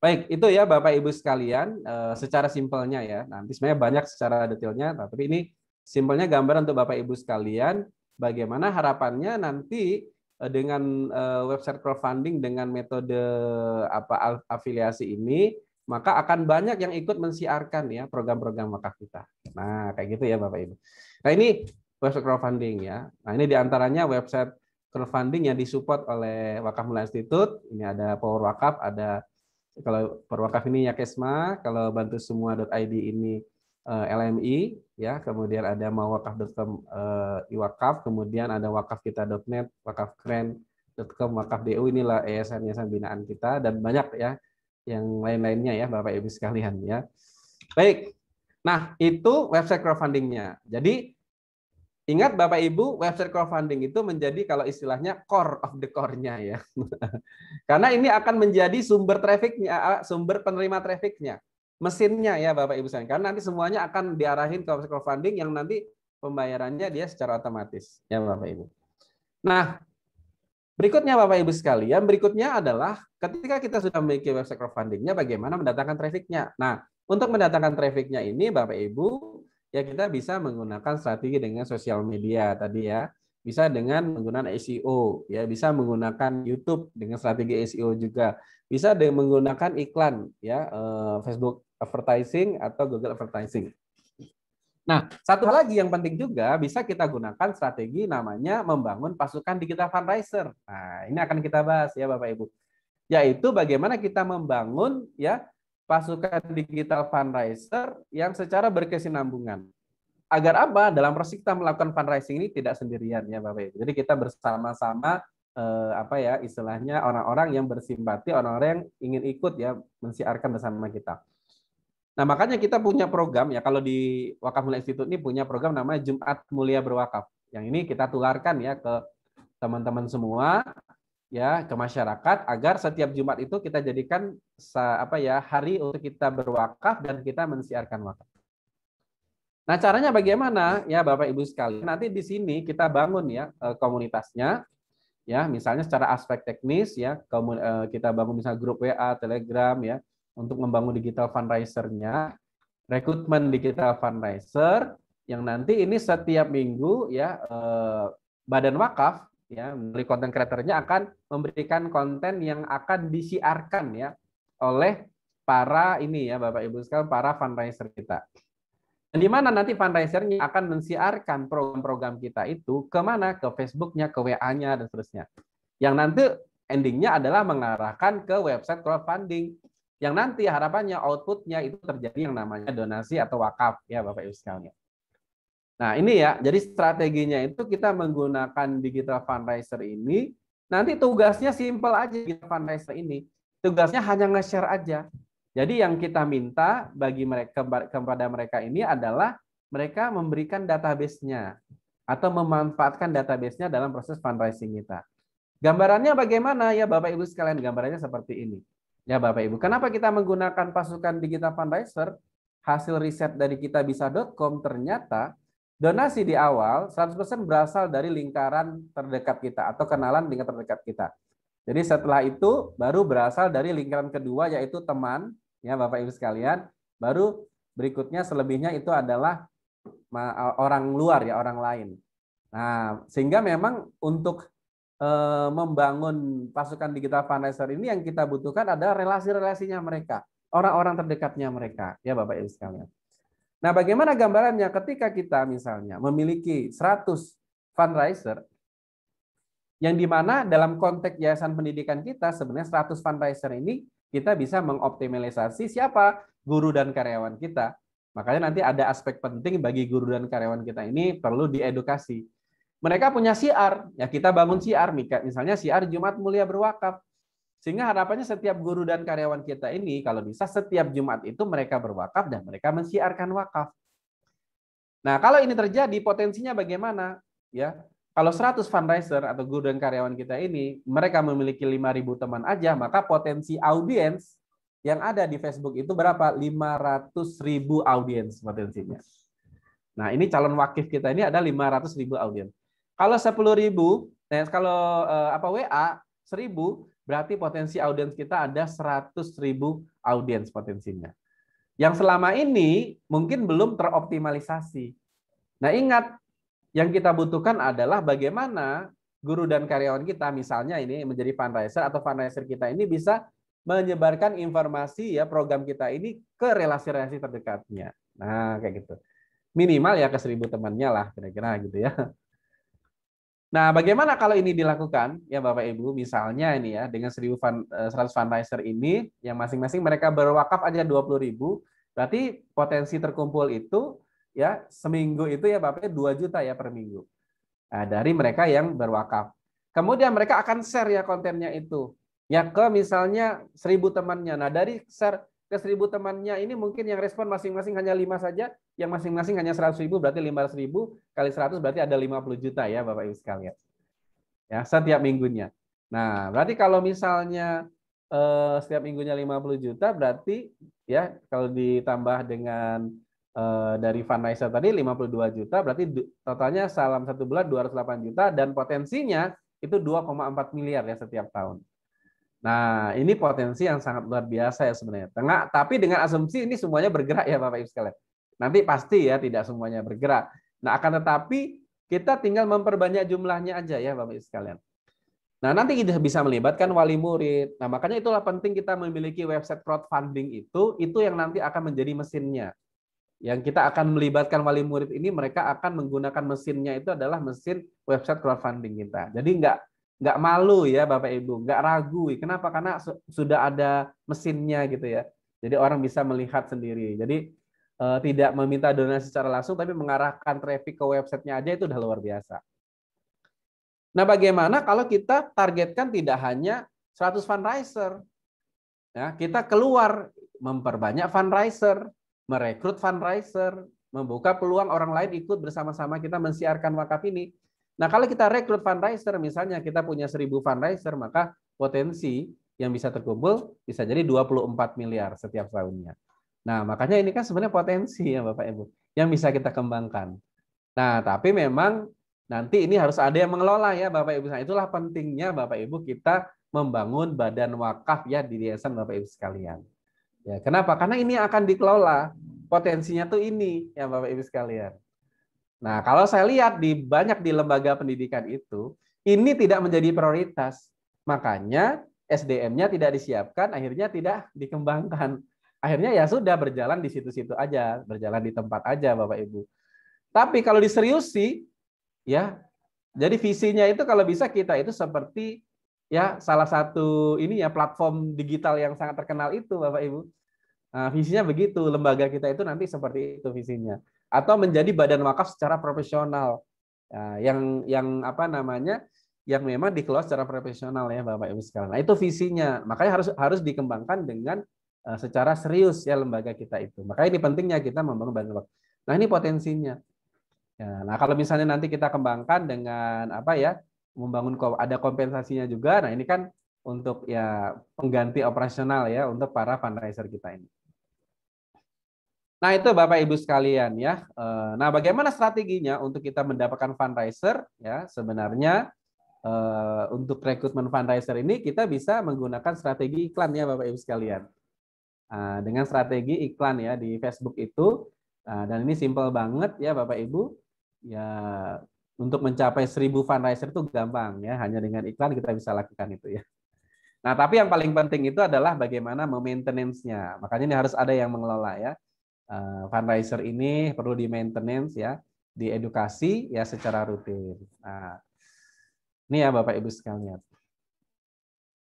Baik, itu ya Bapak Ibu sekalian, secara simpelnya ya. Nanti sebenarnya banyak secara detailnya, tapi ini simpelnya gambaran untuk Bapak Ibu sekalian, bagaimana harapannya nanti dengan website crowdfunding dengan metode afiliasi ini, maka akan banyak yang ikut mensiarkan ya program-program wakaf kita. Nah, kayak gitu ya Bapak Ibu. Nah, ini website crowdfunding ya. Nah, ini diantaranya website crowdfunding yang disupport oleh Wakaf Mulia Institute. Ini ada Power Wakaf, ada kalau Perwakaf ini Yakesma, kalau bantu semua.id ini LMI, ya, kemudian ada mawakaf.com iwakaf, kemudian ada wakafkita.net, wakafkeren.com, wakaf.du, inilah yayasan-yayasan binaan kita, dan banyak ya yang lain-lainnya ya Bapak Ibu sekalian ya. Baik, nah itu website crowdfundingnya. Jadi ingat Bapak Ibu, website crowdfunding itu menjadi kalau istilahnya core of the core-nya ya. Karena ini akan menjadi sumber trafficnya, sumber penerima trafficnya, mesinnya ya Bapak Ibu sekalian. Karena nanti semuanya akan diarahin ke website crowdfunding yang nanti pembayarannya dia secara otomatis ya Bapak Ibu. Nah, berikutnya Bapak Ibu sekalian, berikutnya adalah ketika kita sudah memiliki website crowdfundingnya, bagaimana mendatangkan trafficnya. Nah, untuk mendatangkan trafficnya ini Bapak Ibu, ya kita bisa menggunakan strategi dengan sosial media tadi ya, bisa dengan menggunakan SEO ya, bisa menggunakan YouTube dengan strategi SEO juga, bisa dengan menggunakan iklan ya, Facebook advertising atau Google advertising. Nah, satu hal lagi yang penting juga bisa kita gunakan strategi namanya membangun pasukan digital fundraiser. Nah, ini akan kita bahas ya Bapak Ibu, yaitu bagaimana kita membangun ya pasukan digital fundraiser yang secara berkesinambungan. Agar apa? Dalam proses kita melakukan fundraising ini tidak sendirian ya Bapak Ibu. Jadi kita bersama-sama apa ya istilahnya orang-orang yang bersimpati, orang-orang yang ingin ikut ya mensiarkan bersama kita. Nah, makanya kita punya program ya, kalau di Wakaf Mulia Institute ini punya program namanya Jumat Mulia Berwakaf. Yang ini kita tularkan ya ke teman-teman semua ya, ke masyarakat agar setiap Jumat itu kita jadikan apa ya hari untuk kita berwakaf dan kita mensiarkan wakaf. Nah, caranya bagaimana ya Bapak Ibu sekalian? Nanti di sini kita bangun ya komunitasnya ya, misalnya secara aspek teknis ya, kita bangun misalnya grup WA, Telegram ya untuk membangun digital fundraiser-nya, rekrutmen digital fundraiser yang nanti ini setiap minggu ya Badan Wakaf ya dari konten kreatornya akan memberikan konten yang akan disiarkan ya oleh para ini ya Bapak Ibu sekalian, para fundraiser kita. Di mana nanti fundraisernya akan mensiarkan program-program kita itu kemana? Ke Facebooknya, ke WA-nya, dan seterusnya. Yang nanti endingnya adalah mengarahkan ke website crowdfunding. Yang nanti harapannya outputnya itu terjadi yang namanya donasi atau wakaf ya Bapak Ibu sekalian. Nah ini ya, jadi strateginya itu kita menggunakan digital fundraiser ini, nanti tugasnya simple aja digital fundraiser ini. Tugasnya hanya nge-share aja. Jadi yang kita minta bagi mereka kepada mereka ini adalah mereka memberikan database-nya atau memanfaatkan database-nya dalam proses fundraising kita. Gambarannya bagaimana ya Bapak Ibu sekalian? Gambarannya seperti ini. Ya Bapak Ibu, kenapa kita menggunakan pasukan digital fundraiser? Hasil riset dari kitabisa.com ternyata donasi di awal 100% berasal dari lingkaran terdekat kita atau kenalan lingkaran terdekat kita. Jadi setelah itu baru berasal dari lingkaran kedua yaitu teman, ya Bapak Ibu sekalian. Baru berikutnya selebihnya itu adalah orang luar ya, orang lain. Nah, sehingga memang untuk membangun pasukan digital fundraiser ini yang kita butuhkan adalah relasi-relasinya mereka, orang-orang terdekatnya mereka, ya Bapak Ibu sekalian. Nah, bagaimana gambarannya ketika kita misalnya memiliki 100 fundraiser yang dimana dalam konteks yayasan pendidikan kita sebenarnya 100 fundraiser ini kita bisa mengoptimalisasi siapa? Guru dan karyawan kita. Makanya nanti ada aspek penting bagi guru dan karyawan kita ini perlu diedukasi. Mereka punya siar, ya kita bangun siar, misalnya siar Jumat Mulia Berwakaf. Sehingga harapannya setiap guru dan karyawan kita ini kalau bisa setiap Jumat itu mereka berwakaf dan mereka mensiarkan wakaf. Nah, kalau ini terjadi potensinya bagaimana? Ya, kalau 100 fundraiser atau guru dan karyawan kita ini mereka memiliki 5.000 teman aja, maka potensi audiens yang ada di Facebook itu berapa? 500.000 audiens potensinya. Nah, ini calon wakif kita ini ada 500.000 audiens. Kalau 10.000, kalau WA 1.000, berarti potensi audiens kita ada 100.000 audiens potensinya. Yang selama ini mungkin belum teroptimalisasi. Nah, ingat, yang kita butuhkan adalah bagaimana guru dan karyawan kita, misalnya ini menjadi fundraiser atau fundraiser kita ini bisa menyebarkan informasi ya program kita ini ke relasi-relasi terdekatnya. Nah, kayak gitu. Minimal ya ke 1.000 temannya lah, kira-kira gitu ya. Nah, bagaimana kalau ini dilakukan ya Bapak Ibu, misalnya ini ya dengan 100 fundraiser ini yang masing-masing mereka berwakaf aja 20.000, berarti potensi terkumpul itu ya seminggu itu ya Bapak 2 juta ya per minggu. Nah, dari mereka yang berwakaf. Kemudian mereka akan share ya kontennya itu ya ke misalnya 1.000 temannya. Nah, dari share ke 1.000 temannya ini mungkin yang respon masing-masing hanya 5 saja, yang masing-masing hanya 100.000, berarti 500.000 kali 100 berarti ada 50 juta ya Bapak Ibu sekalian. Ya, setiap minggunya. Nah, berarti kalau misalnya setiap minggunya 50 juta berarti ya kalau ditambah dengan dari fundraiser tadi 52 juta berarti totalnya dalam 1 bulan 208 juta dan potensinya itu 2,4 miliar ya setiap tahun. Nah, ini potensi yang sangat luar biasa ya sebenarnya. Tapi dengan asumsi ini semuanya bergerak ya Bapak Ibu sekalian. Nanti pasti ya tidak semuanya bergerak. Nah, akan tetapi kita tinggal memperbanyak jumlahnya aja ya Bapak Ibu sekalian. Nah, nanti kita bisa melibatkan wali murid. Nah, makanya itulah penting kita memiliki website crowdfunding itu yang nanti akan menjadi mesinnya. Yang kita akan melibatkan wali murid ini, mereka akan menggunakan mesinnya itu adalah mesin website crowdfunding kita. Jadi nggak malu ya Bapak Ibu, nggak ragu. Kenapa? Karena sudah ada mesinnya gitu ya. Jadi orang bisa melihat sendiri. Jadi tidak meminta donasi secara langsung, tapi mengarahkan traffic ke websitenya aja itu udah luar biasa. Nah, bagaimana kalau kita targetkan tidak hanya 100 fundraiser? Ya, kita keluar memperbanyak fundraiser, merekrut fundraiser, membuka peluang orang lain ikut bersama-sama kita mensiarkan wakaf ini. Nah, kalau kita rekrut fundraiser, misalnya kita punya 1.000 fundraiser, maka potensi yang bisa terkumpul bisa jadi 24 miliar setiap tahunnya. Nah, makanya ini kan sebenarnya potensi ya Bapak Ibu, yang bisa kita kembangkan. Nah, tapi memang nanti ini harus ada yang mengelola ya Bapak Ibu. Nah, itulah pentingnya Bapak Ibu kita membangun badan wakaf ya di yayasan Bapak Ibu sekalian. Ya, kenapa? Karena ini akan dikelola. Potensinya tuh ini ya Bapak Ibu sekalian. Nah, kalau saya lihat banyak di lembaga pendidikan itu, ini tidak menjadi prioritas. Makanya SDM-nya tidak disiapkan, akhirnya tidak dikembangkan. Akhirnya ya sudah berjalan di situ-situ aja, berjalan di tempat aja Bapak Ibu. Tapi kalau diseriusi, ya, jadi visinya itu kalau bisa kita itu seperti ya salah satu ini ya platform digital yang sangat terkenal itu Bapak Ibu. Nah, visinya begitu, lembaga kita itu nanti seperti itu visinya. Atau menjadi badan wakaf secara profesional. Nah, yang apa namanya? Yang memang dikelola secara profesional ya Bapak Ibu sekalian. Nah, itu visinya. Makanya harus dikembangkan dengan secara serius ya lembaga kita itu. Makanya ini pentingnya kita membangun badan wakaf. Nah, ini potensinya. Ya, nah kalau misalnya nanti kita kembangkan dengan apa ya, membangun ada kompensasinya juga. Nah, ini kan untuk ya pengganti operasional ya untuk para fundraiser kita ini. Nah, itu Bapak Ibu sekalian ya. Nah, bagaimana strateginya untuk kita mendapatkan fundraiser ya? Sebenarnya untuk rekrutmen fundraiser ini kita bisa menggunakan strategi iklan ya Bapak Ibu sekalian. Dengan strategi iklan ya di Facebook itu, dan ini simple banget ya Bapak Ibu. Ya, untuk mencapai 1.000 fundraiser itu gampang ya, hanya dengan iklan kita bisa lakukan itu ya. Nah, tapi yang paling penting itu adalah bagaimana memaintenance-nya. Makanya ini harus ada yang mengelola ya. Fundraiser ini perlu di maintenance ya, diedukasi ya secara rutin. Nah, ini ya Bapak Ibu sekalian.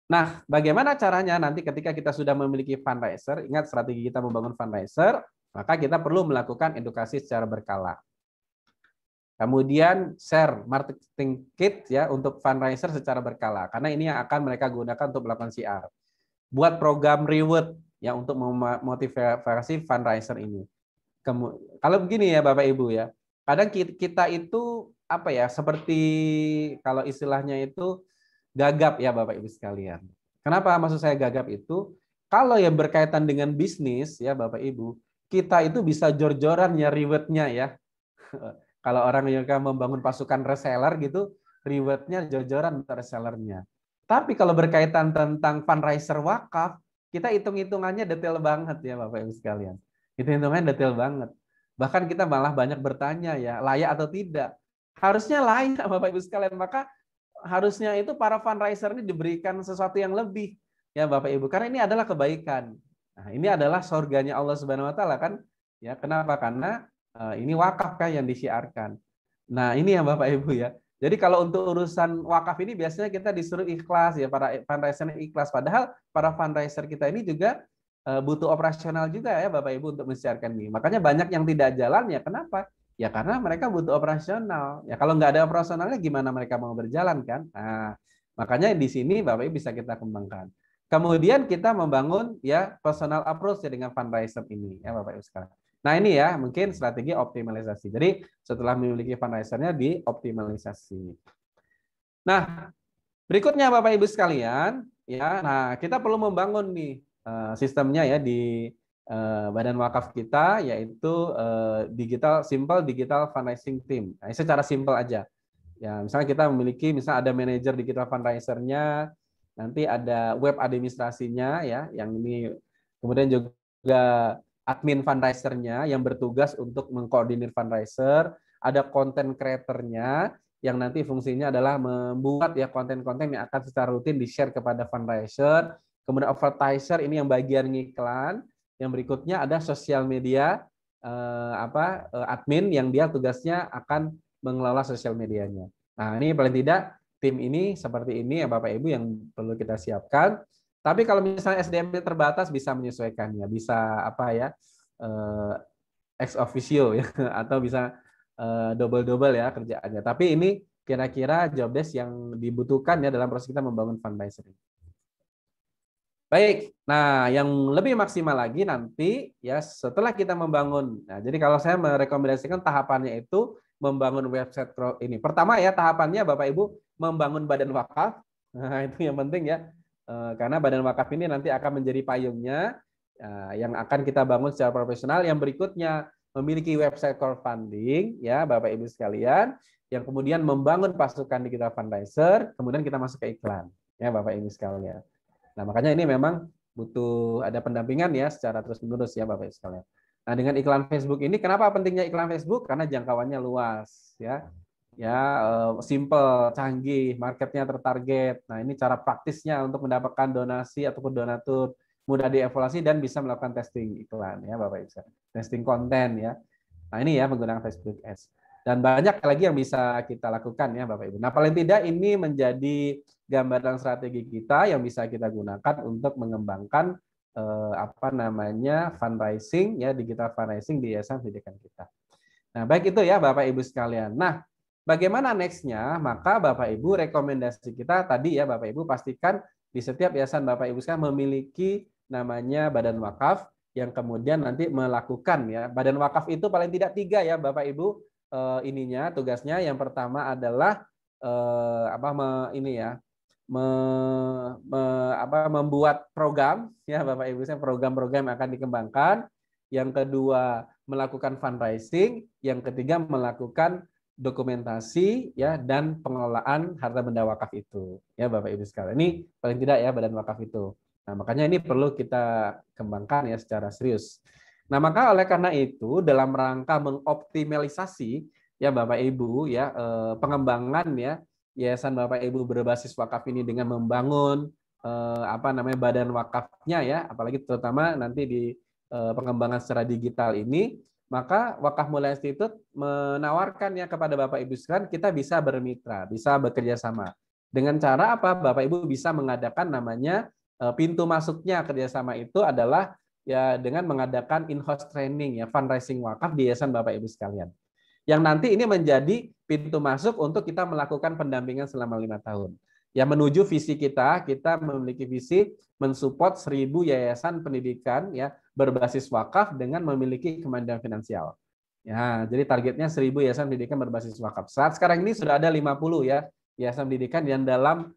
Nah, bagaimana caranya nanti ketika kita sudah memiliki fundraiser, ingat strategi kita membangun fundraiser, maka kita perlu melakukan edukasi secara berkala. Kemudian share marketing kit ya untuk fundraiser secara berkala, karena ini yang akan mereka gunakan untuk melakukan CR. Buat program reward ya untuk memotivasi fundraiser ini. Kalau begini ya Bapak Ibu ya, kadang kita itu apa ya, seperti kalau istilahnya itu gagap ya Bapak Ibu sekalian. Kenapa maksud saya gagap itu? Kalau yang berkaitan dengan bisnis ya Bapak Ibu, kita itu bisa jor-joran ya reward-nya ya. Kalau orang yang membangun pasukan reseller gitu, reward-nya jor-joran untuk resellernya. Tapi kalau berkaitan tentang fundraiser wakaf, kita hitung-hitungannya detail banget ya Bapak Ibu sekalian. Hitung-hitungannya detail banget. Bahkan kita malah banyak bertanya ya, layak atau tidak. Harusnya layak Bapak Ibu sekalian, maka harusnya itu para fundraiser ini diberikan sesuatu yang lebih ya Bapak Ibu, karena ini adalah kebaikan. Nah, ini adalah surganya Allah Subhanahu wa taala kan. Ya, kenapa? Karena ini wakaf kan yang disiarkan. Nah, ini yang Bapak Ibu ya. Jadi kalau untuk urusan wakaf ini biasanya kita disuruh ikhlas ya, para fundraiser ikhlas. Padahal para fundraiser kita ini juga butuh operasional juga ya Bapak Ibu untuk mensiarkan ini. Makanya banyak yang tidak jalan ya. Kenapa? Ya karena mereka butuh operasional. Ya kalau nggak ada operasionalnya gimana mereka mau berjalan kan? Nah, makanya di sini Bapak Ibu bisa kita kembangkan. Kemudian kita membangun ya personal approach ya dengan fundraiser ini ya Bapak Ibu sekalian. Nah ini ya mungkin strategi optimalisasi. Jadi setelah memiliki fundraisernya dioptimalisasi. Nah berikutnya Bapak Ibu sekalian ya, nah kita perlu membangun nih sistemnya ya di badan wakaf kita, yaitu simple digital fundraising team. Nah, secara simple aja. Ya, misalnya kita memiliki, misalnya ada manajer digital fundraisernya, nanti ada web administrasinya ya, yang ini kemudian juga admin fundraisernya yang bertugas untuk mengkoordinir fundraiser, ada content creatornya yang nanti fungsinya adalah membuat ya konten-konten yang akan secara rutin di-share kepada fundraiser, kemudian advertiser ini yang bagian ngiklan, yang berikutnya ada sosial media admin yang dia tugasnya akan mengelola sosial medianya. Nah, ini paling tidak tim ini seperti ini ya Bapak Ibu yang perlu kita siapkan. Tapi kalau misalnya SDM terbatas bisa menyesuaikannya, bisa apa ya ex officio ya atau bisa double-double ya kerjaannya. Tapi ini kira-kira job desk yang dibutuhkan ya dalam proses kita membangun fundraiser. Baik, nah yang lebih maksimal lagi nanti ya setelah kita membangun. Nah, jadi kalau saya merekomendasikan tahapannya itu membangun website ini. Pertama ya tahapannya Bapak Ibu membangun badan wakaf. Nah, itu yang penting ya. Karena badan wakaf ini nanti akan menjadi payungnya yang akan kita bangun secara profesional. Yang berikutnya memiliki website crowdfunding ya Bapak Ibu sekalian, yang kemudian membangun pasukan digital fundraiser, kemudian kita masuk ke iklan ya Bapak Ibu sekalian. Nah, makanya ini memang butuh ada pendampingan ya secara terus-menerus ya Bapak Ibu sekalian. Nah, dengan iklan Facebook ini kenapa pentingnya iklan Facebook? Karena jangkauannya luas ya. Ya, simple, canggih, marketnya tertarget. Nah, ini cara praktisnya untuk mendapatkan donasi ataupun donatur, mudah dievaluasi dan bisa melakukan testing iklan ya Bapak Ibu sekalian. Testing konten ya. Nah, ini ya menggunakan Facebook Ads. Dan banyak lagi yang bisa kita lakukan ya Bapak Ibu. Nah, paling tidak ini menjadi gambaran strategi kita yang bisa kita gunakan untuk mengembangkan fundraising ya, digital fundraising di Yayasan Pendidikan kita. Nah, baik itu ya Bapak Ibu sekalian. Nah, bagaimana next-nya? Maka Bapak Ibu rekomendasi kita tadi ya Bapak Ibu pastikan di setiap yayasan Bapak Ibu sekalian memiliki namanya badan wakaf yang kemudian nanti melakukan ya. Badan wakaf itu paling tidak 3 ya Bapak Ibu tugasnya. Yang pertama adalah membuat program ya Bapak Ibu, program-program yang akan dikembangkan. Yang kedua melakukan fundraising, yang ketiga melakukan dokumentasi ya dan pengelolaan harta benda wakaf itu ya Bapak Ibu sekalian. Ini paling tidak ya badan wakaf itu. Nah, makanya ini perlu kita kembangkan ya secara serius. Nah, maka oleh karena itu dalam rangka mengoptimalisasi ya Bapak Ibu ya pengembangan ya yayasan Bapak Ibu berbasis wakaf ini dengan membangun badan wakafnya ya, apalagi terutama nanti di pengembangan secara digital ini, maka Wakaf Mulia Institute menawarkan ya kepada Bapak Ibu sekalian kita bisa bermitra, bisa bekerja sama. Dengan cara apa? Bapak Ibu bisa mengadakan namanya pintu masuknya kerjasama itu adalah ya dengan mengadakan in-house training ya fundraising wakaf di yayasan Bapak Ibu sekalian. Yang nanti ini menjadi pintu masuk untuk kita melakukan pendampingan selama 5 tahun. Ya menuju visi kita memiliki visi mensupport 1000 yayasan pendidikan ya berbasis wakaf dengan memiliki kemandirian finansial. Ya, jadi targetnya 1000 yayasan pendidikan berbasis wakaf. Saat sekarang ini sudah ada 50 ya yayasan pendidikan yang dalam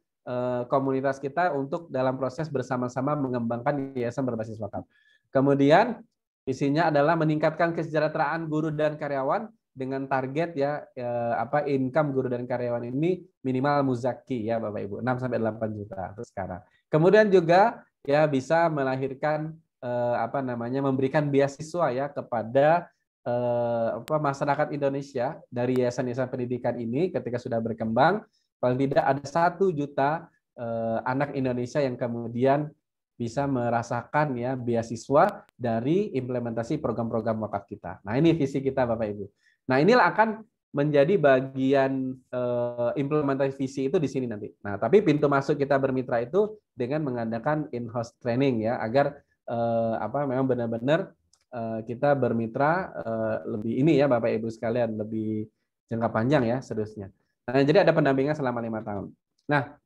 komunitas kita untuk dalam proses bersama-sama mengembangkan yayasan berbasis wakaf. Kemudian visinya adalah meningkatkan kesejahteraan guru dan karyawan dengan target ya income guru dan karyawan ini minimal muzaki ya Bapak Ibu 6 sampai 8 juta sekarang. Kemudian juga ya bisa melahirkan memberikan beasiswa ya kepada masyarakat Indonesia dari yayasan-yayasan pendidikan ini ketika sudah berkembang paling tidak ada 1 juta anak Indonesia yang kemudian bisa merasakan ya beasiswa dari implementasi program-program wakaf kita. Nah, ini visi kita Bapak Ibu. Nah, inilah akan menjadi bagian implementasi visi itu di sini nanti. Nah, tapi pintu masuk kita bermitra itu dengan mengadakan in-house training ya agar memang benar-benar kita bermitra lebih ini ya Bapak Ibu sekalian lebih jangka panjang ya seterusnya. Nah, jadi ada pendampingan selama 5 tahun. Nah,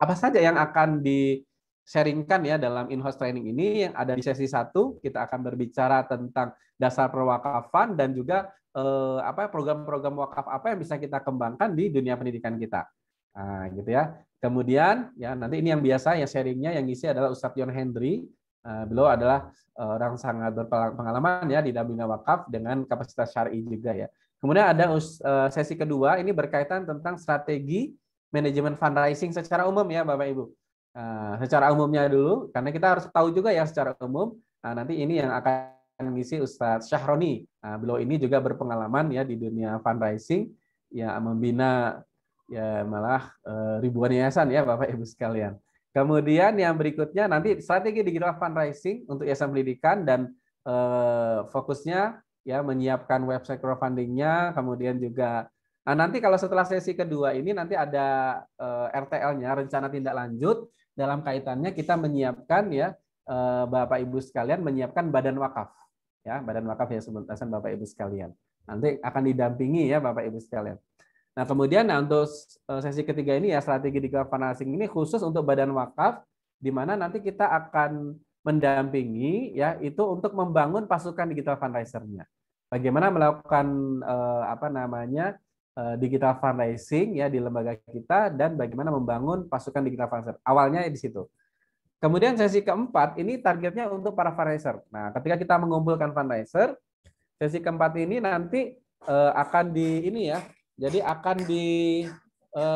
apa saja yang akan di-sharingkan ya dalam in-house training ini? Yang ada di sesi 1 kita akan berbicara tentang dasar perwakafan dan juga program-program wakaf apa yang bisa kita kembangkan di dunia pendidikan kita. Nah, gitu ya. Kemudian ya nanti ini yang biasa ya sharingnya yang ngisi adalah Ustadz Yon Hendry. Beliau adalah orang sangat berpengalaman ya di dalam dunia wakaf dengan kapasitas syar'i juga ya. Kemudian ada sesi kedua ini berkaitan tentang strategi manajemen fundraising secara umum ya Bapak Ibu. Secara umumnya dulu, karena kita harus tahu juga ya secara umum. Nanti ini yang akan mengisi Ustadz Syahroni. Beliau ini juga berpengalaman ya di dunia fundraising, ya membina ya malah ribuan yayasan ya Bapak Ibu sekalian. Kemudian yang berikutnya nanti strategi digital fundraising untuk yayasan pendidikan dan fokusnya ya menyiapkan website crowdfundingnya, kemudian juga nanti kalau setelah sesi kedua ini nanti ada RTL-nya, rencana tindak lanjut dalam kaitannya kita menyiapkan ya Bapak Ibu sekalian menyiapkan badan wakaf. Ya, badan wakaf ya sebutasan Bapak Ibu sekalian. Nanti akan didampingi ya Bapak Ibu sekalian. Nah, kemudian untuk sesi ketiga ini ya strategi digital fundraising ini khusus untuk badan wakaf di mana nanti kita akan mendampingi ya itu untuk membangun pasukan digital fundraiser-nya. Bagaimana melakukan digital fundraising ya di lembaga kita dan bagaimana membangun pasukan digital fundraiser. Awalnya di situ. Kemudian sesi keempat ini targetnya untuk para fundraiser. Nah, ketika kita mengumpulkan fundraiser, sesi keempat ini nanti akan di ini ya. Jadi akan di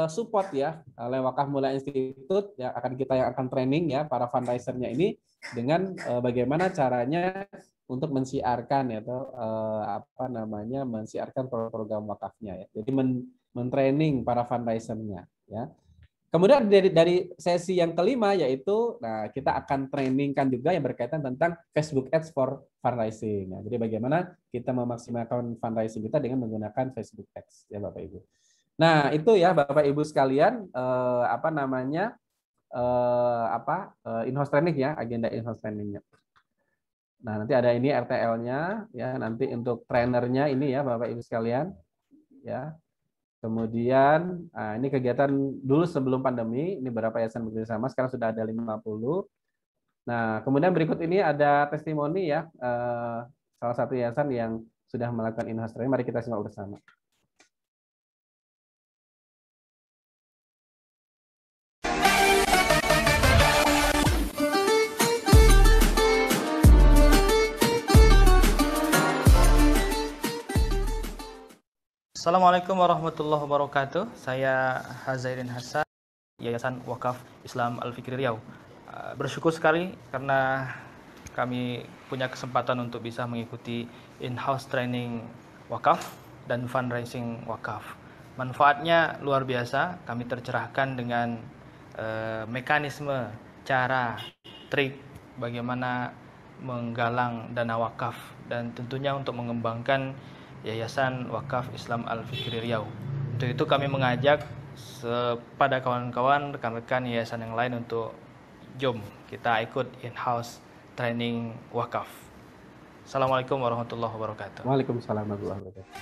support ya oleh Wakaf Mulia Institute ya kita yang akan training ya para fundraisernya ini dengan bagaimana caranya untuk mensiarkan ya atau mensiarkan program wakafnya ya. Jadi mentraining para fundraisernya ya. Kemudian dari sesi yang kelima yaitu kita akan trainingkan juga yang berkaitan tentang Facebook Ads for fundraising. Nah, jadi bagaimana kita memaksimalkan fundraising kita dengan menggunakan Facebook Ads ya Bapak Ibu. Nah, itu ya Bapak Ibu sekalian in-house training ya, agenda in-house trainingnya. Nah, nanti ada ini RTL-nya ya, nanti untuk trainernya ini ya Bapak Ibu sekalian ya. Kemudian ini kegiatan dulu sebelum pandemi, ini beberapa yayasan bekerja sama, sekarang sudah ada 50. Nah, kemudian berikut ini ada testimoni ya, salah satu yayasan yang sudah melakukan in-house training. Mari kita simak bersama. Assalamualaikum warahmatullahi wabarakatuh. Saya Hazairin Hasan, Yayasan Wakaf Islam Al-Fikri Riau. Bersyukur sekali karena kami punya kesempatan untuk bisa mengikuti in-house training wakaf dan fundraising wakaf. Manfaatnya luar biasa, kami tercerahkan dengan mekanisme, cara, trik bagaimana menggalang dana wakaf dan tentunya untuk mengembangkan Yayasan Wakaf Islam Al-Fikri Riau. Untuk itu kami mengajak kepada kawan-kawan, rekan-rekan yayasan yang lain untuk jom kita ikut in-house training wakaf. Assalamualaikum warahmatullahi wabarakatuh. Waalaikumsalam warahmatullahi wabarakatuh.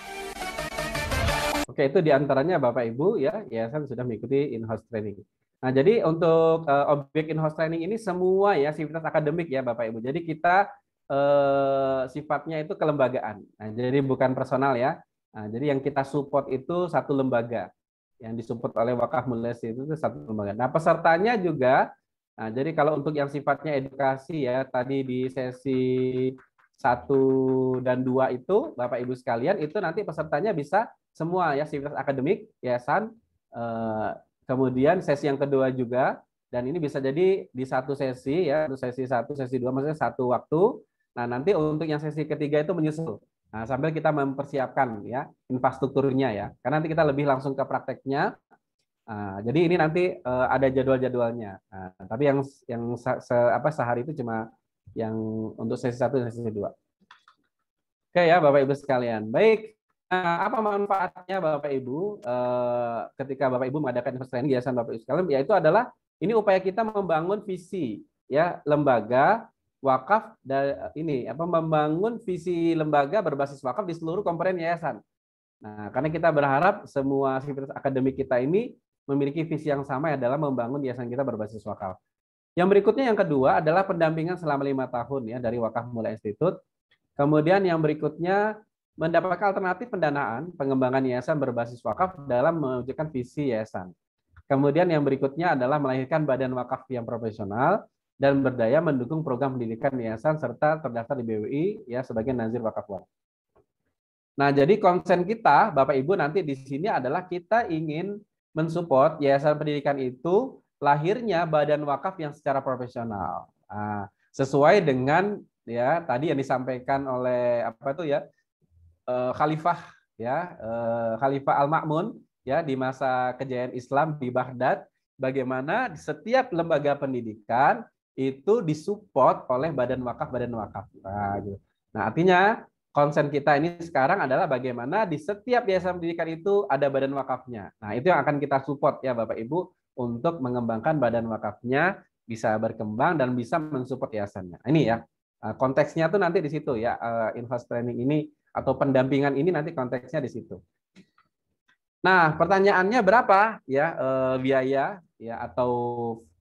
Oke, itu diantaranya Bapak Ibu ya, yayasan sudah mengikuti in-house training. Nah, jadi untuk objek in-house training ini semua ya sivitas akademik ya Bapak Ibu. Jadi kita sifatnya itu kelembagaan. Nah, jadi bukan personal ya. Nah, jadi yang kita support itu satu lembaga. Yang disupport oleh Wakaf Mulia itu satu lembaga. Nah, pesertanya juga jadi kalau untuk yang sifatnya edukasi ya, tadi di sesi 1 dan 2 itu Bapak Ibu sekalian itu nanti pesertanya bisa semua ya, sivitas akademik, yayasan, kemudian sesi yang kedua juga, dan ini bisa jadi di satu sesi ya, sesi 1, sesi 2 maksudnya satu waktu. Nah, nanti untuk yang sesi ketiga itu menyusul. Nah, sambil kita mempersiapkan ya infrastrukturnya ya. Karena nanti kita lebih langsung ke prakteknya. Nah, jadi ini nanti ada jadwal-jadwalnya. Nah, tapi yang sehari itu cuma yang untuk sesi 1 dan sesi 2. Oke ya Bapak Ibu sekalian. Baik, apa manfaatnya Bapak Ibu ketika Bapak Ibu mengadakan training yayasan Bapak Ibu sekalian? Yaitu adalah ini upaya kita membangun visi ya lembaga wakaf dan ini membangun visi lembaga berbasis wakaf di seluruh komponen yayasan. Nah, karena kita berharap semua aktivitas akademik kita ini memiliki visi yang sama adalah membangun yayasan kita berbasis wakaf. Yang berikutnya yang kedua adalah pendampingan selama 5 tahun ya dari Wakaf Mula Institute. Kemudian yang berikutnya mendapatkan alternatif pendanaan pengembangan yayasan berbasis wakaf dalam mewujudkan visi yayasan. Kemudian yang berikutnya adalah melahirkan badan wakaf yang profesional dan berdaya mendukung program pendidikan yayasan serta terdaftar di BWI ya sebagai nazir wakaf warga. Nah, jadi konsen kita, Bapak Ibu, nanti di sini adalah kita ingin mensupport yayasan pendidikan itu lahirnya badan wakaf yang secara profesional. Nah, sesuai dengan ya tadi yang disampaikan oleh Khalifah ya Khalifah Al-Ma'mun ya di masa kejayaan Islam di Baghdad, bagaimana setiap lembaga pendidikan itu disupport oleh badan wakaf. Nah, gitu. Nah, artinya konsen kita ini sekarang adalah bagaimana di setiap yayasan pendidikan itu ada badan wakafnya. Nah, itu yang akan kita support ya Bapak Ibu untuk mengembangkan badan wakafnya bisa berkembang dan bisa mensupport yayasannya. Ini ya konteksnya tuh nanti di situ ya in-house training ini atau pendampingan ini nanti konteksnya di situ. Nah, pertanyaannya berapa ya biaya ya atau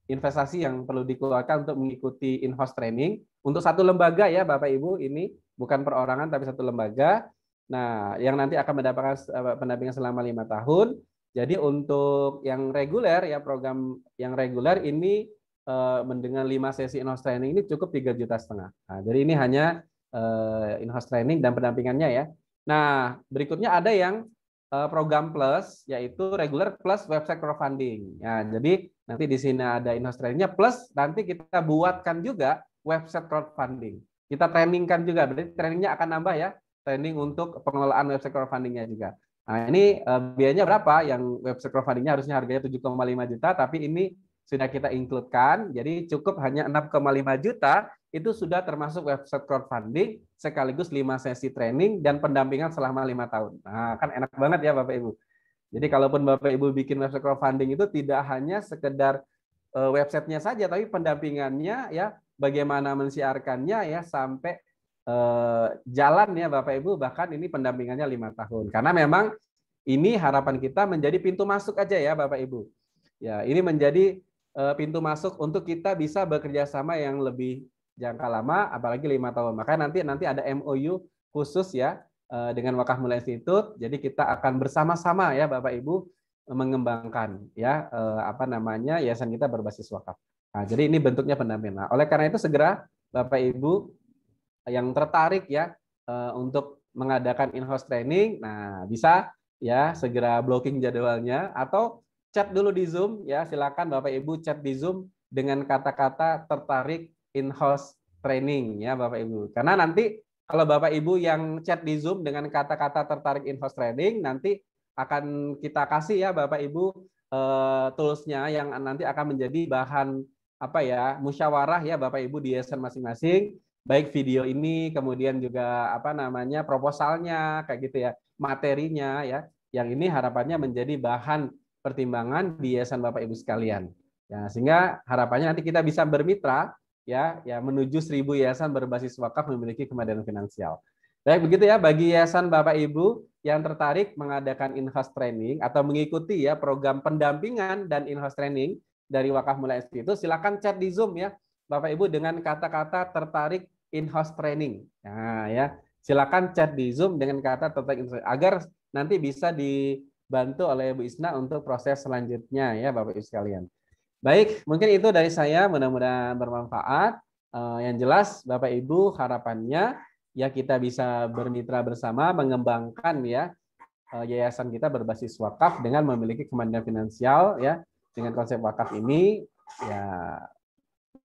investasi yang perlu dikeluarkan untuk mengikuti in-house training untuk satu lembaga ya Bapak Ibu, ini bukan perorangan tapi satu lembaga. Nah, yang nanti akan mendapatkan pendampingan selama 5 tahun. Jadi untuk yang reguler ya program yang reguler ini dengan 5 sesi in-house training ini cukup 3,5 juta. Nah, jadi ini hanya in-house training dan pendampingannya ya. Nah, berikutnya ada yang program plus yaitu reguler plus website crowdfunding. Ya, jadi nanti di sini ada in-house trainingnya plus nanti kita buatkan juga website crowdfunding. Kita trainingkan juga, berarti trainingnya akan nambah ya, training untuk pengelolaan website crowdfundingnya juga. Nah, ini biayanya berapa? Yang website crowdfundingnya harusnya harganya 7,5 juta, tapi ini sudah kita include-kan, jadi cukup hanya 6,5 juta, itu sudah termasuk website crowdfunding, sekaligus 5 sesi training, dan pendampingan selama 5 tahun. Nah, kan enak banget ya Bapak Ibu. Jadi kalaupun Bapak Ibu bikin website crowdfunding itu tidak hanya sekedar websitenya saja, tapi pendampingannya ya, bagaimana mensiarkannya ya, sampai jalan ya Bapak Ibu, bahkan ini pendampingannya 5 tahun. Karena memang ini harapan kita menjadi pintu masuk aja ya Bapak Ibu. Ya, ini menjadi pintu masuk untuk kita bisa bekerja sama yang lebih jangka lama, apalagi 5 tahun. Maka nanti ada MOU khusus ya dengan Wakaf Mula Institute. Jadi kita akan bersama-sama ya Bapak Ibu mengembangkan ya yayasan kita berbasis wakaf. Nah, jadi ini bentuknya pendampingan. Nah, oleh karena itu segera Bapak Ibu yang tertarik ya untuk mengadakan in-house training, nah bisa ya segera blocking jadwalnya atau chat dulu di Zoom ya, silakan Bapak Ibu chat di Zoom dengan kata-kata tertarik in-house training ya Bapak Ibu. Karena nanti kalau Bapak Ibu yang chat di Zoom dengan kata-kata tertarik in-house training, nanti akan kita kasih ya Bapak Ibu tools-nya yang nanti akan menjadi bahan musyawarah ya Bapak Ibu di yayasan masing-masing, baik video ini kemudian juga proposalnya kayak gitu ya, materinya ya. Yang ini harapannya menjadi bahan pertimbangan di yayasan Bapak Ibu sekalian. Ya, sehingga harapannya nanti kita bisa bermitra ya menuju 1.000 yayasan berbasis wakaf memiliki kemandirian finansial. Baik begitu ya bagi yayasan Bapak Ibu yang tertarik mengadakan in-house training atau mengikuti ya program pendampingan dan in-house training dari Wakaf Mula Institute, silakan chat di Zoom ya Bapak Ibu dengan kata-kata tertarik in-house training. Nah, ya, silakan chat di Zoom dengan kata tertarik in-house agar nanti bisa dibantu oleh Bu Isna untuk proses selanjutnya ya Bapak Ibu sekalian. Baik, mungkin itu dari saya, mudah-mudahan bermanfaat. Yang jelas Bapak Ibu harapannya ya kita bisa bermitra bersama mengembangkan ya yayasan kita berbasis wakaf dengan memiliki kemandirian finansial ya dengan konsep wakaf ini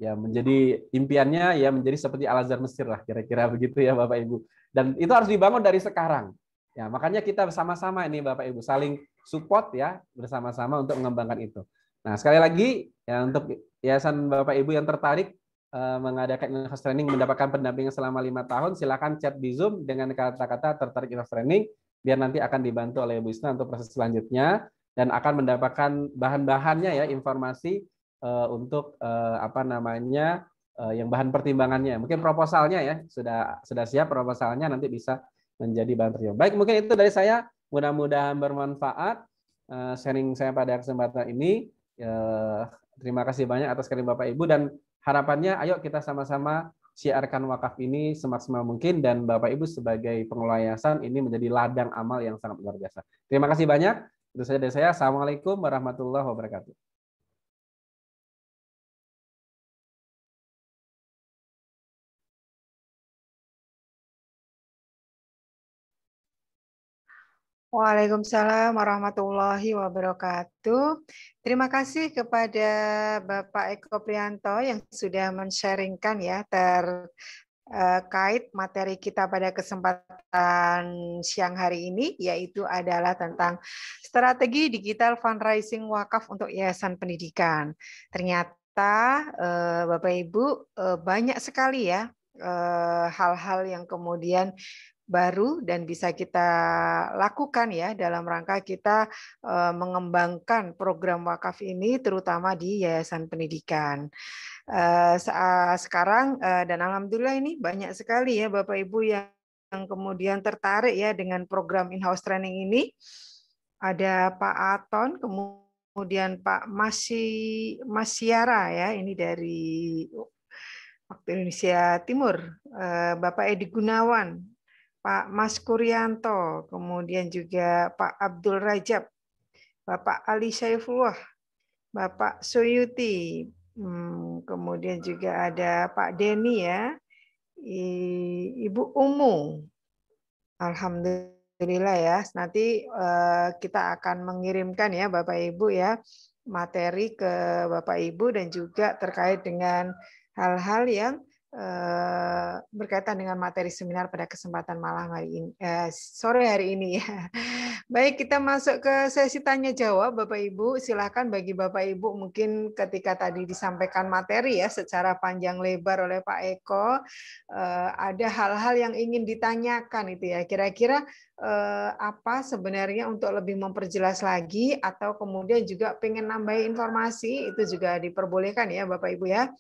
ya menjadi impiannya ya menjadi seperti Al Azhar Mesir lah kira-kira begitu ya Bapak Ibu. Dan itu harus dibangun dari sekarang. Ya, makanya kita bersama-sama ini Bapak Ibu saling support ya bersama-sama untuk mengembangkan itu. Nah, sekali lagi ya untuk yayasan Bapak Ibu yang tertarik mengadakan in-house training mendapatkan pendampingan selama 5 tahun, silakan chat di Zoom dengan kata-kata tertarik in-house training biar nanti akan dibantu oleh Bu Isna untuk proses selanjutnya dan akan mendapatkan bahan-bahannya ya informasi untuk apa namanya yang bahan pertimbangannya. Mungkin proposalnya ya sudah siap proposalnya nanti bisa menjadi bahan pertimbangan. Baik, mungkin itu dari saya. Mudah-mudahan bermanfaat sharing saya pada kesempatan ini. Terima kasih banyak atas kehadiran Bapak Ibu dan harapannya ayo kita sama-sama siarkan wakaf ini semaksimal mungkin dan Bapak Ibu sebagai pengelola yayasan ini menjadi ladang amal yang sangat luar biasa. Terima kasih banyak. Itu saja dari saya. Assalamualaikum warahmatullahi wabarakatuh. Waalaikumsalam warahmatullahi wabarakatuh. Terima kasih kepada Bapak Eko Prianto yang sudah men-sharingkan ya terkait materi kita pada kesempatan siang hari ini, yaitu adalah tentang strategi digital fundraising wakaf untuk yayasan pendidikan. Ternyata Bapak Ibu banyak sekali ya hal-hal yang kemudian baru dan bisa kita lakukan ya dalam rangka kita mengembangkan program wakaf ini terutama di yayasan pendidikan. Sekarang dan alhamdulillah ini banyak sekali ya Bapak Ibu yang kemudian tertarik ya dengan program in-house training ini. Ada Pak Aton, kemudian Pak Masyara ya, ini dari waktu Indonesia Timur, Bapak Edi Gunawan, Pak Mas Kuryanto, kemudian juga Pak Abdul Rajab, Bapak Ali Saifullah, Bapak Suyuti, kemudian juga ada Pak Denny ya, Ibu Umu. Alhamdulillah ya, nanti kita akan mengirimkan ya Bapak Ibu ya materi ke Bapak Ibu dan juga terkait dengan hal-hal yang berkaitan dengan materi seminar pada kesempatan malam hari ini, sore hari ini ya. Baik, kita masuk ke sesi tanya jawab Bapak Ibu. Silakan bagi Bapak Ibu mungkin ketika tadi disampaikan materi ya secara panjang lebar oleh Pak Eko, ada hal-hal yang ingin ditanyakan itu ya. Kira-kira apa sebenarnya untuk lebih memperjelas lagi atau kemudian juga pengen nambah informasi itu juga diperbolehkan ya Bapak Ibu ya.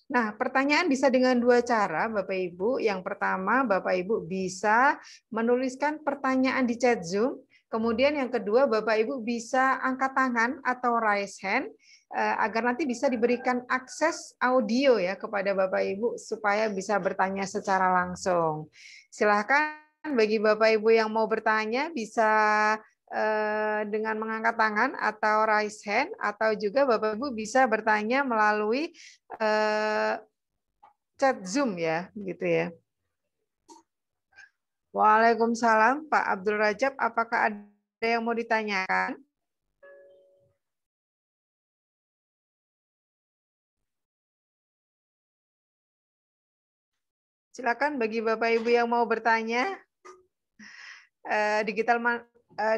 Nah, pertanyaan bisa dengan dua cara, Bapak Ibu. Yang pertama, Bapak Ibu bisa menuliskan pertanyaan di chat Zoom. Kemudian yang kedua, Bapak Ibu bisa angkat tangan atau raise hand agar nanti bisa diberikan akses audio ya kepada Bapak Ibu supaya bisa bertanya secara langsung. Silahkan bagi Bapak Ibu yang mau bertanya bisa dengan mengangkat tangan atau raise hand, atau juga Bapak Ibu bisa bertanya melalui chat Zoom ya, gitu ya. Waalaikumsalam, Pak Abdul Rajab, apakah ada yang mau ditanyakan? Silakan bagi Bapak Ibu yang mau bertanya.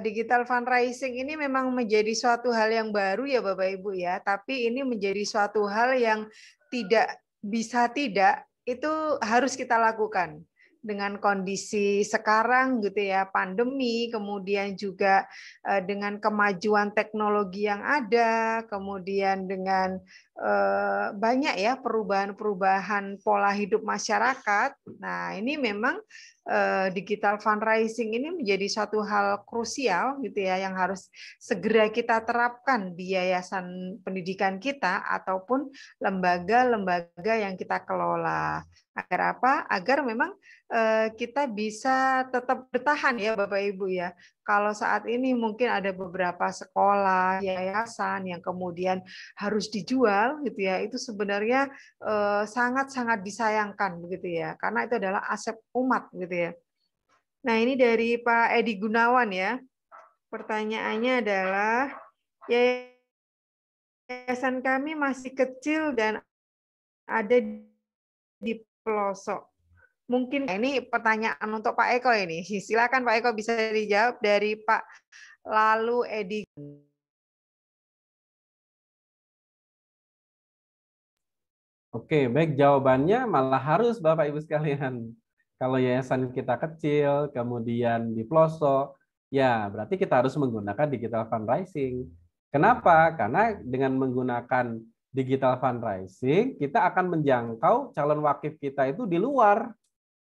Digital fundraising ini memang menjadi suatu hal yang baru ya Bapak Ibu ya, tapi ini menjadi suatu hal yang tidak bisa tidak, itu harus kita lakukan. Dengan kondisi sekarang gitu ya, pandemi, kemudian juga dengan kemajuan teknologi yang ada, kemudian dengan banyak ya perubahan-perubahan pola hidup masyarakat. Nah, ini memang digital fundraising ini menjadi satu hal krusial gitu ya yang harus segera kita terapkan di yayasan pendidikan kita ataupun lembaga-lembaga yang kita kelola. Agar apa? Agar memang kita bisa tetap bertahan ya Bapak Ibu ya. Kalau saat ini mungkin ada beberapa sekolah, yayasan yang kemudian harus dijual gitu ya, itu sebenarnya sangat-sangat disayangkan begitu ya, karena itu adalah aset umat gitu ya. Nah, ini dari Pak Edi Gunawan ya. Pertanyaannya adalah, yayasan kami masih kecil dan ada di pelosok. Mungkin ini pertanyaan untuk Pak Eko ini. Silakan Pak Eko bisa dijawab dari Pak Lalu Edi. Oke, baik, jawabannya malah harus Bapak Ibu sekalian. Kalau yayasan kita kecil, kemudian di pelosok, ya berarti kita harus menggunakan digital fundraising. Kenapa? Karena dengan menggunakan digital fundraising, kita akan menjangkau calon wakif kita itu di luar,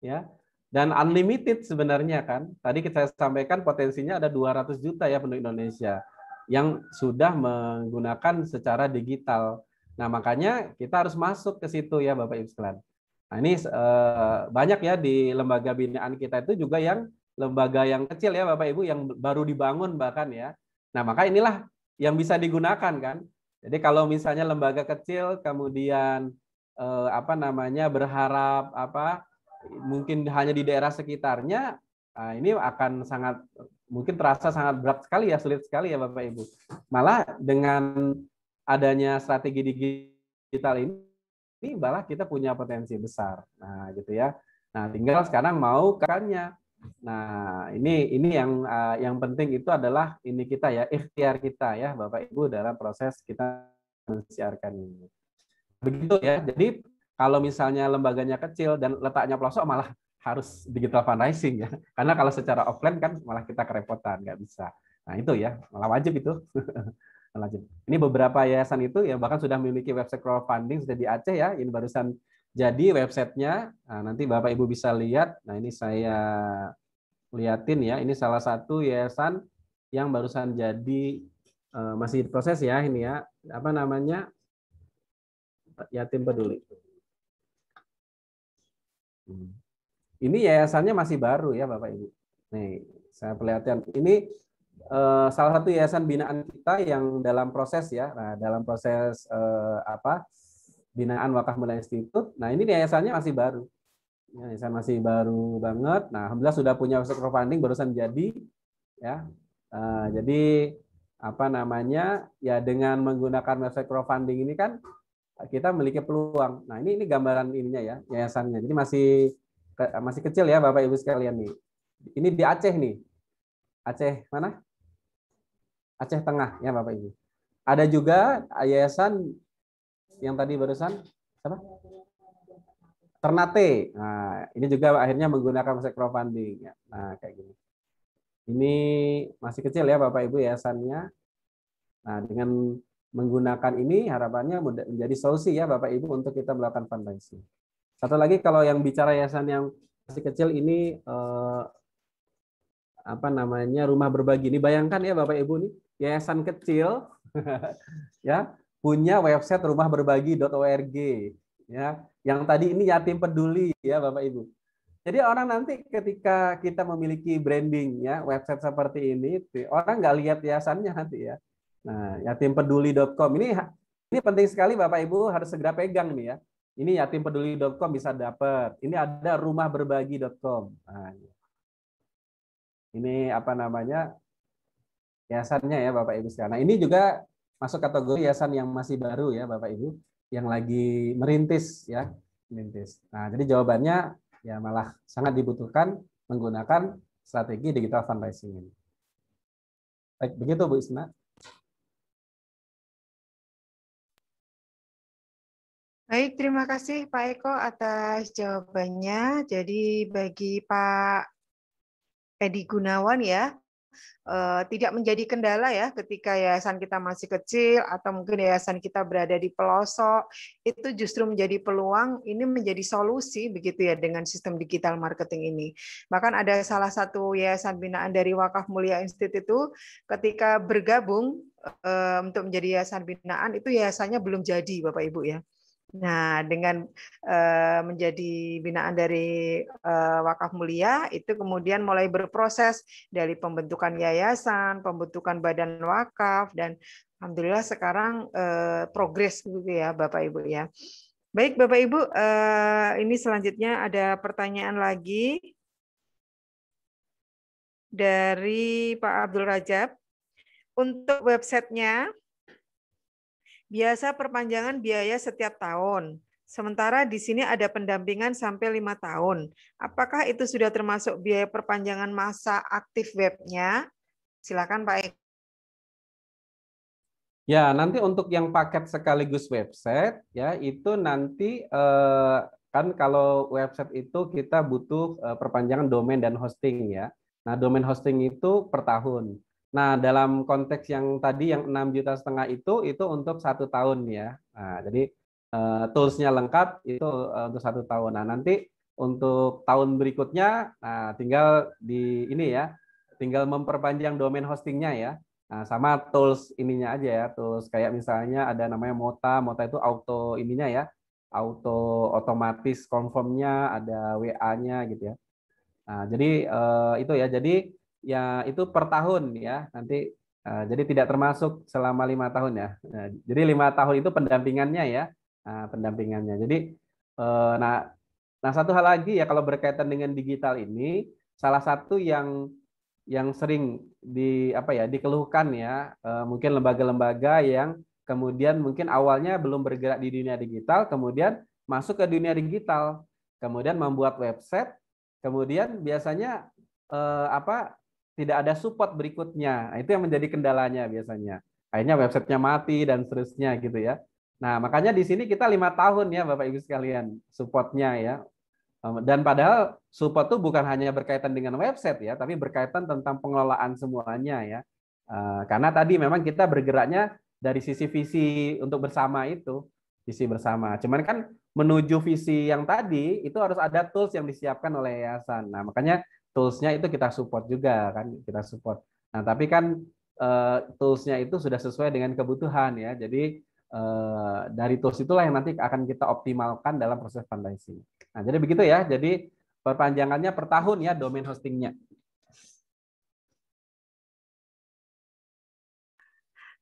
ya. Dan unlimited sebenarnya kan. Tadi kita sampaikan potensinya ada 200 juta ya penduduk Indonesia yang sudah menggunakan secara digital. Nah, makanya kita harus masuk ke situ ya Bapak Ibu sekalian. Nah, ini banyak ya di lembaga binaan kita itu juga yang lembaga yang kecil ya Bapak Ibu yang baru dibangun bahkan ya. Nah, maka inilah yang bisa digunakan kan. Jadi kalau misalnya lembaga kecil kemudian berharap mungkin hanya di daerah sekitarnya, ini akan sangat mungkin terasa sangat berat sekali ya, sulit sekali ya Bapak Ibu. Malah dengan adanya strategi digital ini malah kita punya potensi besar. Nah, gitu ya. Nah, tinggal sekarang mau caranya. Nah, ini yang penting itu adalah ini kita ya, ikhtiar kita ya Bapak Ibu dalam proses kita mensiarkan ini. Begitu ya. Jadi kalau misalnya lembaganya kecil dan letaknya pelosok malah harus digital fundraising ya. Karena kalau secara offline kan malah kita kerepotan, nggak bisa. Nah, itu ya, malah wajib itu. Lanjut. Ini beberapa yayasan itu yang bahkan sudah memiliki website crowdfunding sudah di Aceh ya. Ini barusan jadi websitenya. Nah, nanti Bapak Ibu bisa lihat. Nah, ini saya liatin ya. Ini salah satu yayasan yang barusan jadi masih proses ya ini ya. Apa namanya? Yatim Peduli. Ini yayasannya masih baru ya Bapak Ibu. Nih, saya perlihatkan. Ini salah satu yayasan binaan kita yang dalam proses ya. Nah, dalam proses binaan Wakaf Mulia Institute. Nah, ini yayasannya masih baru. Yayasan masih baru banget. Nah, alhamdulillah sudah punya website crowdfunding barusan jadi ya. Jadi ya dengan menggunakan website crowdfunding ini kan kita memiliki peluang. Nah, ini gambaran ininya ya, yayasannya. Jadi masih kecil ya Bapak Ibu sekalian nih. Ini di Aceh nih. Aceh mana? Aceh Tengah ya Bapak Ibu. Ada juga yayasan yang tadi barusan apa? Ternate. Nah, ini juga akhirnya menggunakan website crowdfunding. Nah, kayak gini. Ini masih kecil ya Bapak Ibu yayasannya. Nah, dengan menggunakan ini harapannya menjadi solusi ya Bapak Ibu untuk kita melakukan fundraising. Satu lagi kalau yang bicara yayasan yang masih kecil ini rumah berbagi. Ini bayangkan ya Bapak Ibu nih, yayasan kecil ya punya website rumahberbagi.org ya. Yang tadi ini yatim peduli ya Bapak Ibu. Jadi orang nanti ketika kita memiliki branding ya website seperti ini, orang nggak lihat yayasannya nanti ya. Nah, yatimpeduli.com ini penting sekali Bapak Ibu harus segera pegang nih ya. Ini yatimpeduli.com bisa dapat. Ini ada rumahberbagi.com. Nah, ini yayasannya ya Bapak Ibu sekalian. Nah, ini juga masuk kategori yayasan yang masih baru ya Bapak Ibu yang lagi merintis ya, merintis. Nah, jadi jawabannya ya malah sangat dibutuhkan menggunakan strategi digital fundraising ini. Baik, begitu Bu Isna. Baik, terima kasih Pak Eko atas jawabannya. Jadi bagi Pak Edi Gunawan ya, tidak menjadi kendala ya ketika yayasan kita masih kecil atau mungkin yayasan kita berada di pelosok, itu justru menjadi peluang, ini menjadi solusi begitu ya dengan sistem digital marketing ini. Bahkan ada salah satu yayasan binaan dari Wakaf Mulia Institute itu ketika bergabung untuk menjadi yayasan binaan itu yayasannya belum jadi Bapak Ibu ya. Nah, dengan menjadi binaan dari wakaf mulia, itu kemudian mulai berproses dari pembentukan yayasan, pembentukan badan wakaf, dan alhamdulillah sekarang progres gitu ya, Bapak Ibu ya. Baik, Bapak Ibu, ini selanjutnya ada pertanyaan lagi dari Pak Abdul Rajab. Untuk websitenya, biasa perpanjangan biaya setiap tahun. Sementara di sini ada pendampingan sampai 5 tahun. Apakah itu sudah termasuk biaya perpanjangan masa aktif webnya? Silakan Pak Eko. Ya, nanti untuk yang paket sekaligus website, ya itu nanti kan kalau website itu kita butuh perpanjangan domain dan hosting ya. Nah, domain hosting itu per tahun. Nah, dalam konteks yang tadi yang 6,5 juta itu untuk 1 tahun ya. Nah, jadi toolsnya lengkap itu untuk 1 tahun. Nah, nanti untuk tahun berikutnya, nah, tinggal di ini ya, tinggal memperpanjang domain hostingnya ya. Nah, sama tools ininya aja ya, tools kayak misalnya ada namanya Mota itu auto ininya ya, auto otomatis confirmnya, ada WA-nya gitu ya. Nah, jadi itu ya, jadi ya itu per tahun ya, nanti jadi tidak termasuk selama 5 tahun ya. Nah, jadi 5 tahun itu pendampingannya ya, nah, pendampingannya. Jadi nah, nah satu hal lagi ya kalau berkaitan dengan digital ini, salah satu yang sering dikeluhkan ya mungkin lembaga-lembaga yang kemudian mungkin awalnya belum bergerak di dunia digital, kemudian masuk ke dunia digital, kemudian membuat website, kemudian biasanya tidak ada support berikutnya. Nah, itu yang menjadi kendalanya biasanya. Akhirnya websitenya mati dan seterusnya gitu ya. Nah, makanya di sini kita 5 tahun ya Bapak Ibu sekalian supportnya ya. Dan padahal support itu bukan hanya berkaitan dengan website ya, tapi berkaitan tentang pengelolaan semuanya ya. Karena tadi memang kita bergeraknya dari sisi visi untuk bersama itu, visi bersama. Cuman kan menuju visi yang tadi itu harus ada tools yang disiapkan oleh yayasan. Nah, makanya toolsnya itu kita support juga kan, kita support. Nah, tapi kan toolsnya itu sudah sesuai dengan kebutuhan ya. Jadi dari tools itulah yang nanti akan kita optimalkan dalam proses fundraising. Nah, jadi begitu ya. Jadi perpanjangannya per tahun ya domain hostingnya.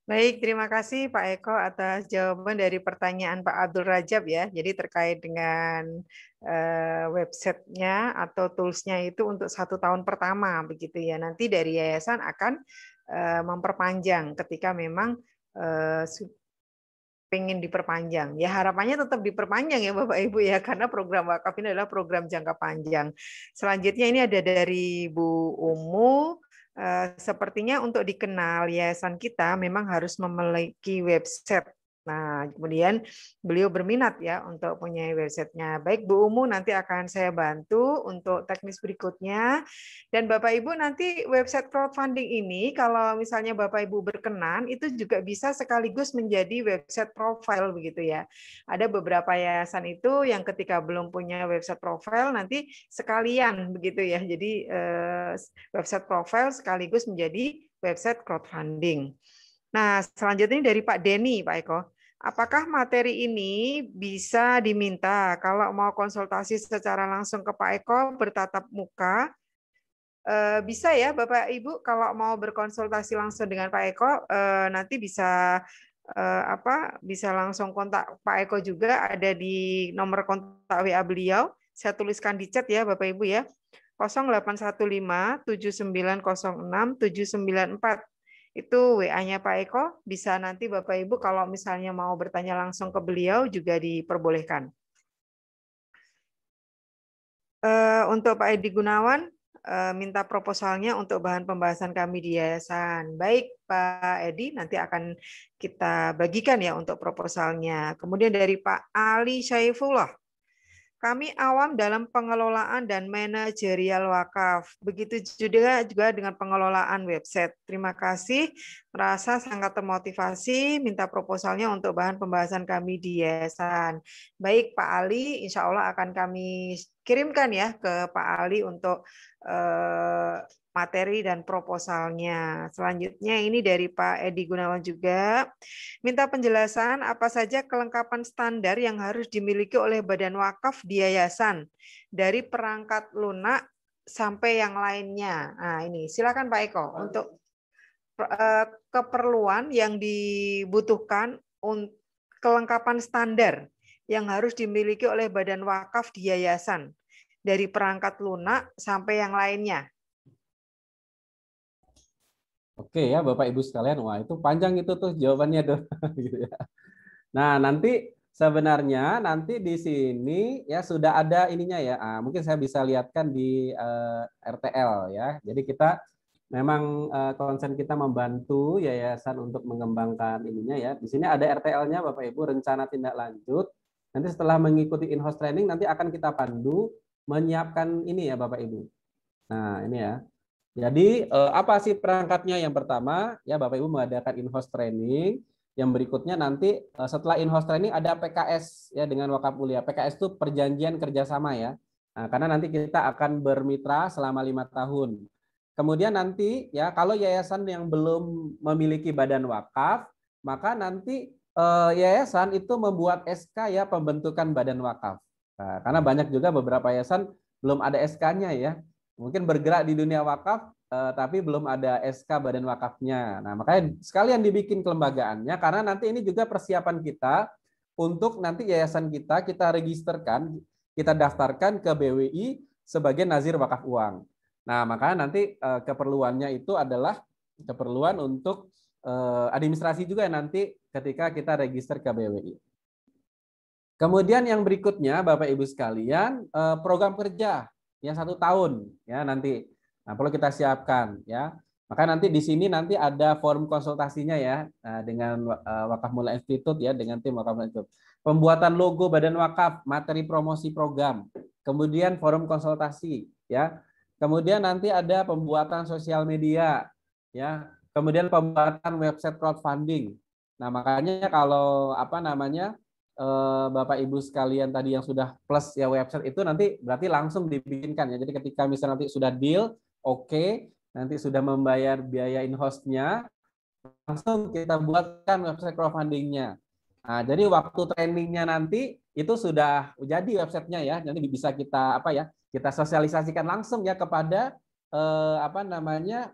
Baik, terima kasih Pak Eko atas jawaban dari pertanyaan Pak Abdul Rajab ya. Jadi terkait dengan websitenya atau toolsnya itu untuk 1 tahun pertama begitu ya. Nanti dari yayasan akan memperpanjang ketika memang pengen diperpanjang. Ya harapannya tetap diperpanjang ya Bapak Ibu ya, karena program wakaf ini adalah program jangka panjang. Selanjutnya ini ada dari Bu Umu. Sepertinya untuk dikenal yayasan kita memang harus memiliki website. Nah, kemudian beliau berminat ya untuk punya websitenya. Baik Bu Umu, nanti akan saya bantu untuk teknis berikutnya. Dan Bapak Ibu nanti website crowdfunding ini kalau misalnya Bapak Ibu berkenan itu juga bisa sekaligus menjadi website profile begitu ya. Ada beberapa yayasan itu yang ketika belum punya website profile nanti sekalian begitu ya. Jadi website profile sekaligus menjadi website crowdfunding. Nah, selanjutnya dari Pak Denny, Pak Eko. Apakah materi ini bisa diminta kalau mau konsultasi secara langsung ke Pak Eko bertatap muka? Bisa ya Bapak Ibu kalau mau berkonsultasi langsung dengan Pak Eko nanti bisa bisa langsung kontak Pak Eko juga, ada di nomor kontak WA beliau. Saya tuliskan di chat ya Bapak Ibu ya. 0815 7906 794. Itu WA-nya Pak Eko, bisa nanti Bapak Ibu kalau misalnya mau bertanya langsung ke beliau juga diperbolehkan. Untuk Pak Edi Gunawan, minta proposalnya untuk bahan pembahasan kami di yayasan. Baik Pak Edi, nanti akan kita bagikan ya untuk proposalnya. Kemudian dari Pak Ali Syaifullah. Kami awam dalam pengelolaan dan manajerial wakaf. Begitu juga dengan pengelolaan website. Terima kasih, merasa sangat termotivasi, minta proposalnya untuk bahan pembahasan kami di yayasan. Baik Pak Ali, insya Allah akan kami kirimkan ya ke Pak Ali untuk materi dan proposalnya. Selanjutnya ini dari Pak Edi Gunawan juga. Minta penjelasan apa saja kelengkapan standar yang harus dimiliki oleh Badan Wakaf di yayasan dari perangkat lunak sampai yang lainnya. Nah, ini silakan Pak Eko untuk keperluan yang dibutuhkan untuk kelengkapan standar yang harus dimiliki oleh Badan Wakaf di yayasan dari perangkat lunak sampai yang lainnya. Oke ya Bapak Ibu sekalian, wah itu panjang itu tuh jawabannya tuh. Gitu ya. Nah nanti sebenarnya nanti di sini ya sudah ada ininya ya. Mungkin saya bisa lihatkan di RTL ya. Jadi kita memang konsen kita membantu yayasan untuk mengembangkan ininya ya. Di sini ada RTL-nya Bapak Ibu, rencana tindak lanjut. Nanti setelah mengikuti in-house training nanti akan kita pandu menyiapkan ini ya Bapak Ibu. Nah ini ya. Jadi apa sih perangkatnya? Yang pertama ya Bapak Ibu mengadakan in-house training. Yang berikutnya nanti setelah in-house training ada PKS ya dengan wakaf mulia. PKS itu perjanjian kerjasama ya. Nah, karena nanti kita akan bermitra selama 5 tahun. Kemudian nanti ya kalau yayasan yang belum memiliki badan wakaf, maka nanti yayasan itu membuat SK ya pembentukan badan wakaf. Nah, karena banyak juga beberapa yayasan belum ada SK-nya ya. Mungkin bergerak di dunia wakaf, tapi belum ada SK badan wakafnya. Nah, makanya sekalian dibikin kelembagaannya, karena nanti ini juga persiapan kita untuk nanti yayasan kita registerkan, kita daftarkan ke BWI sebagai nazir wakaf uang. Nah, makanya nanti keperluannya itu adalah keperluan untuk administrasi juga nanti ketika kita register ke BWI. Kemudian yang berikutnya, Bapak Ibu sekalian, program kerja yang 1 tahun ya nanti. Nah, perlu kita siapkan ya. Maka nanti di sini nanti ada forum konsultasinya ya dengan Wakaf Mulia Institute ya, dengan tim Wakaf Mulia Institute. Pembuatan logo Badan Wakaf, materi promosi program. Kemudian forum konsultasi ya. Kemudian nanti ada pembuatan sosial media ya. Kemudian pembuatan website crowdfunding. Nah, makanya kalau apa namanya Bapak Ibu sekalian tadi yang sudah plus ya website itu nanti berarti langsung dibikinkan ya. Jadi ketika misalnya nanti sudah deal, oke, nanti sudah membayar biaya in-host-nya, langsung kita buatkan website crowdfunding-nya. Nah, jadi waktu trainingnya nanti itu sudah jadi websitenya ya. Nanti bisa kita apa ya? Kita sosialisasikan langsung ya kepada apa namanya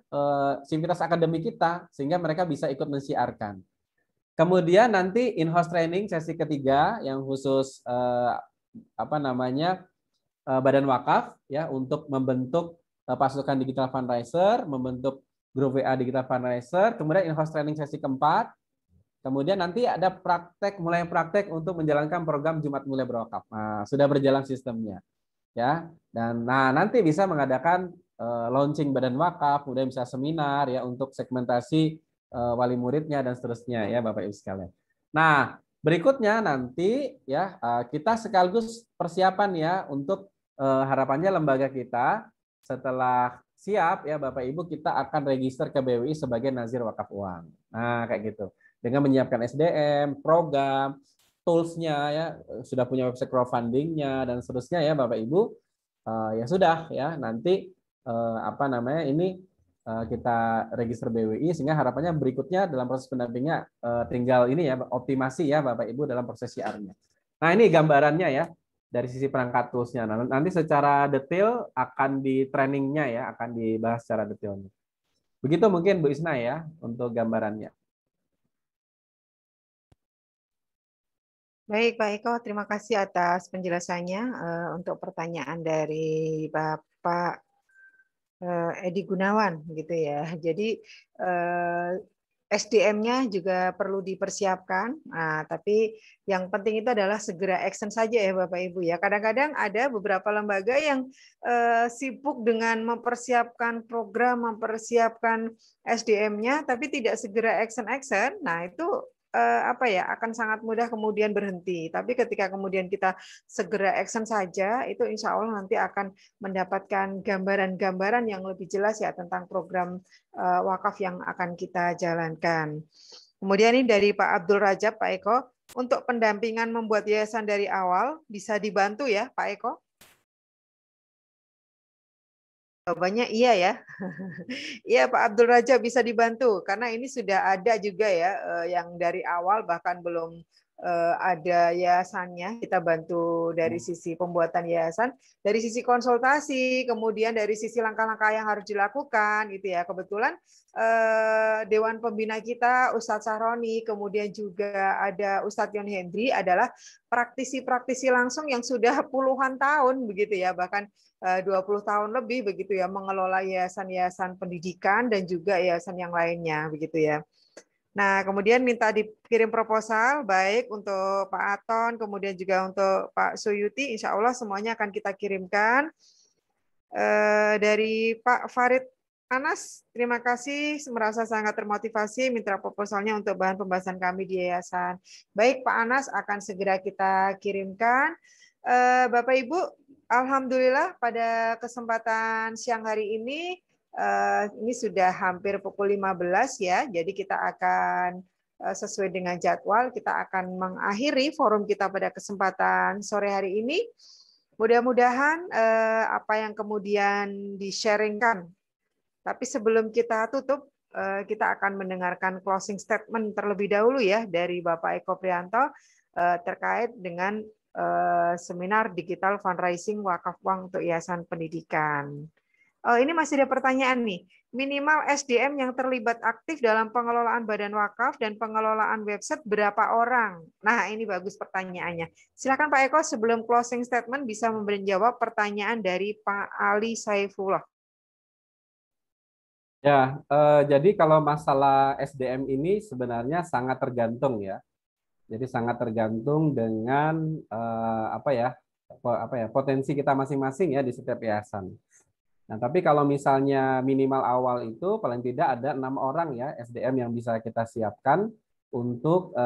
sivitas akademi kita sehingga mereka bisa ikut mensiarkan. Kemudian nanti in-house training sesi ketiga yang khusus apa namanya badan wakaf ya untuk membentuk pasukan digital fundraiser, membentuk grup WA digital fundraiser, kemudian in-house training sesi keempat, kemudian nanti ada mulai praktek untuk menjalankan program Jumat Mulia Berwakaf. Nah, sudah berjalan sistemnya ya. Dan nanti bisa mengadakan launching badan wakaf, kemudian bisa seminar ya untuk segmentasi wali muridnya dan seterusnya ya Bapak Ibu sekalian. Nah, berikutnya nanti ya kita sekaligus persiapan ya untuk harapannya lembaga kita setelah siap ya Bapak Ibu kita akan register ke BWI sebagai nazir wakaf uang. Nah, kayak gitu. Dengan menyiapkan SDM, program, tools-nya ya, sudah punya website crowdfunding-nya dan seterusnya ya Bapak Ibu. Ya sudah ya nanti apa namanya ini kita register BWI sehingga harapannya berikutnya dalam proses pendampingnya tinggal ini ya optimasi ya Bapak Ibu dalam proses siarnya. Nah ini gambarannya ya dari sisi perangkat toolsnya. Nah, nanti secara detail akan di trainingnya ya akan dibahas secara detailnya. Begitu mungkin Bu Isna ya untuk gambarannya. Baik Pak Eko, terima kasih atas penjelasannya untuk pertanyaan dari Bapak Edi Gunawan gitu ya. Jadi SDM-nya juga perlu dipersiapkan. Nah, tapi yang penting itu adalah segera action saja ya Bapak Ibu ya. Kadang-kadang ada beberapa lembaga yang sibuk dengan mempersiapkan program, mempersiapkan SDM-nya, tapi tidak segera action. Nah, itu apa ya akan sangat mudah kemudian berhenti. Tapi ketika kemudian kita segera action saja, itu insya Allah nanti akan mendapatkan gambaran-gambaran yang lebih jelas ya tentang program wakaf yang akan kita jalankan. Kemudian ini dari Pak Abdul Rajab, Pak Eko, untuk pendampingan membuat yayasan dari awal bisa dibantu ya Pak Eko? Jawabannya iya ya. Iya Pak Abdul Raja, bisa dibantu karena ini sudah ada juga ya yang dari awal bahkan belum ada yayasannya, kita bantu dari sisi pembuatan yayasan, dari sisi konsultasi, kemudian dari sisi langkah-langkah yang harus dilakukan gitu ya. Kebetulan Dewan Pembina kita Ustadz Sahroni, kemudian juga ada Ustadz Yon Hendri adalah praktisi-praktisi langsung yang sudah puluhan tahun begitu ya, bahkan 20 tahun lebih begitu ya mengelola yayasan-yayasan pendidikan dan juga yayasan yang lainnya begitu ya. Nah, kemudian minta dikirim proposal baik untuk Pak Aton, kemudian juga untuk Pak Suyuti, insya Allah semuanya akan kita kirimkan. Dari Pak Farid Anas, terima kasih, merasa sangat termotivasi, minta proposalnya untuk bahan pembahasan kami di yayasan. Baik Pak Anas, akan segera kita kirimkan. Bapak Ibu, alhamdulillah pada kesempatan siang hari ini sudah hampir pukul 15 ya. Jadi kita akan sesuai dengan jadwal kita akan mengakhiri forum kita pada kesempatan sore hari ini. Mudah-mudahan apa yang kemudian di-sharingkan. Tapi sebelum kita tutup, kita akan mendengarkan closing statement terlebih dahulu ya dari Bapak Eko Priyanto terkait dengan seminar digital fundraising wakaf uang untuk yayasan pendidikan. Oh, ini masih ada pertanyaan nih. Minimal SDM yang terlibat aktif dalam pengelolaan badan wakaf dan pengelolaan website berapa orang? Nah, ini bagus pertanyaannya. Silakan Pak Eko sebelum closing statement bisa menjawab pertanyaan dari Pak Ali Saifullah. Ya, jadi kalau masalah SDM ini sebenarnya sangat tergantung ya. Jadi sangat tergantung dengan apa ya potensi kita masing-masing ya di setiap yayasan. Nah, tapi kalau misalnya minimal awal itu paling tidak ada 6 orang ya SDM yang bisa kita siapkan untuk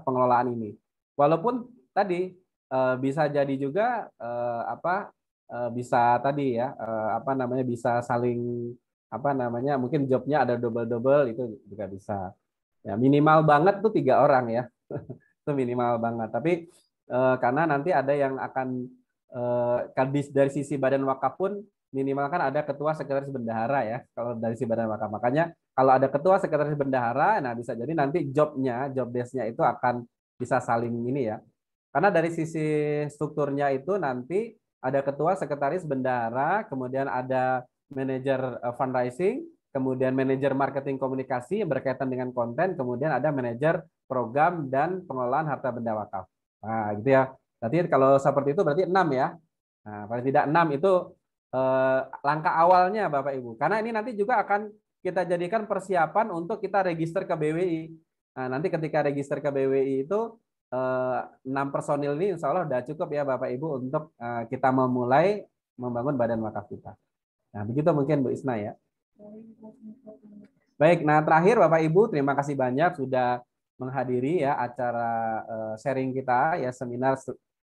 pengelolaan ini. Walaupun tadi bisa jadi juga bisa tadi ya bisa saling mungkin jobnya ada double-double itu juga bisa. Ya minimal banget tuh 3 orang ya. Itu minimal banget. Tapi karena nanti ada yang akan dari sisi badan wakaf pun minimal kan ada ketua sekretaris bendahara ya kalau dari si badan wakaf. Makanya kalau ada ketua sekretaris bendahara, nah bisa jadi nanti job desk-nya itu akan bisa saling ini ya. Karena dari sisi strukturnya itu nanti ada ketua sekretaris bendahara, kemudian ada manajer fundraising, kemudian manajer marketing komunikasi yang berkaitan dengan konten, kemudian ada manajer program dan pengelolaan harta benda wakaf. Nah, gitu ya. Berarti kalau seperti itu berarti 6 ya. Nah, paling tidak 6 itu langkah awalnya Bapak Ibu. Karena ini nanti juga akan kita jadikan persiapan untuk kita register ke BWI. Nah, nanti ketika register ke BWI itu 6 personil ini insya Allah sudah cukup ya Bapak Ibu untuk kita memulai membangun badan wakaf kita. Nah, begitu mungkin Bu Isna ya. Baik, nah terakhir Bapak Ibu, terima kasih banyak sudah menghadiri ya acara sharing kita ya seminar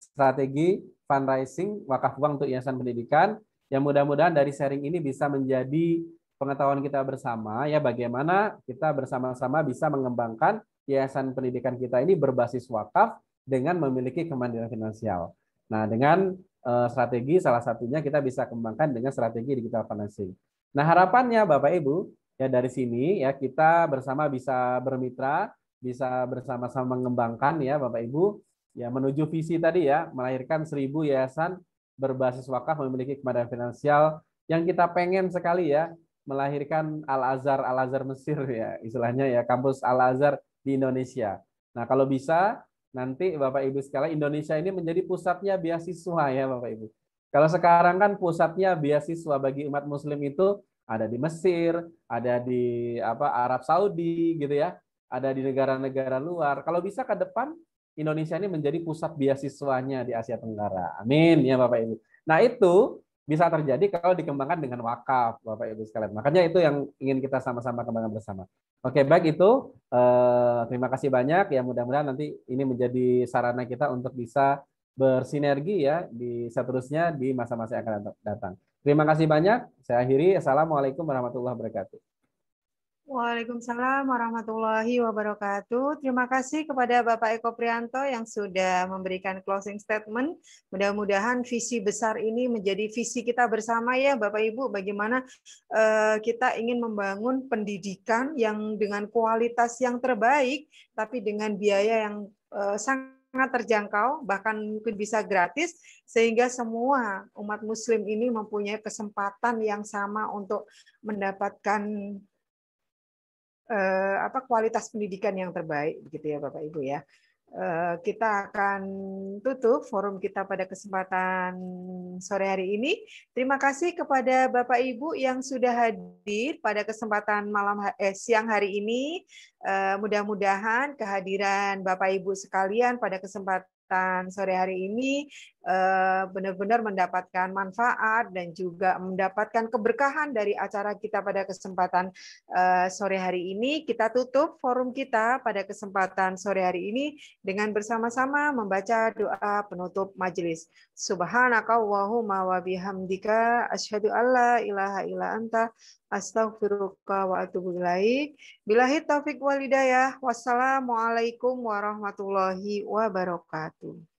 strategi fundraising wakaf uang untuk yayasan pendidikan. Yang mudah-mudahan dari sharing ini bisa menjadi pengetahuan kita bersama ya bagaimana kita bersama-sama bisa mengembangkan yayasan pendidikan kita ini berbasis wakaf dengan memiliki kemandirian finansial. Nah, dengan strategi salah satunya kita bisa kembangkan dengan strategi digital financing. Nah, harapannya Bapak Ibu ya dari sini ya kita bersama bisa bermitra, bisa bersama-sama mengembangkan ya Bapak Ibu ya menuju visi tadi ya melahirkan 1000 yayasan berbasis wakaf memiliki kemandirian finansial yang kita pengen sekali ya melahirkan Al-Azhar Mesir ya istilahnya ya kampus Al-Azhar di Indonesia. Nah, kalau bisa nanti Bapak Ibu sekalian Indonesia ini menjadi pusatnya beasiswa ya Bapak Ibu. Kalau sekarang kan pusatnya beasiswa bagi umat muslim itu ada di Mesir, ada di Arab Saudi gitu ya, ada di negara-negara luar. Kalau bisa ke depan Indonesia ini menjadi pusat beasiswanya di Asia Tenggara. Amin ya Bapak Ibu. Nah, itu bisa terjadi kalau dikembangkan dengan wakaf Bapak Ibu sekalian. Makanya itu yang ingin kita sama-sama kembangkan bersama. Oke, baik itu. Terima kasih banyak ya mudah-mudahan nanti ini menjadi sarana kita untuk bisa bersinergi ya di seterusnya di masa-masa yang akan datang. Terima kasih banyak. Saya akhiri. Assalamualaikum warahmatullahi wabarakatuh. Waalaikumsalam warahmatullahi wabarakatuh. Terima kasih kepada Bapak Eko Prianto yang sudah memberikan closing statement. Mudah-mudahan visi besar ini menjadi visi kita bersama ya Bapak Ibu. Bagaimana kita ingin membangun pendidikan yang dengan kualitas yang terbaik, tapi dengan biaya yang sangat terjangkau, bahkan mungkin bisa gratis, sehingga semua umat Muslim ini mempunyai kesempatan yang sama untuk mendapatkan kualitas pendidikan yang terbaik, begitu ya Bapak Ibu ya. Kita akan tutup forum kita pada kesempatan sore hari ini. Terima kasih kepada Bapak Ibu yang sudah hadir pada kesempatan siang hari ini. Mudah-mudahan kehadiran Bapak Ibu sekalian pada kesempatan sore hari ini benar-benar mendapatkan manfaat dan juga mendapatkan keberkahan dari acara kita pada kesempatan sore hari ini. Kita tutup forum kita pada kesempatan sore hari ini dengan bersama-sama membaca doa penutup majelis. Subhanakallahumma wa bihamdika asyhadu alla ilaha illa anta astaghfiruka wa atubu ilaik. Billahi taufik wal hidayah. Wassalamualaikum warahmatullahi wabarakatuh.